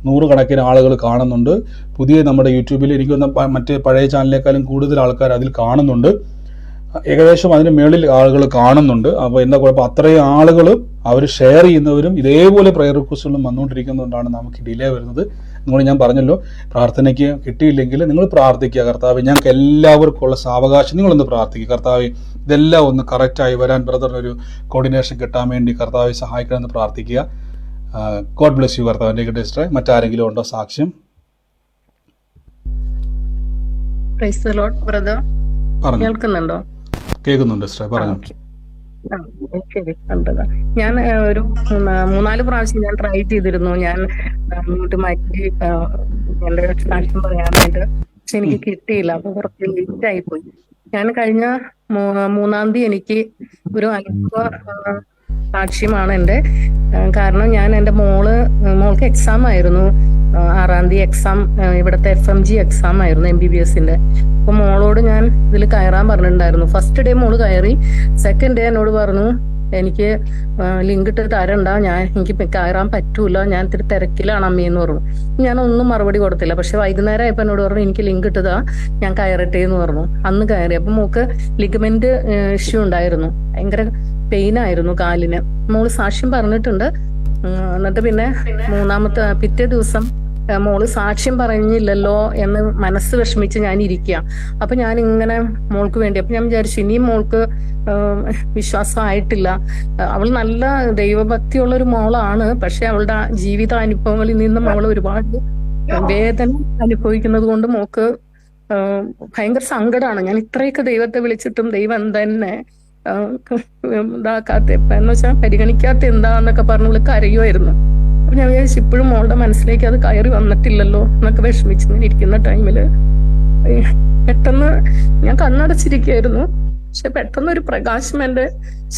100 കണക്കിന് ആളുകൾ കാണുന്നുണ്ട്. പുതിയ നമ്മുടെ യൂട്യൂബിൽ എനിക്ക് തോന്നുന്ന മറ്റേ പഴയ ചാനലിനേക്കാളും കൂടുതൽ ആൾക്കാർ അതിൽ കാണുന്നുണ്ട്. ഏകദേശം അതിന് മേളിൽ ആളുകൾ കാണുന്നുണ്ട്. അപ്പോൾ എന്താ കുഴപ്പം, അത്രയും ആളുകൾ അവർ ഷെയർ ചെയ്യുന്നവരും ഇതേപോലെ പ്രയർ റിക്വസ്റ്റുകളും വന്നുകൊണ്ടിരിക്കുന്നതുകൊണ്ടാണ് നമുക്ക് ഡിലേ വരുന്നത്. നിങ്ങൾ ഞാൻ പറഞ്ഞല്ലോ, പ്രാർത്ഥനയ്ക്ക് കിട്ടിയില്ലെങ്കിൽ നിങ്ങൾ പ്രാർത്ഥിക്കുക, കർത്താവ് ഞങ്ങൾക്ക് എല്ലാവർക്കും ഉള്ള സാവകാശം നിങ്ങളൊന്ന് പ്രാർത്ഥിക്കുക. കർത്താവ് ഇതെല്ലാം ഒന്ന് കറക്റ്റായി വരാൻ ബ്രദറിനൊരു കോർഡിനേഷൻ കിട്ടാൻ വേണ്ടി കർത്താവ് സഹായിക്കണമെന്ന് പ്രാർത്ഥിക്കുക. God bless U. കർത്താവിൻ്റെ സിസ്റ്ററെ, മറ്റാരെങ്കിലും ഉണ്ടോ സാക്ഷ്യം? Praise the Lord brother. പറഞ്ഞു. കേൾക്കുന്നുണ്ടോ? കേൾക്കുന്നുണ്ട് സിസ്റ്റർ, പറഞ്ഞു. ആ, ശരി കണ്ടതാ. ഞാൻ ഒരു 3-4 പ്രാവശ്യം ഞാൻ ട്രൈ ചെയ്തിരുന്നു. ഞാൻ അങ്ങോട്ട് മാറ്റി എന്റെ സാക്ഷ്യം പറയാനായിട്ട്, പക്ഷെ എനിക്ക് കിട്ടിയില്ല. അപ്പൊ കുറച്ച് ലേറ്റ് ആയിപ്പോയി. ഞാൻ കഴിഞ്ഞ 3-ാം തീയതി എനിക്ക് ഒരു അനുഭവ സാക്ഷ്യമാണ് എന്റെ. കാരണം ഞാൻ എന്റെ മോൾക്ക് എക്സാം ആയിരുന്നു. 6-ാം തീയതി എക്സാം, ഇവിടുത്തെ FMG എക്സാം ആയിരുന്നു MBBSന്റെ. അപ്പൊ മോളോട് ഞാൻ ഇതിൽ കയറാൻ പറഞ്ഞിട്ടുണ്ടായിരുന്നു. ഫസ്റ്റ് ഡേ മോള് കയറി. സെക്കൻഡ് ഡേ എന്നോട് പറഞ്ഞു എനിക്ക് ലിങ്ക് ഇട്ട് തരണ്ട, എനിക്ക് കയറാൻ പറ്റൂല, ഞാൻ ഇത്തിരി തിരക്കിലാണ് അമ്മയെന്ന് പറഞ്ഞു. ഞാൻ ഒന്നും മറുപടി കൊടുത്തില്ല. പക്ഷെ വൈകുന്നേരം ആയപ്പോ എന്നോട് പറഞ്ഞു എനിക്ക് ലിങ്ക് ഇട്ടതാ, ഞാൻ കയറട്ടെ എന്ന് പറഞ്ഞു. അന്ന് കയറി. അപ്പൊ മോക്ക് ലിഗമെന്റ് ഇഷ്യൂ ഉണ്ടായിരുന്നു, ഭയങ്കര പെയിൻ ആയിരുന്നു കാലിന്. മോള് സാക്ഷ്യം പറഞ്ഞിട്ടുണ്ട്. എന്നിട്ട് പിന്നെ പിറ്റേ ദിവസം മോള് സാക്ഷ്യം പറഞ്ഞില്ലല്ലോ എന്ന് മനസ്സ് വിഷമിച്ച് ഞാൻ ഇരിക്കുക. അപ്പൊ ഞാൻ ഇങ്ങനെ മോൾക്ക് വേണ്ടി, അപ്പൊ ഞാൻ വിചാരിച്ചു ഇനിയും മോൾക്ക് വിശ്വാസം ആയിട്ടില്ല. അവൾ നല്ല ദൈവഭക്തിയുള്ള ഒരു മോളാണ്. പക്ഷെ അവളുടെ ജീവിത അനുഭവങ്ങളിൽ നിന്ന് മോൾ ഒരുപാട് വേദന അനുഭവിക്കുന്നത് കൊണ്ട് മോക്ക് ഭയങ്കര സങ്കടമാണ്. ഞാൻ ഇത്രയൊക്കെ ദൈവത്തെ വിളിച്ചിട്ടും ദൈവം തന്നെ ഇതാക്കാത്ത, എന്ന് വെച്ചാൽ പരിഗണിക്കാത്ത എന്താന്നൊക്കെ പറഞ്ഞ് കരയുമായിരുന്നു. അപ്പൊ ഞാൻ വിചാരിച്ചു ഇപ്പോഴും മോളുടെ മനസ്സിലേക്ക് അത് കയറി വന്നിട്ടില്ലല്ലോ എന്നൊക്കെ വിഷമിച്ച് ഇരിക്കുന്ന ടൈമില് പെട്ടെന്ന് ഞാൻ കണ്ണടച്ചിരിക്കുകയായിരുന്നു. പക്ഷെ പെട്ടെന്ന് ഒരു പ്രകാശം എന്റെ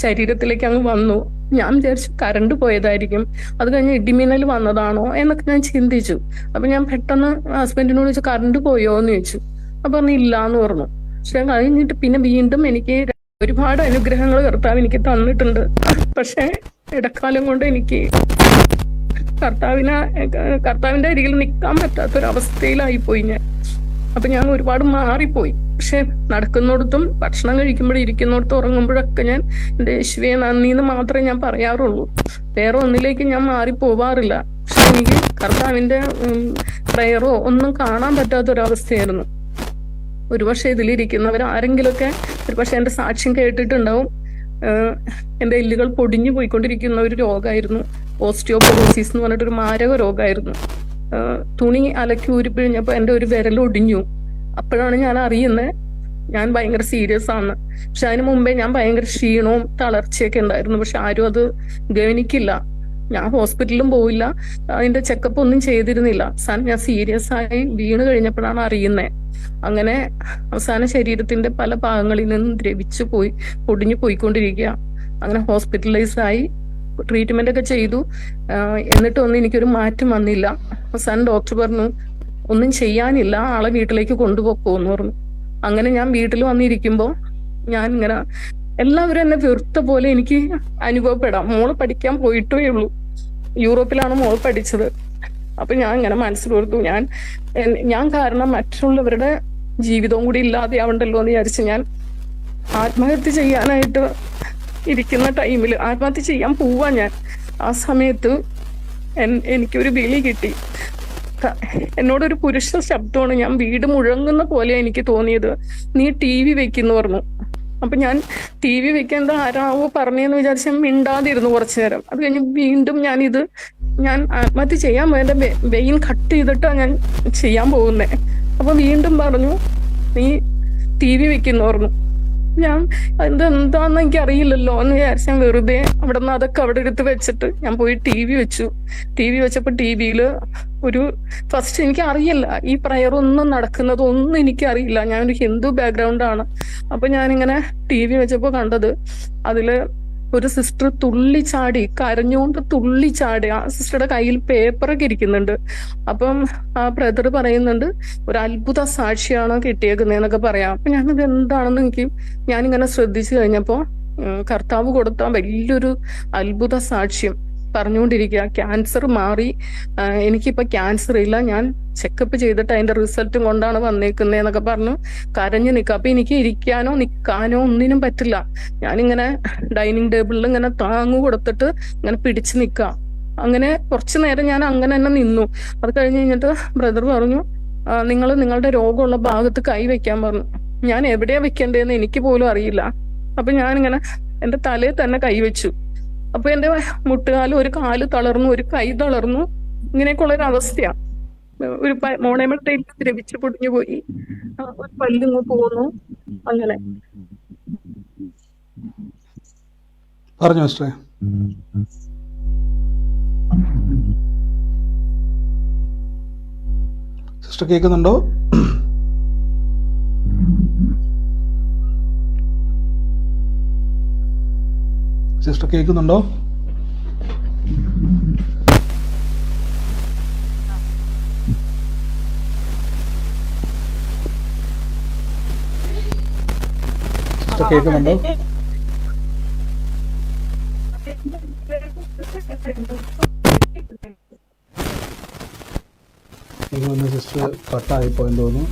ശരീരത്തിലേക്ക് അങ്ങ് വന്നു. ഞാൻ വിചാരിച്ചു കറണ്ട് പോയതായിരിക്കും, അത് കഴിഞ്ഞ് ഇടിമിന്നൽ വന്നതാണോ എന്നൊക്കെ ഞാൻ ചിന്തിച്ചു. അപ്പൊ ഞാൻ പെട്ടെന്ന് ഹസ്ബൻഡിനോട് ചോദിച്ചു കറണ്ട് പോയോ എന്ന് ചോദിച്ചു. അപ്പൊ പറഞ്ഞു ഇല്ല എന്ന് പറഞ്ഞു. പക്ഷെ കഴിഞ്ഞിട്ട് പിന്നെ വീണ്ടും എനിക്ക് ഒരുപാട് അനുഗ്രഹങ്ങൾ കർത്താവ് എനിക്ക് തന്നിട്ടുണ്ട്. പക്ഷെ ഇടക്കാലം കൊണ്ട് എനിക്ക് കർത്താവിന്റെ അരികിൽ നിൽക്കാൻ പറ്റാത്തൊരവസ്ഥയിലായി പോയി ഞാൻ. അപ്പൊ ഞാൻ ഒരുപാട് മാറിപ്പോയി. പക്ഷെ നടക്കുന്നിടത്തും ഭക്ഷണം കഴിക്കുമ്പോഴും ഇരിക്കുന്നിടത്തും ഉറങ്ങുമ്പോഴൊക്കെ ഞാൻ എന്റെ യേശുവേ നന്ദിന്ന് മാത്രമേ ഞാൻ പറയാറുള്ളൂ. വേറെ ഒന്നിലേക്ക് ഞാൻ മാറിപ്പോവാറില്ല. പക്ഷെ എനിക്ക് കർത്താവിന്റെ പ്രയറോ ഒന്നും കാണാൻ പറ്റാത്തൊരവസ്ഥയായിരുന്നു. ഒരുപക്ഷെ ഇതിലിരിക്കുന്നവർ ആരെങ്കിലുമൊക്കെ ഒരുപക്ഷെ എന്റെ സാക്ഷ്യം കേട്ടിട്ടുണ്ടാവും. എന്റെ എല്ലുകൾ പൊടിഞ്ഞു പോയിക്കൊണ്ടിരിക്കുന്ന ഒരു രോഗമായിരുന്നു ഓസ്റ്റിയോപൊറോസിസ് എന്ന് പറഞ്ഞിട്ടൊരു മാരക രോഗമായിരുന്നു. തുണി അലക്കി ഊരിപ്പിഴിഞ്ഞപ്പോ എന്റെ ഒരു വിരൽ ഒടിഞ്ഞു. അപ്പോഴാണ് ഞാൻ അറിയുന്നത് ഞാൻ ഭയങ്കര സീരിയസ് ആണ്. പക്ഷെ അതിന് മുമ്പേ ഞാൻ ഭയങ്കര ക്ഷീണവും തളർച്ചയൊക്കെ ഉണ്ടായിരുന്നു. പക്ഷെ ആരും അത് ഗവനിക്കില്ല. ഞാൻ ഹോസ്പിറ്റലിലും പോയില്ല, അതിന്റെ ചെക്കപ്പ് ഒന്നും ചെയ്തിരുന്നില്ല. അവസാനം ഞാൻ സീരിയസ് ആയി വീണ് കഴിഞ്ഞപ്പോഴാണ് അറിയുന്നത്. അങ്ങനെ അവസാന ശരീരത്തിന്റെ പല ഭാഗങ്ങളിൽ നിന്നും ദ്രവിച്ചു പോയി പൊടിഞ്ഞു പോയിക്കൊണ്ടിരിക്കുക. അങ്ങനെ ഹോസ്പിറ്റലൈസ് ആയി ട്രീറ്റ്മെന്റ് ഒക്കെ ചെയ്തു. എന്നിട്ടൊന്നും എനിക്കൊരു മാറ്റം വന്നില്ല. അവസാനം ഡോക്ടർ പറഞ്ഞു ഒന്നും ചെയ്യാനില്ല, ആളെ വീട്ടിലേക്ക് കൊണ്ടുപോക്കോന്ന് പറഞ്ഞു. അങ്ങനെ ഞാൻ വീട്ടിൽ വന്നിരിക്കുമ്പോ ഞാൻ ഇങ്ങനെ എല്ലാവരും എന്നെ വെറുത്ത പോലെ എനിക്ക് അനുഭവപ്പെടാം. മോള് പഠിക്കാൻ പോയിട്ടേ ഉള്ളൂ, യൂറോപ്പിലാണ് മോള് പഠിച്ചത്. അപ്പൊ ഞാൻ ഇങ്ങനെ മനസ്സിലോർത്തു ഞാൻ കാരണം മറ്റുള്ളവരുടെ ജീവിതവും കൂടി ഇല്ലാതെയാവണ്ടല്ലോ എന്ന് വിചാരിച്ച് ഞാൻ ആത്മഹത്യ ചെയ്യാനായിട്ട് ഇരിക്കുന്ന ടൈമിൽ ആത്മഹത്യ ചെയ്യാൻ പോവാ ഞാൻ. ആ സമയത്ത് എനിക്കൊരു വിളി കിട്ടി. എന്നോടൊരു പുരുഷ ശബ്ദമാണ്, ഞാൻ വീട് മുഴങ്ങുന്ന പോലെ എനിക്ക് തോന്നിയത്. നീ TV വെക്കുന്നു പറഞ്ഞു. അപ്പൊ ഞാൻ TV വെക്കാൻ ആരാവോ പറഞ്ഞെന്ന് വിചാരിച്ച് ഞാൻ മിണ്ടാതിരുന്നു കുറച്ചു നേരം. അത് കഴിഞ്ഞ് വീണ്ടും ഞാൻ ആത്മഹത്യ ചെയ്യാൻ എന്റെ വെയിൻ കട്ട് ചെയ്തിട്ടാണ് ഞാൻ ചെയ്യാൻ പോകുന്നേ. അപ്പൊ വീണ്ടും പറഞ്ഞു നീ TV വെക്കുന്നു പറഞ്ഞു. ഞാൻ എന്താന്ന് എനിക്ക് അറിയില്ലല്ലോ എന്ന് വിചാരിച്ച് ഞാൻ വെറുതെ അവിടെ നിന്ന് അതൊക്കെ അവിടെ എടുത്ത് വെച്ചിട്ട് ഞാൻ പോയി TV വെച്ചു. TV വെച്ചപ്പോ TVയില് ഫസ്റ്റ് എനിക്ക് അറിയില്ല ഈ പ്രയർ ഒന്നും നടക്കുന്നതൊന്നും എനിക്കറിയില്ല. ഞാനൊരു ഹിന്ദു ബാക്ക്ഗ്രൗണ്ട് ആണ്. അപ്പൊ ഞാനിങ്ങനെ TV വെച്ചപ്പോ കണ്ടത് അതില് ഒരു സിസ്റ്റർ തുള്ളിച്ചാടി, കരഞ്ഞുകൊണ്ട് തുള്ളിച്ചാടി. ആ സിസ്റ്ററുടെ കയ്യിൽ പേപ്പറൊക്കെ ഇരിക്കുന്നുണ്ട്. അപ്പം ആ ബ്രദർ പറയുന്നുണ്ട് ഒരു അത്ഭുത സാക്ഷിയാണോ കിട്ടിയേക്കുന്നതെന്നൊക്കെ പറയാം. അപ്പൊ ഞാനത് എന്താണെന്ന് ഞാനിങ്ങനെ ശ്രദ്ധിച്ചു കഴിഞ്ഞപ്പോ കർത്താവ് കൊടുത്ത വലിയൊരു അത്ഭുത സാക്ഷ്യം പറഞ്ഞുകൊണ്ടിരിക്കുക. ക്യാൻസർ മാറി, എനിക്കിപ്പോ ക്യാൻസർ ഇല്ല, ഞാൻ ചെക്കപ്പ് ചെയ്തിട്ട് അതിന്റെ റിസൾട്ടും കൊണ്ടാണ് വന്നേക്കുന്നതെന്നൊക്കെ പറഞ്ഞു കരഞ്ഞു നിൽക്കുക. അപ്പൊ എനിക്ക് ഇരിക്കാനോ നിൽക്കാനോ ഒന്നിനും പറ്റില്ല. ഞാനിങ്ങനെ ഡൈനിങ് ടേബിളിൽ ഇങ്ങനെ താങ്ങു കൊടുത്തിട്ട് ഇങ്ങനെ പിടിച്ചു നിൽക്കുക. അങ്ങനെ കുറച്ചു നേരം ഞാൻ അങ്ങനെ തന്നെ നിന്നു. അത് കഴിഞ്ഞ് കഴിഞ്ഞിട്ട് ബ്രദർ പറഞ്ഞു നിങ്ങളുടെ രോഗമുള്ള ഭാഗത്ത് കൈ വെക്കാൻ പറഞ്ഞു. ഞാൻ എവിടെയാ വെക്കേണ്ടതെന്ന് എനിക്ക് പോലും അറിയില്ല. അപ്പൊ ഞാനിങ്ങനെ എന്റെ തലയിൽ തന്നെ കൈവച്ചു. അപ്പൊ എന്റെ മുട്ടുകാലം, ഒരു കാല് തളർന്നു, ഒരു കൈ തളർന്നു. ഇങ്ങനെയൊക്കെയുള്ള ഒരു അവസ്ഥയാണ്. ഒരു മോണേമട്ടയിൽ ദ്രവിച്ചു പൊടിഞ്ഞു പോയി. ഒരു പല്ലിങ്ങ് പോന്നു. അങ്ങനെ പറഞ്ഞു സിസ്റ്ററെ. സിസ്റ്റർ കേൾക്കുന്നുണ്ടോ? സിസ്റ്റർ കേൾക്കുന്നുണ്ടോ? സിസ്റ്റർ കേൾക്കുന്നുണ്ടോ? നിങ്ങൾ സിസ്റ്റർ കട്ടായിപ്പോയെന്ന് തോന്നുന്നു.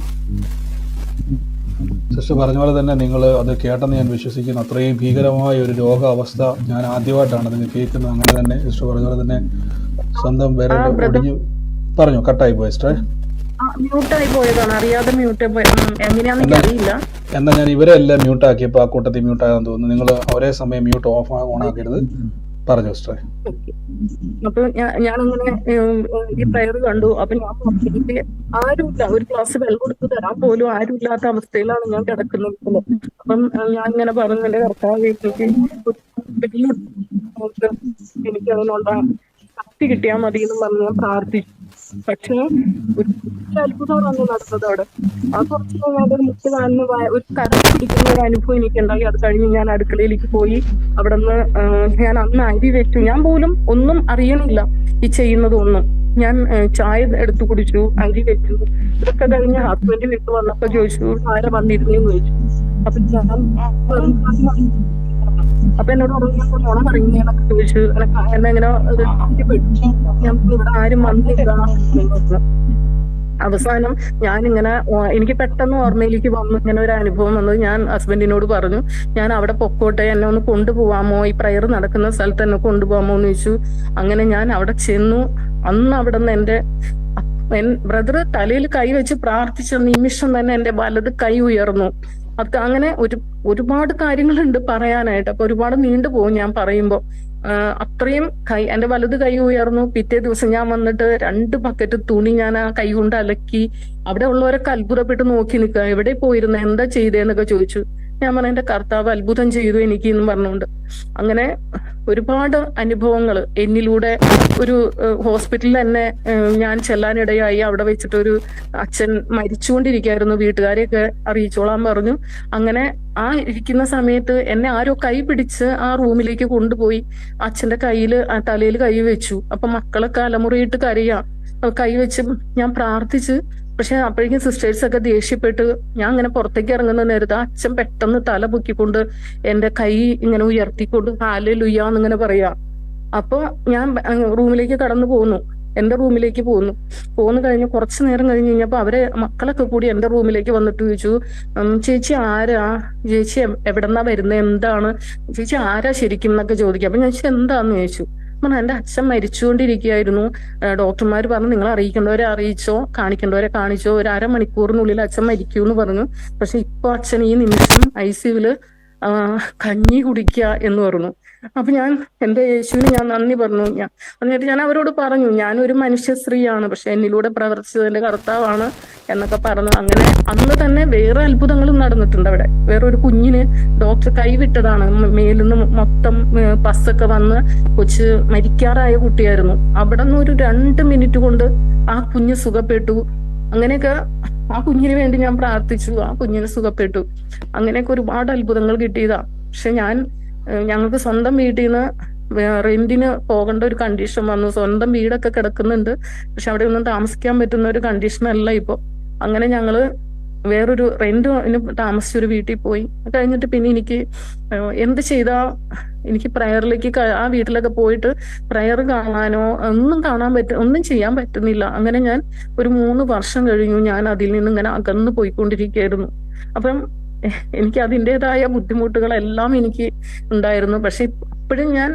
സിസ്റ്റർ പറഞ്ഞ പോലെ തന്നെ നിങ്ങൾ അത് കേട്ടെന്ന് ഞാൻ വിശ്വസിക്കുന്നു. അത്രയും ഭീകരമായ ഒരു രോഗാവസ്ഥ ഞാൻ ആദ്യമായിട്ടാണ് നിങ്ങൾ കേൾക്കുന്നത്. അങ്ങനെ തന്നെ സിസ്റ്റർ പറഞ്ഞ പോലെ തന്നെ സ്വന്തം വിരൽ ഒടിഞ്ഞു. പറഞ്ഞു കട്ടായി പോയ സിസ്റ്ററെ. മ്യൂട്ടായി പോയതാണ്, അറിയാതെ മ്യൂട്ട് എങ്ങനെയാണെന്ന് എനിക്ക് അറിയില്ല. എന്നാൽ ഞാൻ ഇവരെ എല്ലാം മ്യൂട്ടാക്കിയപ്പോൾ ആ കൂട്ടത്തിൽ മ്യൂട്ടായെന്ന് തോന്നുന്നു. നിങ്ങൾ ഒരേ സമയം മ്യൂട്ട് ഓൺ ആക്കരുത്. പറഞ്ഞു സിസ്റ്ററെ. അപ്പൊ ഞാനങ്ങനെ ഈ പ്രയർ കണ്ടു. അപ്പൊ ഞാൻ എനിക്ക് ആരുമില്ല, ഒരു ഗ്ലാസ് വെള്ളം എടുത്ത് തരാൻ പോലും ആരുമില്ലാത്ത അവസ്ഥയിലാണ് ഞാൻ കിടക്കുന്നത്. അപ്പം ഞാൻ ഇങ്ങനെ പറഞ്ഞു, എന്റെ കർത്താവ് എനിക്ക് അതിനുള്ള ശക്തി കിട്ടിയാൽ മതി എന്ന് പറഞ്ഞ് ഞാൻ പ്രാർത്ഥിച്ചു. പക്ഷെ ഒരു അത്ഭുതമാണ് നടന്നത് അവിടെ. ആ കുറച്ച് കഴിഞ്ഞാൽ മുട്ട് കാലിന് ഒരു കരട് പിടിക്കുന്ന ഒരു അനുഭവം എനിക്കുണ്ടായി. അത് കഴിഞ്ഞ് ഞാൻ അടുക്കളയിലേക്ക് പോയി. അവിടെ നിന്ന് ഞാൻ അന്ന് അരി വെച്ചു. ഞാൻ പോലും ഒന്നും അറിയണില്ല ഈ ചെയ്യുന്നതൊന്നും. ഞാൻ ചായ എടുത്തു കുടിച്ചു, അരി വെച്ചു. ഇതൊക്കെ കഴിഞ്ഞ് ഹസ്ബൻഡ് വീട്ടിൽ വന്നപ്പോ ചോദിച്ചു ആരെ വന്നിരുന്നേന്ന് ചോദിച്ചു. അപ്പൊ അപ്പൊ എന്നോട് പറഞ്ഞപ്പോ മോണ പറയുന്നതൊക്കെ ചോദിച്ചു. എന്നെ ഇങ്ങനെ ഞാൻ ഇവിടെ ആരും വന്നില്ല. അവസാനം ഞാനിങ്ങനെ എനിക്ക് പെട്ടെന്ന് ഓർമ്മയിലേക്ക് വന്നു ഇങ്ങനെ ഒരു അനുഭവം വന്നത്. ഞാൻ ഹസ്ബൻഡിനോട് പറഞ്ഞു, ഞാൻ അവിടെ പൊക്കോട്ടെ, എന്നെ ഒന്ന് കൊണ്ടുപോവാമോ, ഈ പ്രയർ നടക്കുന്ന സ്ഥലത്ത് എന്നെ കൊണ്ടുപോകാമോ എന്ന് ചോദിച്ചു. അങ്ങനെ ഞാൻ അവിടെ ചെന്നു. അന്ന് അവിടെ നിന്ന് എന്റെ ബ്രദർ തലയിൽ കൈ വെച്ച് പ്രാർത്ഥിച്ച നിമിഷം തന്നെ എന്റെ വലത് കൈ ഉയർന്നു. അത് അങ്ങനെ ഒരുപാട് കാര്യങ്ങളുണ്ട് പറയാനായിട്ട്. അപ്പൊ ഒരുപാട് നീണ്ടുപോകും ഞാൻ പറയുമ്പോ. അത്രയും എന്റെ വലത് കൈ ഉയർന്നു. പിറ്റേ ദിവസം ഞാൻ വന്നിട്ട് 2 ബക്കറ്റ് തുണി ഞാൻ ആ കൈ കൊണ്ട് അലക്കി. അവിടെ ഉള്ളവരൊക്കെ അത്ഭുതപ്പെട്ട് നോക്കി നിൽക്കുക, എവിടെ പോയിരുന്നു, എന്താ ചെയ്തേന്നൊക്കെ ചോദിച്ചു. ഞാൻ പറഞ്ഞു എന്റെ കർത്താവ് അത്ഭുതം ചെയ്തു എനിക്ക് എന്ന് പറഞ്ഞുകൊണ്ട്. അങ്ങനെ ഒരുപാട് അനുഭവങ്ങൾ എന്നിലൂടെ ഒരു ഹോസ്പിറ്റലിൽ തന്നെ ഞാൻ ചെല്ലാനിടയായി. അവിടെ വെച്ചിട്ട് ഒരു അച്ഛൻ മരിച്ചുകൊണ്ടിരിക്കുകയായിരുന്നു. വീട്ടുകാരെയൊക്കെ അറിയിച്ചോളാൻ പറഞ്ഞു. അങ്ങനെ ആ ഇരിക്കുന്ന സമയത്ത് എന്നെ ആരോ കൈ പിടിച്ച് ആ റൂമിലേക്ക് കൊണ്ടുപോയി അച്ഛന്റെ തലയിൽ കൈ വെച്ചു. അപ്പൊ മക്കളൊക്കെ അലമുറയിട്ട് കരയാ. കൈ വെച്ച് ഞാൻ പ്രാർത്ഥിച്ച്. പക്ഷെ അപ്പോഴേക്കും സിസ്റ്റേഴ്സ് ഒക്കെ ദേഷ്യപ്പെട്ട് ഞാൻ അങ്ങനെ പുറത്തേക്ക് ഇറങ്ങുന്ന നേരത്ത് അച്ഛൻ പെട്ടെന്ന് തല പൊക്കിക്കൊണ്ട് എന്റെ കൈ ഇങ്ങനെ ഉയർത്തിക്കൊണ്ട് ഹല്ലേലൂയ എന്നിങ്ങനെ പറയാ. അപ്പൊ ഞാൻ റൂമിലേക്ക് കടന്നു പോന്നു, എന്റെ റൂമിലേക്ക് പോന്നു കഴിഞ്ഞ് കുറച്ചു നേരം കഴിഞ്ഞ് കഴിഞ്ഞപ്പോ അവരെ മക്കളൊക്കെ കൂടി എന്റെ റൂമിലേക്ക് വന്നിട്ട് ചോദിച്ചു, ചേച്ചി ആരാ, ചേച്ചി എവിടെന്നാ വരുന്നത്, എന്താണ് ചേച്ചി ആരാ ശരിക്കും എന്നൊക്കെ ചോദിക്കുക. അപ്പൊ ഞാൻ എന്താന്ന് ചോദിച്ചു. എന്റെ അച്ഛൻ മരിച്ചുകൊണ്ടിരിക്കുകയായിരുന്നു. ഡോക്ടർമാർ പറഞ്ഞു നിങ്ങൾ അറിയിക്കേണ്ടവരെ അറിയിച്ചോ, കാണിക്കേണ്ടവരെ കാണിച്ചോ, ഒരു 1/2 മണിക്കൂറിനുള്ളിൽ അച്ഛൻ മരിക്കൂന്ന് പറഞ്ഞു. പക്ഷെ ഇപ്പൊ അച്ഛൻ ഈ നിമിഷം ICUവില് കഞ്ഞി കുടിക്കുക എന്ന് പറഞ്ഞു. അപ്പൊ ഞാൻ എന്റെ യേശുവിന് ഞാൻ നന്ദി പറഞ്ഞു. എന്നിട്ട് ഞാൻ അവരോട് പറഞ്ഞു ഞാനൊരു മനുഷ്യ സ്ത്രീയാണ്, പക്ഷെ എന്നിലൂടെ പ്രവർത്തിച്ചത് എന്റെ കർത്താവാണ് എന്നൊക്കെ പറഞ്ഞു. അങ്ങനെ അന്ന് തന്നെ വേറെ അത്ഭുതങ്ങളും നടന്നിട്ടുണ്ട് അവിടെ. വേറൊരു കുഞ്ഞിന് ഡോക്ടർ കൈവിട്ടതാണ്, മേലിൽ നിന്ന് മൊത്തം പസ്സൊക്കെ വന്ന് കൊച്ച് മരിക്കാറായ കുട്ടിയായിരുന്നു. അവിടെ നിന്ന് ഒരു 2 മിനിറ്റ് കൊണ്ട് ആ കുഞ്ഞ് സുഖപ്പെട്ടു. അങ്ങനെയൊക്കെ ആ കുഞ്ഞിന് വേണ്ടി ഞാൻ പ്രാർത്ഥിച്ചു, ആ കുഞ്ഞിന് സുഖപ്പെട്ടു. അങ്ങനെയൊക്കെ ഒരുപാട് അത്ഭുതങ്ങൾ കിട്ടിയതാ. പക്ഷെ ഞങ്ങൾക്ക് സ്വന്തം വീട്ടിൽ നിന്ന് റെന്റിന് പോകേണ്ട ഒരു കണ്ടീഷൻ വന്നു. സ്വന്തം വീടൊക്കെ കിടക്കുന്നുണ്ട്, പക്ഷെ അവിടെ ഒന്നും താമസിക്കാൻ പറ്റുന്ന ഒരു കണ്ടീഷൻ അല്ല ഇപ്പൊ. അങ്ങനെ ഞങ്ങള് വേറൊരു റെന്റിന് താമസിച്ചൊരു വീട്ടിൽ പോയി. കഴിഞ്ഞിട്ട് പിന്നെ എനിക്ക് എന്ത് ചെയ്താ എനിക്ക് പ്രയറിലേക്ക് ആ വീട്ടിലൊക്കെ പോയിട്ട് പ്രയർ കാണാനോ ഒന്നും ചെയ്യാൻ പറ്റുന്നില്ല. അങ്ങനെ ഞാൻ ഒരു 3 വർഷം കഴിഞ്ഞു ഞാൻ അതിൽ നിന്ന് ഇങ്ങനെ അകന്നു പോയിക്കൊണ്ടിരിക്കുകയായിരുന്നു. അപ്പം എനിക്ക് അതിൻ്റെതായ ബുദ്ധിമുട്ടുകളെല്ലാം എനിക്ക് ഉണ്ടായിരുന്നു. പക്ഷെ അപ്പോഴും ഞാൻ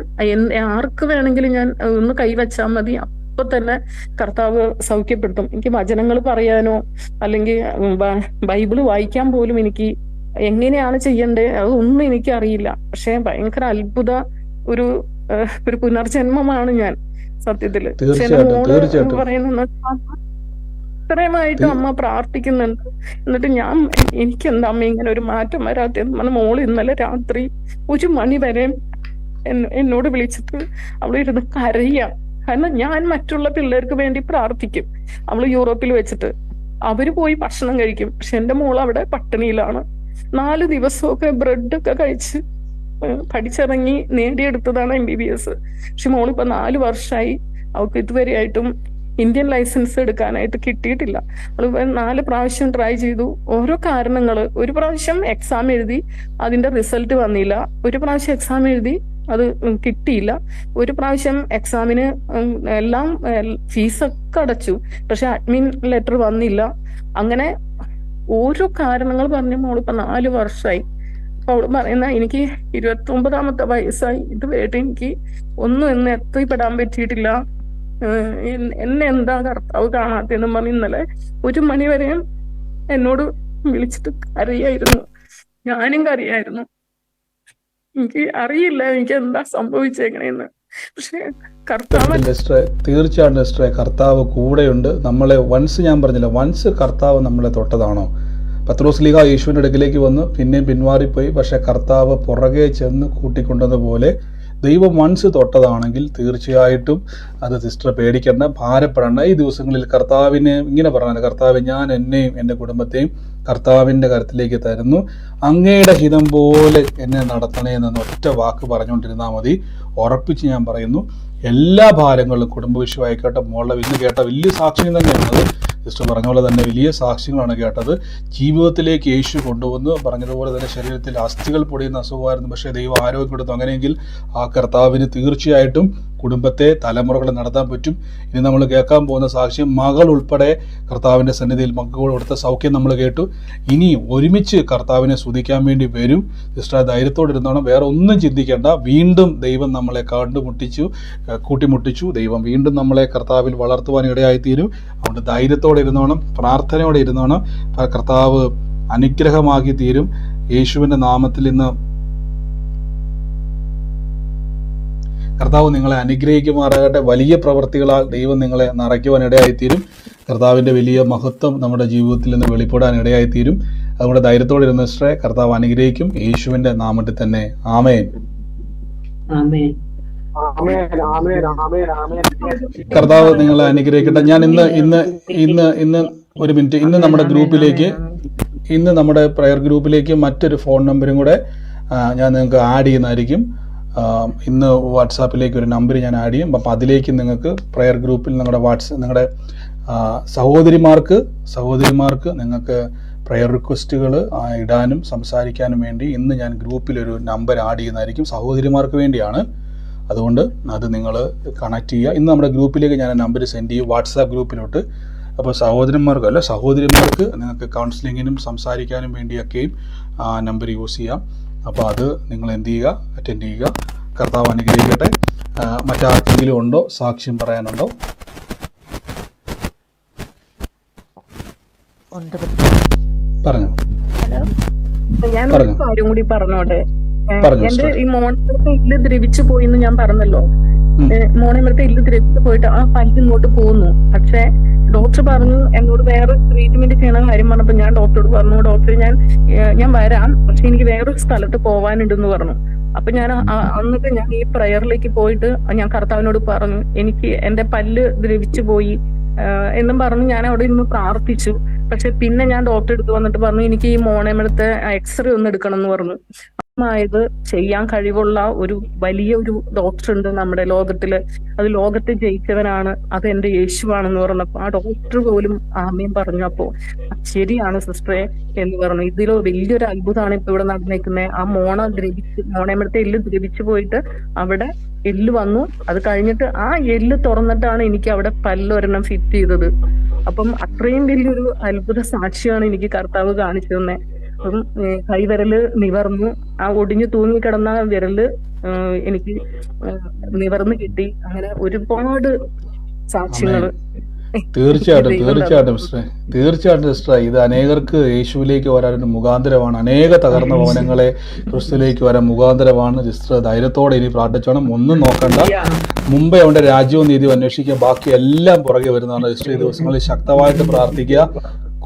ആർക്ക് വേണമെങ്കിലും ഞാൻ ഒന്ന് കൈവച്ചാൽ മതി, അപ്പൊ തന്നെ കർത്താവ് സൗഖ്യപ്പെടുത്തും. എനിക്ക് വചനങ്ങൾ പറയാനോ അല്ലെങ്കിൽ ബൈബിള് വായിക്കാൻ പോലും എനിക്ക് എങ്ങനെയാണ് ചെയ്യേണ്ടത് അതൊന്നും എനിക്ക് അറിയില്ല. പക്ഷെ ഭയങ്കര അത്ഭുത ഒരു പുനർജന്മമാണ് ഞാൻ സത്യത്തില്. പറയുന്ന ഇത്രയുമായിട്ട് അമ്മ പ്രാർത്ഥിക്കുന്നുണ്ട്. എന്നിട്ട് എനിക്കെന്താ അമ്മ ഇങ്ങനെ ഒരു മാറ്റം വരാത്തെന്ന് പറഞ്ഞ മോള് ഇന്നലെ രാത്രി 1 മണി വരെ എന്നോട് വിളിച്ചിട്ട് അവള് ഇരുന്ന് കരയാ. കാരണം ഞാൻ മറ്റുള്ള പിള്ളേർക്ക് വേണ്ടി പ്രാർത്ഥിക്കും. അവള് യൂറോപ്പിൽ വെച്ചിട്ട് അവര് പോയി ഭക്ഷണം കഴിക്കും, പക്ഷെ എന്റെ മോൾ അവിടെ പട്ടിണിയിലാണ്. 4 ദിവസമൊക്കെ ബ്രെഡൊക്കെ കഴിച്ച് പഠിച്ചിറങ്ങി നേടിയെടുത്തതാണ് MBBS. പക്ഷെ മോളിപ്പോ 4 വർഷമായി, അവൾക്ക് ഇതുവരെയായിട്ടും ഇന്ത്യൻ ലൈസൻസ് എടുക്കാനായിട്ട് കിട്ടിയിട്ടില്ല. അവള് 4 പ്രാവശ്യം ട്രൈ ചെയ്തു. ഓരോ കാരണങ്ങള്, ഒരു പ്രാവശ്യം എക്സാം എഴുതി അതിന്റെ റിസൾട്ട് വന്നില്ല, ഒരു പ്രാവശ്യം എക്സാം എഴുതി അത് കിട്ടിയില്ല, ഒരു പ്രാവശ്യം എക്സാമിന് എല്ലാം ഫീസൊക്കെ അടച്ചു, പക്ഷെ അഡ്മിൻ ലെറ്റർ വന്നില്ല. അങ്ങനെ ഓരോ കാരണങ്ങൾ പറഞ്ഞ് മോളിപ്പോ 4 വർഷമായി. അപ്പൊ അവള് പറയുന്ന എനിക്ക് 29ാമത്തെ വയസ്സായി, ഇതുവരെ എനിക്ക് ഒന്നും എന്ന് എത്തിപ്പെടാൻ പറ്റിയിട്ടില്ല, എന്നെ എന്താ കർത്താവ് കാണാത്തെന്നും പറഞ്ഞ് ഇന്നലെ 1 മണി വരെയും എന്നോട് വിളിച്ചിട്ട് കരയായിരുന്നു. ഞാനും കരയായിരുന്നു. എനിക്ക് അറിയില്ല എനിക്ക് എന്താ സംഭവിച്ചേക്കണേന്ന്. പക്ഷെ കർത്താവ് തീർച്ചയായിട്ടും സിസ്റ്ററെ, കർത്താവ് കൂടെയുണ്ട്. നമ്മളെ ഞാൻ പറഞ്ഞില്ല, വൺസ് കർത്താവ് നമ്മളെ തൊട്ടതാണോ? പത്രോസ് ലീഗ യേശുവിൻ്റെ അടുക്കിലേക്ക് വന്ന് പിന്നെയും പിന്മാറിപ്പോയി, പക്ഷെ കർത്താവ് പുറകെ ചെന്ന് കൂട്ടിക്കൊണ്ടതുപോലെ ദൈവം വൺസ് തൊട്ടതാണെങ്കിൽ തീർച്ചയായിട്ടും അത് സിസ്റ്റർ പേടിക്കേണ്ട, ഭാരപ്പെടേണ്ട. ഈ ദിവസങ്ങളിൽ കർത്താവിനെ ഇങ്ങനെ പറഞ്ഞാൽ, കർത്താവ് ഞാൻ എന്നെയും എൻ്റെ കുടുംബത്തെയും കർത്താവിൻ്റെ കരത്തിലേക്ക് തരുന്നു, അങ്ങയുടെ ഹിതം പോലെ എന്നെ നടത്തണേ എന്നൊന്ന് ഒറ്റ വാക്ക് പറഞ്ഞുകൊണ്ടിരുന്നാൽ മതി. ഉറപ്പിച്ച് ഞാൻ പറയുന്നു, എല്ലാ ഭാരങ്ങളും കുടുംബ വിഷയമായിക്കോട്ടെ, മോളുടെ ഇന്ന് കേട്ട വലിയ സാക്ഷ്യം തന്നെയാണത്. സിസ്റ്റർ പറഞ്ഞ പോലെ തന്നെ വലിയ സാക്ഷ്യങ്ങളാണ് കേട്ടത്. ജീവിതത്തിലേക്ക് യേശു കൊണ്ടുവന്ന് പറഞ്ഞതുപോലെ തന്നെ ശരീരത്തിൽ അസ്ഥികൾ പൊടിയുന്ന അസുഖമായിരുന്നു, പക്ഷേ ദൈവം ആരോഗ്യം കൊടുത്തു. അങ്ങനെയെങ്കിൽ ആ കർത്താവിന് തീർച്ചയായിട്ടും കുടുംബത്തെ തലമുറകൾ നടത്താൻ പറ്റും. ഇനി നമ്മൾ കേൾക്കാൻ പോകുന്ന സാക്ഷ്യം, മകൾ ഉൾപ്പെടെ കർത്താവിൻ്റെ സന്നിധിയിൽ മക്കൾ കൊടുത്ത സൗഖ്യം നമ്മൾ കേട്ടു. ഇനി ഒരുമിച്ച് കർത്താവിനെ സ്തുതിക്കാൻ വേണ്ടി വരും. സിസ്റ്റർ ധൈര്യത്തോടെ ഇരുന്നോണം, വേറെ ഒന്നും ചിന്തിക്കേണ്ട. വീണ്ടും ദൈവം നമ്മളെ കൂട്ടിമുട്ടിച്ചു. ദൈവം വീണ്ടും നമ്മളെ കർത്താവിൽ വളർത്തുവാൻ ഇടയായിത്തീരും. അതുകൊണ്ട് ധൈര്യത്തോടെ ഇരുന്നോണം, പ്രാർത്ഥനയോടെ ഇരുന്നോണം. കർത്താവ് അനുഗ്രഹമാക്കി തീരും. യേശുവിൻ്റെ നാമത്തിൽ ഇന്ന് കർത്താവ് നിങ്ങളെ അനുഗ്രഹിക്കുമാറാകട്ടെ. വലിയ പ്രവൃത്തികളാൽ ദൈവം നിങ്ങളെ നിറയ്ക്കുവാൻ ഇടയായിത്തീരും. കർത്താവിൻ്റെ വലിയ മഹത്വം നമ്മുടെ ജീവിതത്തിൽ നിന്ന് വെളിപ്പെടാൻ ഇടയായിത്തീരും. അതുകൊണ്ട് ധൈര്യത്തോടെ ഇരുന്ന സിസ്റ്ററെ കർത്താവ് അനുഗ്രഹിക്കും. യേശുവിൻ്റെ നാമത്തിൽ തന്നെ ആമേൻ. കർത്താവ് നിങ്ങളെ അനുഗ്രഹിക്കട്ടെ. ഞാൻ ഇന്ന് ഒരു മിനിറ്റ്, ഇന്ന് നമ്മുടെ പ്രയർ ഗ്രൂപ്പിലേക്ക് മറ്റൊരു ഫോൺ നമ്പറും കൂടെ ഞാൻ നിങ്ങൾക്ക് ആഡ് ചെയ്യുന്നതായിരിക്കും. ഇന്ന് വാട്സാപ്പിലേക്ക് ഒരു നമ്പർ ഞാൻ ആഡ് ചെയ്യും. അപ്പം അതിലേക്ക് നിങ്ങൾക്ക് പ്രയർ ഗ്രൂപ്പിൽ നിങ്ങളുടെ സഹോദരിമാർക്ക് നിങ്ങൾക്ക് പ്രയർ റിക്വസ്റ്റുകൾ ഇടാനും സംസാരിക്കാനും വേണ്ടി ഇന്ന് ഞാൻ ഗ്രൂപ്പിലൊരു നമ്പർ ആഡ് ചെയ്യുന്നതായിരിക്കും. സഹോദരിമാർക്ക് വേണ്ടിയാണ്. അതുകൊണ്ട് അത് നിങ്ങൾ കണക്ട് ചെയ്യുക. ഇന്ന് നമ്മുടെ ഗ്രൂപ്പിലേക്ക് ഞാൻ നമ്പർ സെൻഡ് ചെയ്യും, വാട്സാപ്പ് ഗ്രൂപ്പിലോട്ട്. അപ്പോൾ സഹോദരിമാർക്ക് നിങ്ങൾക്ക് കൗൺസിലിങ്ങിനും സംസാരിക്കാനും വേണ്ടിയൊക്കെയും നമ്പർ യൂസ് ചെയ്യാം. അപ്പോൾ അത് നിങ്ങൾ എന്ത് ചെയ്യുക, അറ്റൻഡ് ചെയ്യുക. കർത്താവ് അനുഗ്രഹിക്കട്ടെ. മറ്റാർക്കെങ്കിലും ഉണ്ടോ സാക്ഷ്യം പറയാനുണ്ടോ? പറഞ്ഞു. ഞാനൊരു കാര്യം കൂടി പറഞ്ഞോട്ടെ. എന്റെ ഈ മോണമൃത്തെ ഇല്ല് ദ്രവിച്ചു പോയിന്ന് ഞാൻ പറഞ്ഞല്ലോ. മോണമൃത്തെ ഇല്ല് ദ്രവിച്ചു പോയിട്ട് ആ പല്ല് ഇങ്ങോട്ട് പോകുന്നു. പക്ഷെ ഡോക്ടർ പറഞ്ഞു എന്നോട് വേറെ ട്രീറ്റ്മെന്റ് ചെയ്യണ കാര്യം പറഞ്ഞപ്പോ ഞാൻ ഡോക്ടറോട് പറഞ്ഞു, ഡോക്ടർ ഞാൻ വരാം, പക്ഷെ എനിക്ക് വേറൊരു സ്ഥലത്ത് പോവാനുണ്ടെന്ന് പറഞ്ഞു. അപ്പൊ ഞാൻ എന്നിട്ട് ഞാൻ ഈ പ്രയറിലേക്ക് പോയിട്ട് ഞാൻ കർത്താവിനോട് പറഞ്ഞു, എനിക്ക് എന്റെ പല്ല് ദ്രവിച്ചു പോയി എന്നും പറഞ്ഞ് ഞാൻ അവിടെ ഇരുന്ന് പ്രാർത്ഥിച്ചു. പക്ഷെ പിന്നെ ഞാൻ ഡോക്ടറെ അടുത്ത് വന്നിട്ട് പറഞ്ഞു, എനിക്ക് ഈ മോണമൃത്തെ എക്സ്റേ ഒന്ന് എടുക്കണം എന്ന് പറഞ്ഞു. ത് ചെയ്യാൻ കഴിവുള്ള ഒരു വലിയൊരു ഡോക്ടർ ഉണ്ട് നമ്മുടെ ലോകത്തില്. അത് ലോകത്തെ ജയിച്ചവനാണ്, അത് എന്റെ യേശുവാണെന്ന് പറഞ്ഞപ്പോ ആ ഡോക്ടർ പോലും ആമേൻ പറഞ്ഞു. അപ്പോ ശരിയാണ് സിസ്റ്ററെ എന്ന് പറഞ്ഞു. ഇതിൽ വലിയൊരു അത്ഭുതമാണ് ഇപ്പൊ ഇവിടെ നടന്നേക്കുന്നത്. ആ മോണമൃത്തെ എല്ല് ദ്രവിച്ചു പോയിട്ട് അവിടെ എല്ല് വന്നു. അത് കഴിഞ്ഞിട്ട് ആ എല്ല് തുറന്നിട്ടാണ് എനിക്ക് അവിടെ പല്ലൊരെണ്ണം ഫിറ്റ് ചെയ്തത്. അപ്പം അത്രയും വലിയൊരു അത്ഭുത സാക്ഷിയാണ് എനിക്ക് കർത്താവ് കാണിച്ചു തന്നെ. അപ്പം കൈവിരല് നിവർന്നു, ആ ഒടിഞ്ഞു തൂങ്ങിക്കിടന്ന വിരല് എനിക്ക് നിവർന്ന് കിട്ടി. അങ്ങനെ ഒരുപാട് സാക്ഷ്യങ്ങള്. തീർച്ചയായിട്ടും സിസ്റ്റർ, ഇത് അനേകർക്ക് യേശുവിലേക്ക് വരാനൊരു മുഖാന്തരമാണ്. അനേക തകർന്ന ഭവനങ്ങളെ ക്രിസ്തുവിലേക്ക് വരാൻ മുഖാന്തരമാണ്. സിസ്റ്റർ ധൈര്യത്തോടെ ഇനി പ്രാർത്ഥിച്ചോണം, ഒന്നും നോക്കണ്ട. മുമ്പേ അവന്റെ രാജ്യവും നീതിയും അന്വേഷിക്കുക, ബാക്കി എല്ലാം പുറകെ വരുന്നതാണ്. സിസ്റ്റർ ഈ ദിവസങ്ങളിൽ ശക്തമായിട്ട് പ്രാർത്ഥിക്കുക.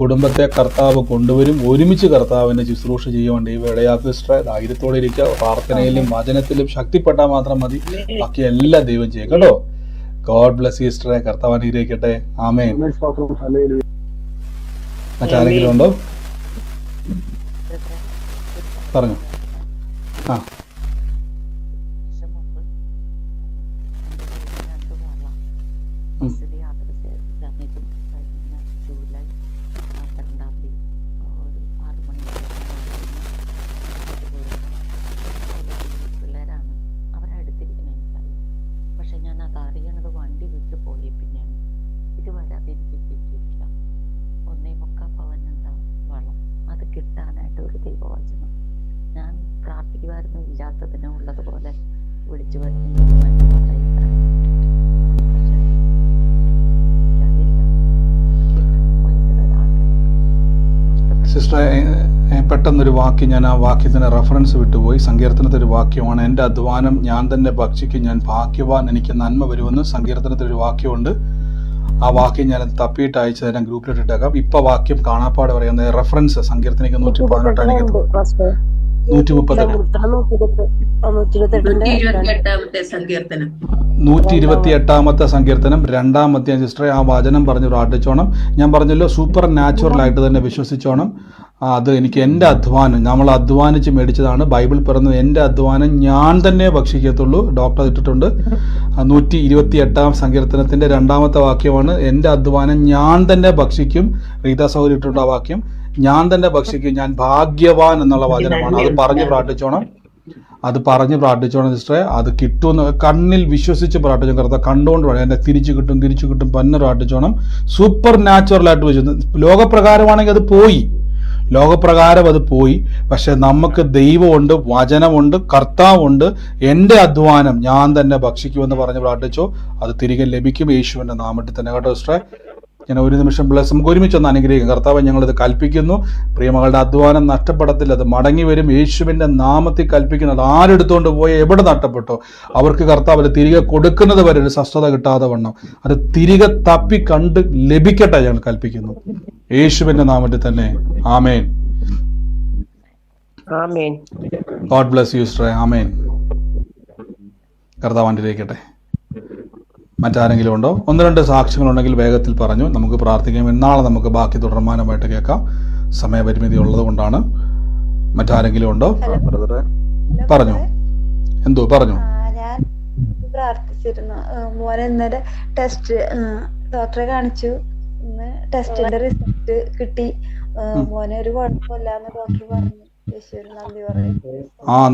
കുടുംബത്തെ കർത്താവ് കൊണ്ടുവരും. ഒരുമിച്ച് കർത്താവിനെ ശുശ്രൂഷ ചെയ്യുവാൻ ദൈവം ഇടയാക്കുക. സിസ്റ്ററെ ധൈര്യത്തോടെ ഇരിക്കുക. പ്രാർത്ഥനയിലും വചനത്തിലും ശക്തിപ്പെട്ടാൽ മാത്രം മതി, ബാക്കി എല്ലാം ദൈവം ചെയ്യും കേട്ടോ. ഗോഡ് ബ്ലസ് യു സിസ്റ്ററെ. കർത്താവ് അനുഗ്രഹിക്കട്ടെ. ആമേൻ. മറ്റാരെങ്കിലും ഉണ്ടോ? പറഞ്ഞു. ആ കിട്ടാനായിട്ട് ഒരു ദൈവവചനം ഞാൻ പ്രാർത്ഥിക്കുമായിരുന്നു, ഇല്ലാത്തതിനെ ഉള്ളതുപോലെ വിളിച്ചു സിസ്റ്ററെ പെട്ടെന്നൊരു വാക്യം, ഞാൻ ആ വാക്യത്തിന് റെഫറൻസ് വിട്ടുപോയി. സങ്കീർത്തനത്തിൻ്റെ ഒരു വാക്യമാണ്, എൻ്റെ അധ്വാനം ഞാൻ തന്നെ ഭക്ഷിക്കും, ഞാൻ ഭാഗ്യവാൻ, എനിക്ക് നന്മ വരുമെന്ന്. സങ്കീർത്തനത്തിലൊരു വാക്യമുണ്ട്. ആ വാക്യം ഞാൻ തപ്പിയിട്ട് അയച്ചു തരാം, ഗ്രൂപ്പിലിട്ടേക്കാം. ഇപ്പൊ വാക്യം കാണാപ്പാട് പറയുന്നത് റെഫറൻസ് സങ്കീർത്തനിക്ക് 118 എനിക്ക് 128 സങ്കീർത്തനം 2-ാം അധ്യായം. സിസ്റ്ററെ ആ വചനം പറഞ്ഞ് പ്രാർത്ഥിച്ചോണം. ഞാൻ പറഞ്ഞല്ലോ സൂപ്പർ നാച്ചുറൽ ആയിട്ട് തന്നെ വിശ്വസിച്ചോണം. അത് എനിക്ക് എൻ്റെ അധ്വാനം, നമ്മൾ അധ്വാനിച്ച് മേടിച്ചതാണ്. ബൈബിൾ പറയുന്നത് എൻ്റെ അധ്വാനം ഞാൻ തന്നെ ഭക്ഷിക്കത്തുള്ളൂ. ഡോക്ടർ ഇട്ടിട്ടുണ്ട്. 128 സങ്കീർത്തനത്തിന്റെ 2-ാമത്തെ വാക്യമാണ്, എൻ്റെ അധ്വാനം ഞാൻ തന്നെ ഭക്ഷിക്കും. റീത സൗകര്യം ഇട്ടിട്ടുണ്ട് ആ വാക്യം, ഞാൻ തന്നെ ഭക്ഷിക്കും, ഞാൻ ഭാഗ്യവാൻ എന്നുള്ള വചനമാണ്. അത് പറഞ്ഞ് പ്രാർത്ഥിച്ചോണം. സിസ്റ്ററെ. അത് കിട്ടുമെന്ന് കണ്ണിൽ വിശ്വസിച്ച് പ്രാർത്ഥിച്ചോ. കർത്താവ് കണ്ടുകൊണ്ട് പറയാം, എന്നെ തിരിച്ചു കിട്ടും പന്നെ പ്രാർത്ഥിച്ചോണം. സൂപ്പർ നാച്ചുറലായിട്ട് വെച്ചു. ലോകപ്രകാരമാണെങ്കിൽ അത് പോയി, ലോകപ്രകാരം അത് പോയി. പക്ഷെ നമുക്ക് ദൈവമുണ്ട്, വചനമുണ്ട്, കർത്താവുണ്ട്. എൻ്റെ അധ്വാനം ഞാൻ തന്നെ ഭക്ഷിക്കുമെന്ന് പറഞ്ഞ് പ്രാർത്ഥിച്ചോ, അത് തിരികെ ലഭിക്കും യേശുവിൻ്റെ നാമത്തിൽ തന്നെ കേട്ടോ സിസ്റ്ററെ. ഞാൻ ഒരു നിമിഷം ബ്ലസ്, നമുക്ക് ഒരുമിച്ചൊന്ന് അനുഗ്രഹിക്കും. കർത്താവ് ഞങ്ങളിത് കൽപ്പിക്കുന്നു, പ്രിയമകളുടെ അധ്വാനം നഷ്ടപ്പെടത്തില്ല, അത് മടങ്ങി വരും യേശുവിൻ്റെ നാമത്തിൽ കൽപ്പിക്കുന്നത്. ആരെടുത്തുകൊണ്ട് പോയ എവിടെ നഷ്ടപ്പെട്ടോ അവർക്ക് കർത്താവ് അത് തിരികെ കൊടുക്കുന്നത് വരെ ഒരു സ്വസ്ഥത കിട്ടാതെ വണ്ണം അത് തിരികെ തപ്പി കണ്ട് ലഭിക്കട്ടെ ഞങ്ങൾ കൽപ്പിക്കുന്നു യേശുവിൻ്റെ നാമത്തിൽ തന്നെ. ആമേൻ. God bless you sister. ആമേൻ. കർത്താവ് അനുഗ്രഹിക്കട്ടെ. മറ്റാരെങ്കിലും ഉണ്ടോ? 1-2 സാക്ഷ്യങ്ങളുണ്ടെങ്കിൽ വേഗത്തിൽ പറഞ്ഞു, നമുക്ക് പ്രാർത്ഥിക്കാം. നാളെ നമുക്ക് ബാക്കി തുടർമാനമായിട്ട് കേൾക്കാം, സമയപരിമിതി ഉള്ളത് കൊണ്ടാണ്. മറ്റാരെങ്കിലും ഉണ്ടോ? പറഞ്ഞു. എന്തോ പറഞ്ഞു? ഞാൻ പ്രാർത്ഥിച്ചിരുന്നു. മോനെ ഇന്നലെ ടെസ്റ്റ് ഡോക്ടറെ കാണിച്ചു. ഇന്ന് ടെസ്റ്റിന്റെ റിസൾട്ട് കിട്ടി. മോനെ ഒരു കുഴപ്പമില്ലാന്ന് ഡോക്ടർ പറഞ്ഞു.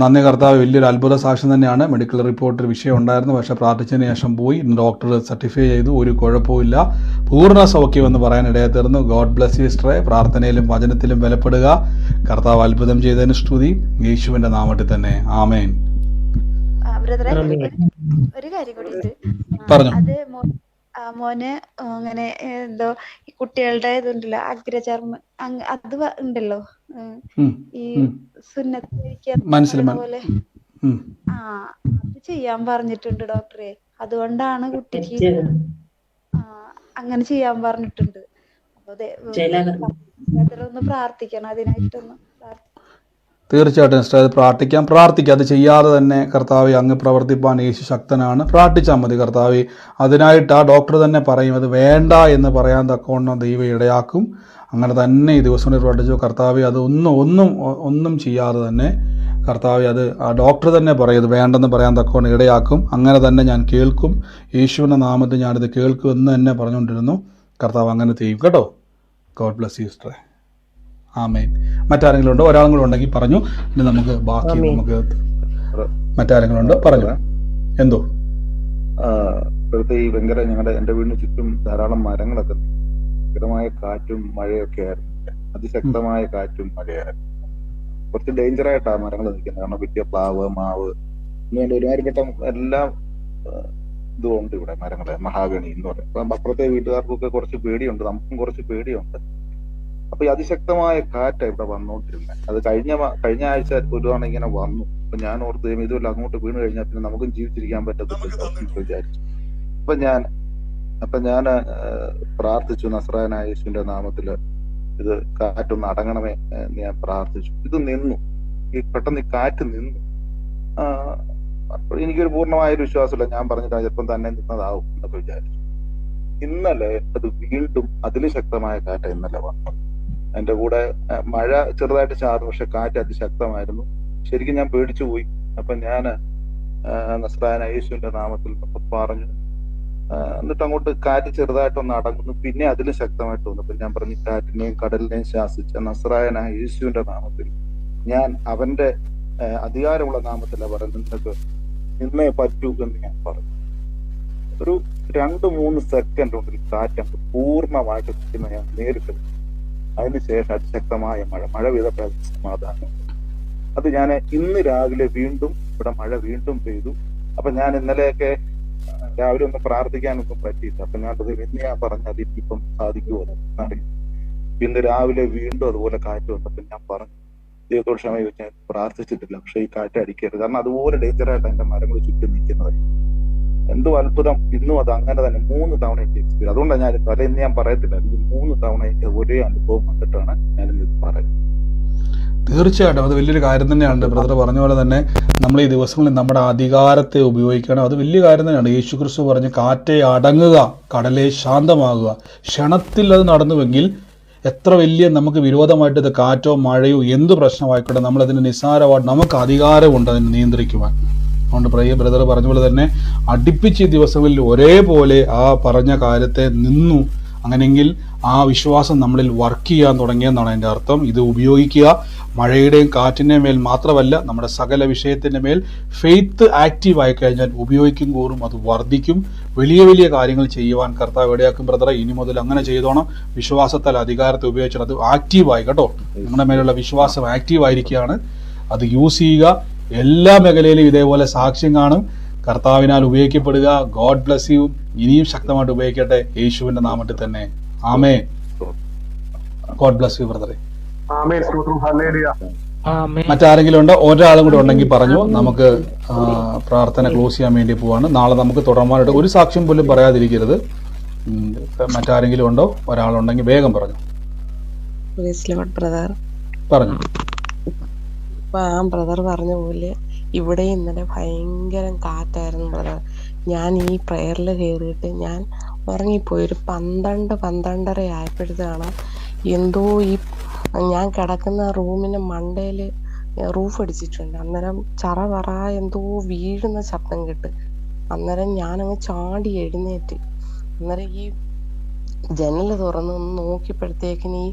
നന്ദി കർത്താവ്. വലിയൊരു അത്ഭുത സാക്ഷ്യം തന്നെയാണ്. മെഡിക്കൽ റിപ്പോർട്ടിൽ വിഷയം ഉണ്ടായിരുന്നു, പക്ഷെ പ്രാർത്ഥിച്ചതിന് ശേഷം പോയി ഡോക്ടർ സർട്ടിഫൈ ചെയ്തു, ഒരു കുഴപ്പമില്ല, പൂർണ്ണ സൗഖ്യം എന്ന് പറയാൻ ഇടയാത്തീർന്നു. ഗോഡ് ബ്ലസ് യു സിസ്റ്ററെ. പ്രാർത്ഥനയിലും വചനത്തിലും ബലപ്പെടുക. കർത്താവ് അത്ഭുതം ചെയ്തതിന് സ്തുതി യേശുവിന്റെ നാമത്തിൽ തന്നെ. ആമേൻ. ഒരു കാര്യം കൂടി ഉണ്ട്. പറഞ്ഞു. മോന് അങ്ങനെ എന്തോ കുട്ടികളുടെ ഇതുണ്ടല്ലോ, അഗ്രചർമ്മ അത് ഉണ്ടല്ലോ, ഈ സുന്നത്ത് പോലെ അത് ചെയ്യാൻ പറഞ്ഞിട്ടുണ്ട് ഡോക്ടറെ. അതുകൊണ്ടാണ് കുട്ടിക്ക് അങ്ങനെ ചെയ്യാൻ പറഞ്ഞിട്ടുണ്ട്. അപ്പൊ ഒന്ന് പ്രാർത്ഥിക്കണം അതിനായിട്ടൊന്ന്. തീർച്ചയായിട്ടും സിസ്റ്റർ, അത് പ്രാർത്ഥിക്കാം. അത് ചെയ്യാതെ തന്നെ കർത്താവെ അങ്ങ് പ്രവർത്തിപ്പാൻ യേശു ശക്തനാണ്. പ്രാർത്ഥിച്ചാൽ മതി കർത്താവെ. അതിനായിട്ട് ആ ഡോക്ടർ തന്നെ പറയും, അത് വേണ്ട എന്ന് പറയാൻ തക്കവണ്ണം ദൈവം ഇടയാക്കും. അങ്ങനെ തന്നെ ഈ ദിവസം പ്രാർത്ഥിച്ചു. കർത്താവെ അത് ഒന്നും ചെയ്യാതെ തന്നെ കർത്താവെ അത് ആ ഡോക്ടർ തന്നെ പറയും, അത് വേണ്ടെന്ന് പറയാൻ തക്കവണ്ണം ഇടയാക്കും. അങ്ങനെ തന്നെ ഞാൻ കേൾക്കും, യേശുവിൻ്റെ നാമത്തിൽ ഞാനിത് കേൾക്കും എന്ന് തന്നെ പറഞ്ഞുകൊണ്ടിരുന്നു. കർത്താവ് അങ്ങനെ ചെയ്യും കേട്ടോ. God bless you sister. ആമേൻ. മറ്റാരെങ്കിലും ഉണ്ടോ? ഒരാളും കൂടെ ഉണ്ടെങ്കിൽ പറഞ്ഞു, ഇനി നമുക്ക് ബാക്കി നമുക്ക് മറ്റാരെങ്കിലും ഉണ്ടോ? പറഞ്ഞു. എന്തോ ഇപ്പോഴത്തെ ഈ ഭയങ്കര എന്റെ വീടിന് ചുറ്റും ധാരാളം മരങ്ങളൊക്കെ, ഭയങ്കരമായ കാറ്റും മഴയൊക്കെ ആയിരുന്നു, അതിശക്തമായ കാറ്റും മഴയായിരുന്നു. കുറച്ച് ഡേഞ്ചർ ആയിട്ടാണ് മരങ്ങൾ നിൽക്കുന്നത്. കാരണം വലിയ പ്ലാവ്, മാവ്, ഇങ്ങനെ ഒരുമാതിരിപ്പെട്ട എല്ലാം ഇതുകൊണ്ട് ഇവിടെ മരങ്ങള്, മഹാഗണി എന്ന് പറയും. അപ്പം അപ്പുറത്തെ വീട്ടുകാർക്കൊക്കെ കുറച്ച് പേടിയുണ്ട്, നമുക്കും കുറച്ച് പേടിയുണ്ട്. അപ്പൊ ഈ അതിശക്തമായ കാറ്റാണ് ഇവിടെ വന്നുകൊണ്ടിരുന്നത്. അത് കഴിഞ്ഞ ആഴ്ച ഒരു തവണ ഇങ്ങനെ വന്നു. അപ്പൊ ഞാൻ ഓർത്ത് ഇതുവല്ല അങ്ങോട്ട് വീണ് കഴിഞ്ഞാൽ പിന്നെ നമുക്കും ജീവിച്ചിരിക്കാൻ പറ്റത്തില്ലല്ലോ എന്ന് വിചാരിച്ചു. അപ്പൊ ഞാൻ പ്രാർത്ഥിച്ചു, നസ്രായനായ യേശുവിന്റെ നാമത്തില് ഇത് കാറ്റൊന്ന് അടങ്ങണമേ എന്ന് ഞാൻ പ്രാർത്ഥിച്ചു. ഇത് നിന്നു, പെട്ടെന്ന് ഈ കാറ്റ് നിന്നു. അപ്പോൾ എനിക്കൊരു പൂർണ്ണമായൊരു വിശ്വാസമില്ല, ഞാൻ പറഞ്ഞിട്ട് ചിലപ്പം തന്നെ നിന്നതാവും എന്നൊക്കെ വിചാരിച്ചു. ഇന്നലെ അത് വീണ്ടും അതില് ശക്തമായ കാറ്റ് ഇന്നലെ വന്നു. എന്റെ കൂടെ മഴ ചെറുതായിട്ട് ചാർന്നു, പക്ഷെ കാറ്റ് അതിശക്തമായിരുന്നു. ശരിക്കും ഞാൻ പേടിച്ചു പോയി. അപ്പൊ ഞാൻ നസ്രായനായ യേശുവിന്റെ നാമത്തിൽ പറഞ്ഞു. എന്നിട്ട് അങ്ങോട്ട് കാറ്റ് ചെറുതായിട്ടൊന്ന് അടങ്ങുന്നു. പിന്നെ അതിലും ശക്തമായിട്ട് വന്നു. അപ്പൊ ഞാൻ പറഞ്ഞു, കാറ്റിനെയും കടലിനെയും ശാസിച്ച നസ്രായനായ യേശുവിന്റെ നാമത്തിൽ ഞാൻ അവന്റെ അധികാരമുള്ള നാമത്തിലാണ് പറയുന്നത്, നിങ്ങൾക്ക് നിന്നേ പറ്റൂ എന്ന് ഞാൻ പറഞ്ഞു. ഒരു 2-3 സെക്കൻഡ് ഉള്ളിൽ കാറ്റ് അങ്ങ് പൂർണ്ണമായിട്ട് നിൽക്കുന്ന ഞാൻ നേരിട്ട്. അതിനുശേഷം അതിശക്തമായ മഴ പെയ്തപ്പോൾ സമാധാനം. അത് ഞാൻ ഇന്ന് രാവിലെ വീണ്ടും ഇവിടെ മഴ വീണ്ടും പെയ്തു. അപ്പൊ ഞാൻ ഇന്നലെയൊക്കെ രാവിലെ ഒന്ന് പ്രാർത്ഥിക്കാനൊന്നും പറ്റിയില്ല. അപ്പൊ ഞാൻ ഇന്ന് ഞാൻ പറഞ്ഞത് ഇനിയിപ്പം സാധിക്കുമോ എന്നറിയാം. ഇന്ന് രാവിലെ വീണ്ടും അതുപോലെ കാറ്റ് വന്നപ്പോൾ ഞാൻ പറഞ്ഞു, ദൈവത്തോട് ക്ഷമ ചോദിച്ചു, ഞാൻ പ്രാർത്ഥിച്ചിട്ടില്ല, പക്ഷെ ഈ കാറ്റ് അടിക്കരുത്. കാരണം അതുപോലെ ഡേഞ്ചറായിട്ട് എന്റെ മരങ്ങൾ ചുറ്റും നിൽക്കുന്നത്. എന്തോ അത്ഭുതം, ഇന്നും അത് അങ്ങനെ തന്നെ 3 തവണ എനിക്ക് എക്സ്പീരിയൻസ്. അതുകൊണ്ടാണ് ഞാൻ അല്ല ഇന്ന് ഞാൻ പറയത്തില്ല, ഇത് 3 തവണ എനിക്ക് ഒരേ അനുഭവം വന്നിട്ടാണ് ഞാനിന്ന് ഇത് പറയുന്നത്. തീർച്ചയായിട്ടും അത് വലിയൊരു കാര്യം തന്നെയാണ്. ബ്രദർ പറഞ്ഞ പോലെ തന്നെ നമ്മൾ ഈ ദിവസങ്ങളിൽ നമ്മുടെ അധികാരത്തെ ഉപയോഗിക്കണം. അത് വലിയ കാര്യം തന്നെയാണ്. യേശുക്രിസ്തു പറഞ്ഞ് കാറ്റെ അടങ്ങുക, കടലെ ശാന്തമാകുക. ക്ഷണത്തിൽ അത് നടന്നുവെങ്കിൽ എത്ര വലിയ നമുക്ക് വിരോധമായിട്ട് ഇത് കാറ്റോ മഴയോ എന്ത് പ്രശ്നമായിക്കോട്ടെ നമ്മളതിന് നിസ്സാരമായിട്ട് നമുക്ക് അധികാരമുണ്ട് അതിനെ നിയന്ത്രിക്കുവാൻ. അതുകൊണ്ട് പ്രിയ ബ്രദർ പറഞ്ഞ പോലെ തന്നെ അടുപ്പിച്ച് ഈ ദിവസങ്ങളിൽ ഒരേപോലെ ആ പറഞ്ഞ കാര്യത്തെ നിന്നു. അങ്ങനെയെങ്കിൽ ആ വിശ്വാസം നമ്മളിൽ വർക്ക് ചെയ്യാൻ തുടങ്ങിയെന്നാണ് എൻ്റെ അർത്ഥം. ഇത് ഉപയോഗിക്കുക. മഴയുടെയും കാറ്റിൻ്റെ മേൽ മാത്രമല്ല, നമ്മുടെ സകല വിഷയത്തിൻ്റെ മേൽ ഫെയ്ത്ത് ആക്റ്റീവ് ആയി കഴിഞ്ഞാൽ ഉപയോഗിക്കും തോറും അത് വർദ്ധിക്കും. വലിയ വലിയ കാര്യങ്ങൾ ചെയ്യുവാൻ കർത്താവ് ഇടയാക്കും. ബ്രദറെ, ഇനി മുതൽ അങ്ങനെ ചെയ്തോണം. വിശ്വാസത്താൽ അധികാരത്തെ ഉപയോഗിച്ചാൽ അത് ആക്റ്റീവായി കേട്ടോ. നിങ്ങളുടെ മേലുള്ള വിശ്വാസം ആക്റ്റീവായിരിക്കുകയാണ്. അത് യൂസ് ചെയ്യുക. എല്ലാ മേഖലയിലും ഇതേപോലെ സാക്ഷ്യം കാണും. കർത്താവിനാൽ ഉപയോഗിക്കപ്പെടുക. God bless U. ഇനിയും ശക്തമായിട്ട് ഉപയോഗിക്കട്ടെ യേശുവിന്റെ നാമത്തിൽ തന്നെ. ആമേൻ. ഗോഡ് ബ്ലസ് യു ബ്രദറെ. മറ്റാരെങ്കിലും ഉണ്ടോ? ഒരാളും കൂടെ ഉണ്ടെങ്കിൽ പറഞ്ഞു. നമുക്ക് പ്രാർത്ഥന ക്ലോസ് ചെയ്യാൻ വേണ്ടി പോവാണ്. നാളെ നമുക്ക് തുടർമാനായിട്ട് ഒരു സാക്ഷ്യം പോലും പറയാതിരിക്കരുത്. മറ്റാരെങ്കിലും ഉണ്ടോ? ഒരാളുണ്ടെങ്കിൽ വേഗം പറഞ്ഞു. പറഞ്ഞു. ഇപ്പൊ ആ ബ്രദർ പറഞ്ഞ പോലെ ഇവിടെ ഇന്നലെ ഭയങ്കര കാറ്റായിരുന്നു ബ്രദർ. ഞാൻ ഈ പ്രയറിൽ കയറിയിട്ട് ഞാൻ ഉറങ്ങിപ്പോയി. ഒരു 12-12:30 ആയപ്പോഴത്തേക്കാണ് എന്തോ ഈ ഞാൻ കിടക്കുന്ന റൂമിന് മണ്ടയിൽ റൂഫ് അടിച്ചിട്ടുണ്ട്. അന്നേരം ചറ പറ എന്തോ വീഴുന്ന ശബ്ദം കേട്ട്. അന്നേരം ഞാനങ്ങ് ചാടി എഴുന്നേറ്റ്. അന്നേരം ഈ ജനൽ തുറന്ന് ഒന്ന് നോക്കിയപ്പോഴത്തേക്കിന് ഈ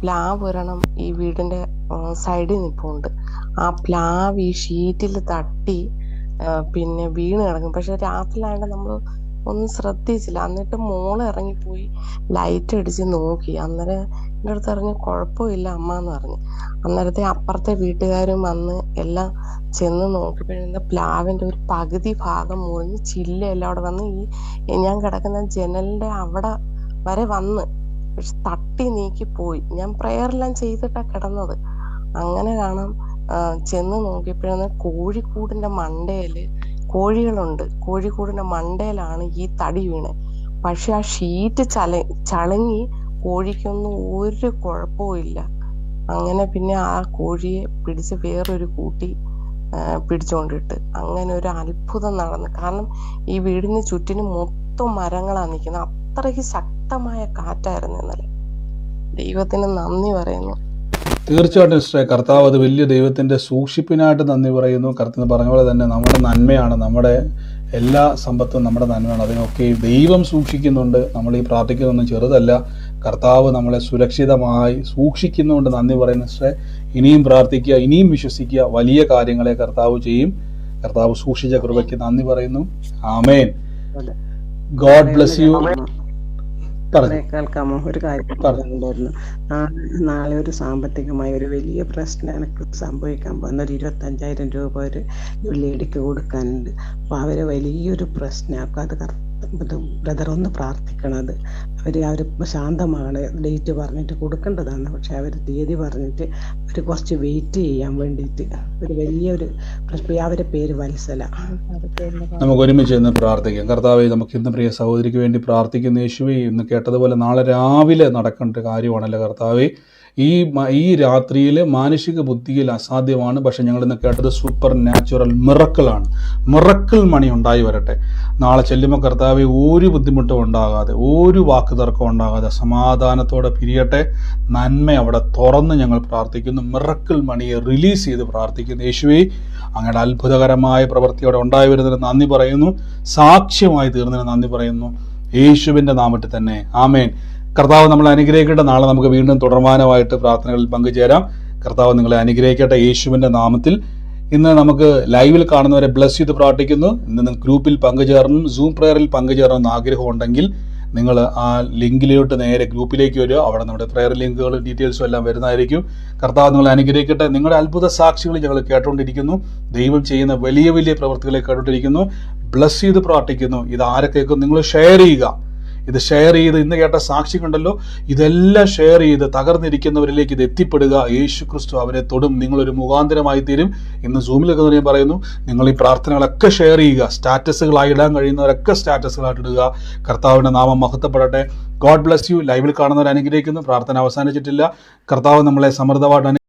പ്ലാവ് ഒരെണ്ണം ഈ വീടിന്റെ സൈഡിൽ നിൽപ്പുണ്ട്. ആ പ്ലാവ് ഈ ഷീറ്റിൽ തട്ടി പിന്നെ വീണ് കിടക്കും. പക്ഷെ രാത്രിയിലാണ്ട് നമ്മൾ ഒന്നും ശ്രദ്ധിച്ചില്ല. എന്നിട്ട് മോള് ഇറങ്ങിപ്പോയി ലൈറ്റ് അടിച്ച് നോക്കി. അന്നേരം എൻ്റെ അടുത്ത് പറഞ്ഞു കുഴപ്പമില്ല അമ്മ എന്ന് പറഞ്ഞു. അന്നേരത്തെ അപ്പുറത്തെ വീട്ടുകാരും വന്ന് എല്ലാം ചെന്ന് നോക്കിയപ്പോഴേ പ്ലാവിന്റെ ഒരു പകുതി ഭാഗം മുറിഞ്ഞ് ചില്ലെല്ലാം അവിടെ വന്ന് ഈ ഞാൻ കിടക്കുന്ന ജനലിന്റെ അവിടെ വരെ വന്ന്. പക്ഷെ തട്ടി നീക്കി പോയി. ഞാൻ പ്രയറെല്ലാം ചെയ്തിട്ടാ കിടന്നത്. അങ്ങനെ കാണാം ചെന്ന് നോക്കിയപ്പോഴാണ് കോഴിക്കൂടിന്റെ മണ്ടയില് കോഴികളുണ്ട്. കോഴിക്കൂടിന്റെ മണ്ടയിലാണ് ഈ തടി വീണത്. പക്ഷെ ആ ഷീറ്റ് ചളങ്ങി കോഴിക്കൊന്നും ഒരു കുഴപ്പവും ഇല്ല. അങ്ങനെ പിന്നെ ആ കോഴിയെ പിടിച്ച് വേറൊരു കൂട്ടി പിടിച്ചോണ്ടിട്ട് അങ്ങനെ ഒരു അത്ഭുതം നടന്നു. കാരണം ഈ വീടിന് ചുറ്റിനും മൊത്തം മരങ്ങളാണ് നിൽക്കുന്നത്. അത്രയ്ക്ക് ശക്തമായ കാറ്റായിരുന്നു ഇന്നലെ. ദൈവത്തിന് നന്ദി പറയുന്നു. തീർച്ചയായിട്ടും സിസ്റ്ററെ, കർത്താവ് അത് വലിയ ദൈവത്തിന്റെ സൂക്ഷിപ്പിനായിട്ട് നന്ദി പറയുന്നു. കർത്താവ് പറഞ്ഞ പോലെ തന്നെ നമ്മുടെ നന്മയാണ്, നമ്മുടെ എല്ലാ സമ്പത്തും നമ്മുടെ നന്മയാണ്. അതിനൊക്കെ ദൈവം സൂക്ഷിക്കുന്നുണ്ട്. നമ്മൾ ഈ പ്രാർത്ഥിക്കുന്നതൊന്നും ചെറുതല്ല. കർത്താവ് നമ്മളെ സുരക്ഷിതമായി സൂക്ഷിക്കുന്നുണ്ട്. നന്ദി പറയുന്നു സിസ്റ്ററെ. ഇനിയും പ്രാർത്ഥിക്കുക, ഇനിയും വിശ്വസിക്കുക. വലിയ കാര്യങ്ങളെ കർത്താവ് ചെയ്യും. കർത്താവ് സൂക്ഷിച്ച കൃപയ്ക്ക് നന്ദി പറയുന്നു. ആമേൻ. God bless you. കേൾക്കാമോ? ഒരു കാര്യം പറയാനുണ്ടായിരുന്നു. നാളെ ഒരു സാമ്പത്തികമായ ഒരു വലിയ പ്രശ്നം എനിക്ക് സംഭവിക്കാൻ പോകുന്ന ഒരു 25,000 രൂപ ഒരു ലേഡിക്ക് കൊടുക്കാനുണ്ട്. അപ്പൊ അവര് വലിയൊരു പ്രശ്നമാക്കും. അത് ബ്രദർ ഒന്ന് പ്രാർത്ഥിക്കണത്. അവർ ശാന്തമാണ്, ഡേറ്റ് പറഞ്ഞിട്ട് കൊടുക്കേണ്ടതാണ്. പക്ഷെ അവർ തീയതി പറഞ്ഞിട്ട് അവർ കുറച്ച് വെയിറ്റ് ചെയ്യാൻ വേണ്ടിയിട്ട് ഒരു വലിയൊരു പ്രശ്നം. അവരുടെ പേര് വത്സല. നമുക്ക് ഒരുമിച്ച് ഇന്ന് പ്രാർത്ഥിക്കാം. കർത്താവേ, നമുക്ക് ഇന്ന് പ്രിയ സഹോദരിക്ക് വേണ്ടി പ്രാർത്ഥിക്കുന്ന യേശുവേ, ഇന്ന് കേട്ടതുപോലെ നാളെ രാവിലെ നടക്കേണ്ട കാര്യമാണല്ലോ കർത്താവേ. ഈ രാത്രിയിൽ മാനുഷിക ബുദ്ധിയിൽ അസാധ്യമാണ്. പക്ഷെ ഞങ്ങൾ ഇന്ന് കേട്ടത് സൂപ്പർ നാച്ചുറൽ മിറക്കിളാണ്. മിറക്കിൾ മണി ഉണ്ടായി വരട്ടെ. നാളെ ചെല്ലുമ്പോൾ കർത്താവെ ഒരു ബുദ്ധിമുട്ടും ഉണ്ടാകാതെ, ഒരു വാക്ക് തർക്കം ഉണ്ടാകാതെ സമാധാനത്തോടെ പിരിയട്ടെ. നന്മ അവിടെ തുറന്ന് ഞങ്ങൾ പ്രാർത്ഥിക്കുന്നു. മിറക്കിൾ മണിയെ റിലീസ് ചെയ്ത് പ്രാർത്ഥിക്കുന്നു. യേശുവേ, അങ്ങയുടെ അത്ഭുതകരമായ പ്രവൃത്തിയോടെ ഉണ്ടായി വരുന്നതിന് നന്ദി പറയുന്നു. സാക്ഷ്യമായി തീർന്നതിന് നന്ദി പറയുന്നു. യേശുവിൻ്റെ നാമത്തിൽ തന്നെ ആമേൻ. കർത്താവ് നമ്മളെ അനുഗ്രഹിക്കട്ടെ. നാളെ നമുക്ക് വീണ്ടും തുടർമാനമായിട്ട് പ്രാർത്ഥനകളിൽ പങ്കുചേരാം. കർത്താവ് നിങ്ങളെ അനുഗ്രഹിക്കട്ടെ യേശുവിൻ്റെ നാമത്തിൽ. ഇന്ന് നമുക്ക് ലൈവിൽ കാണുന്നവരെ ബ്ലസ് ചെയ്ത് പ്രാർത്ഥിക്കുന്നു. ഇന്ന് ഗ്രൂപ്പിൽ പങ്കുചേർന്നും സൂം പ്രയറിൽ പങ്കുചേരണമെന്ന് ആഗ്രഹമുണ്ടെങ്കിൽ നിങ്ങൾ ആ ലിങ്കിലോട്ട് നേരെ ഗ്രൂപ്പിലേക്ക് വരിക. അവിടെ നമ്മുടെ പ്രയർ ലിങ്കുകളും ഡീറ്റെയിൽസും എല്ലാം വരുന്നതായിരിക്കും. കർത്താവ് നിങ്ങളെ അനുഗ്രഹിക്കട്ടെ. നിങ്ങളുടെ അത്ഭുത സാക്ഷികൾ ഞങ്ങൾ കേട്ടുകൊണ്ടിരിക്കുന്നു. ദൈവം ചെയ്യുന്ന വലിയ വലിയ പ്രവൃത്തികളെ കേട്ടുകൊണ്ടിരിക്കുന്നു. ബ്ലസ് ചെയ്ത് പ്രാർത്ഥിക്കുന്നു. ഇത് ആരെ കേൾക്കും? നിങ്ങൾ ഷെയർ ചെയ്യുക. ഇത് ഷെയർ ചെയ്ത് ഇന്ന് കേട്ട സാക്ഷി കണ്ടല്ലോ, ഇതെല്ലാം ഷെയർ ചെയ്ത് തകർന്നിരിക്കുന്നവരിലേക്ക് ഇത് എത്തിപ്പെടുക. യേശു ക്രിസ്തു അവരെ തൊടും. നിങ്ങളൊരു മുഖാന്തരമായി തീരും. ഇന്ന് സൂമിലൊക്കെ ഞാൻ പറയുന്നു, നിങ്ങൾ ഈ പ്രാർത്ഥനകളൊക്കെ ഷെയർ ചെയ്യുക. സ്റ്റാറ്റസുകളായി ഇടാൻ കഴിയുന്നവരൊക്കെ സ്റ്റാറ്റസുകളായിട്ട് ഇടുക. കർത്താവിൻ്റെ നാമം മഹത്വപ്പെടട്ടെ. God bless U. ലൈവിൽ കാണുന്നവർ അനുഗ്രഹിക്കുന്നു. പ്രാർത്ഥന അവസാനിച്ചിട്ടില്ല. കർത്താവ് നമ്മളെ സമൃദ്ധമായിട്ട്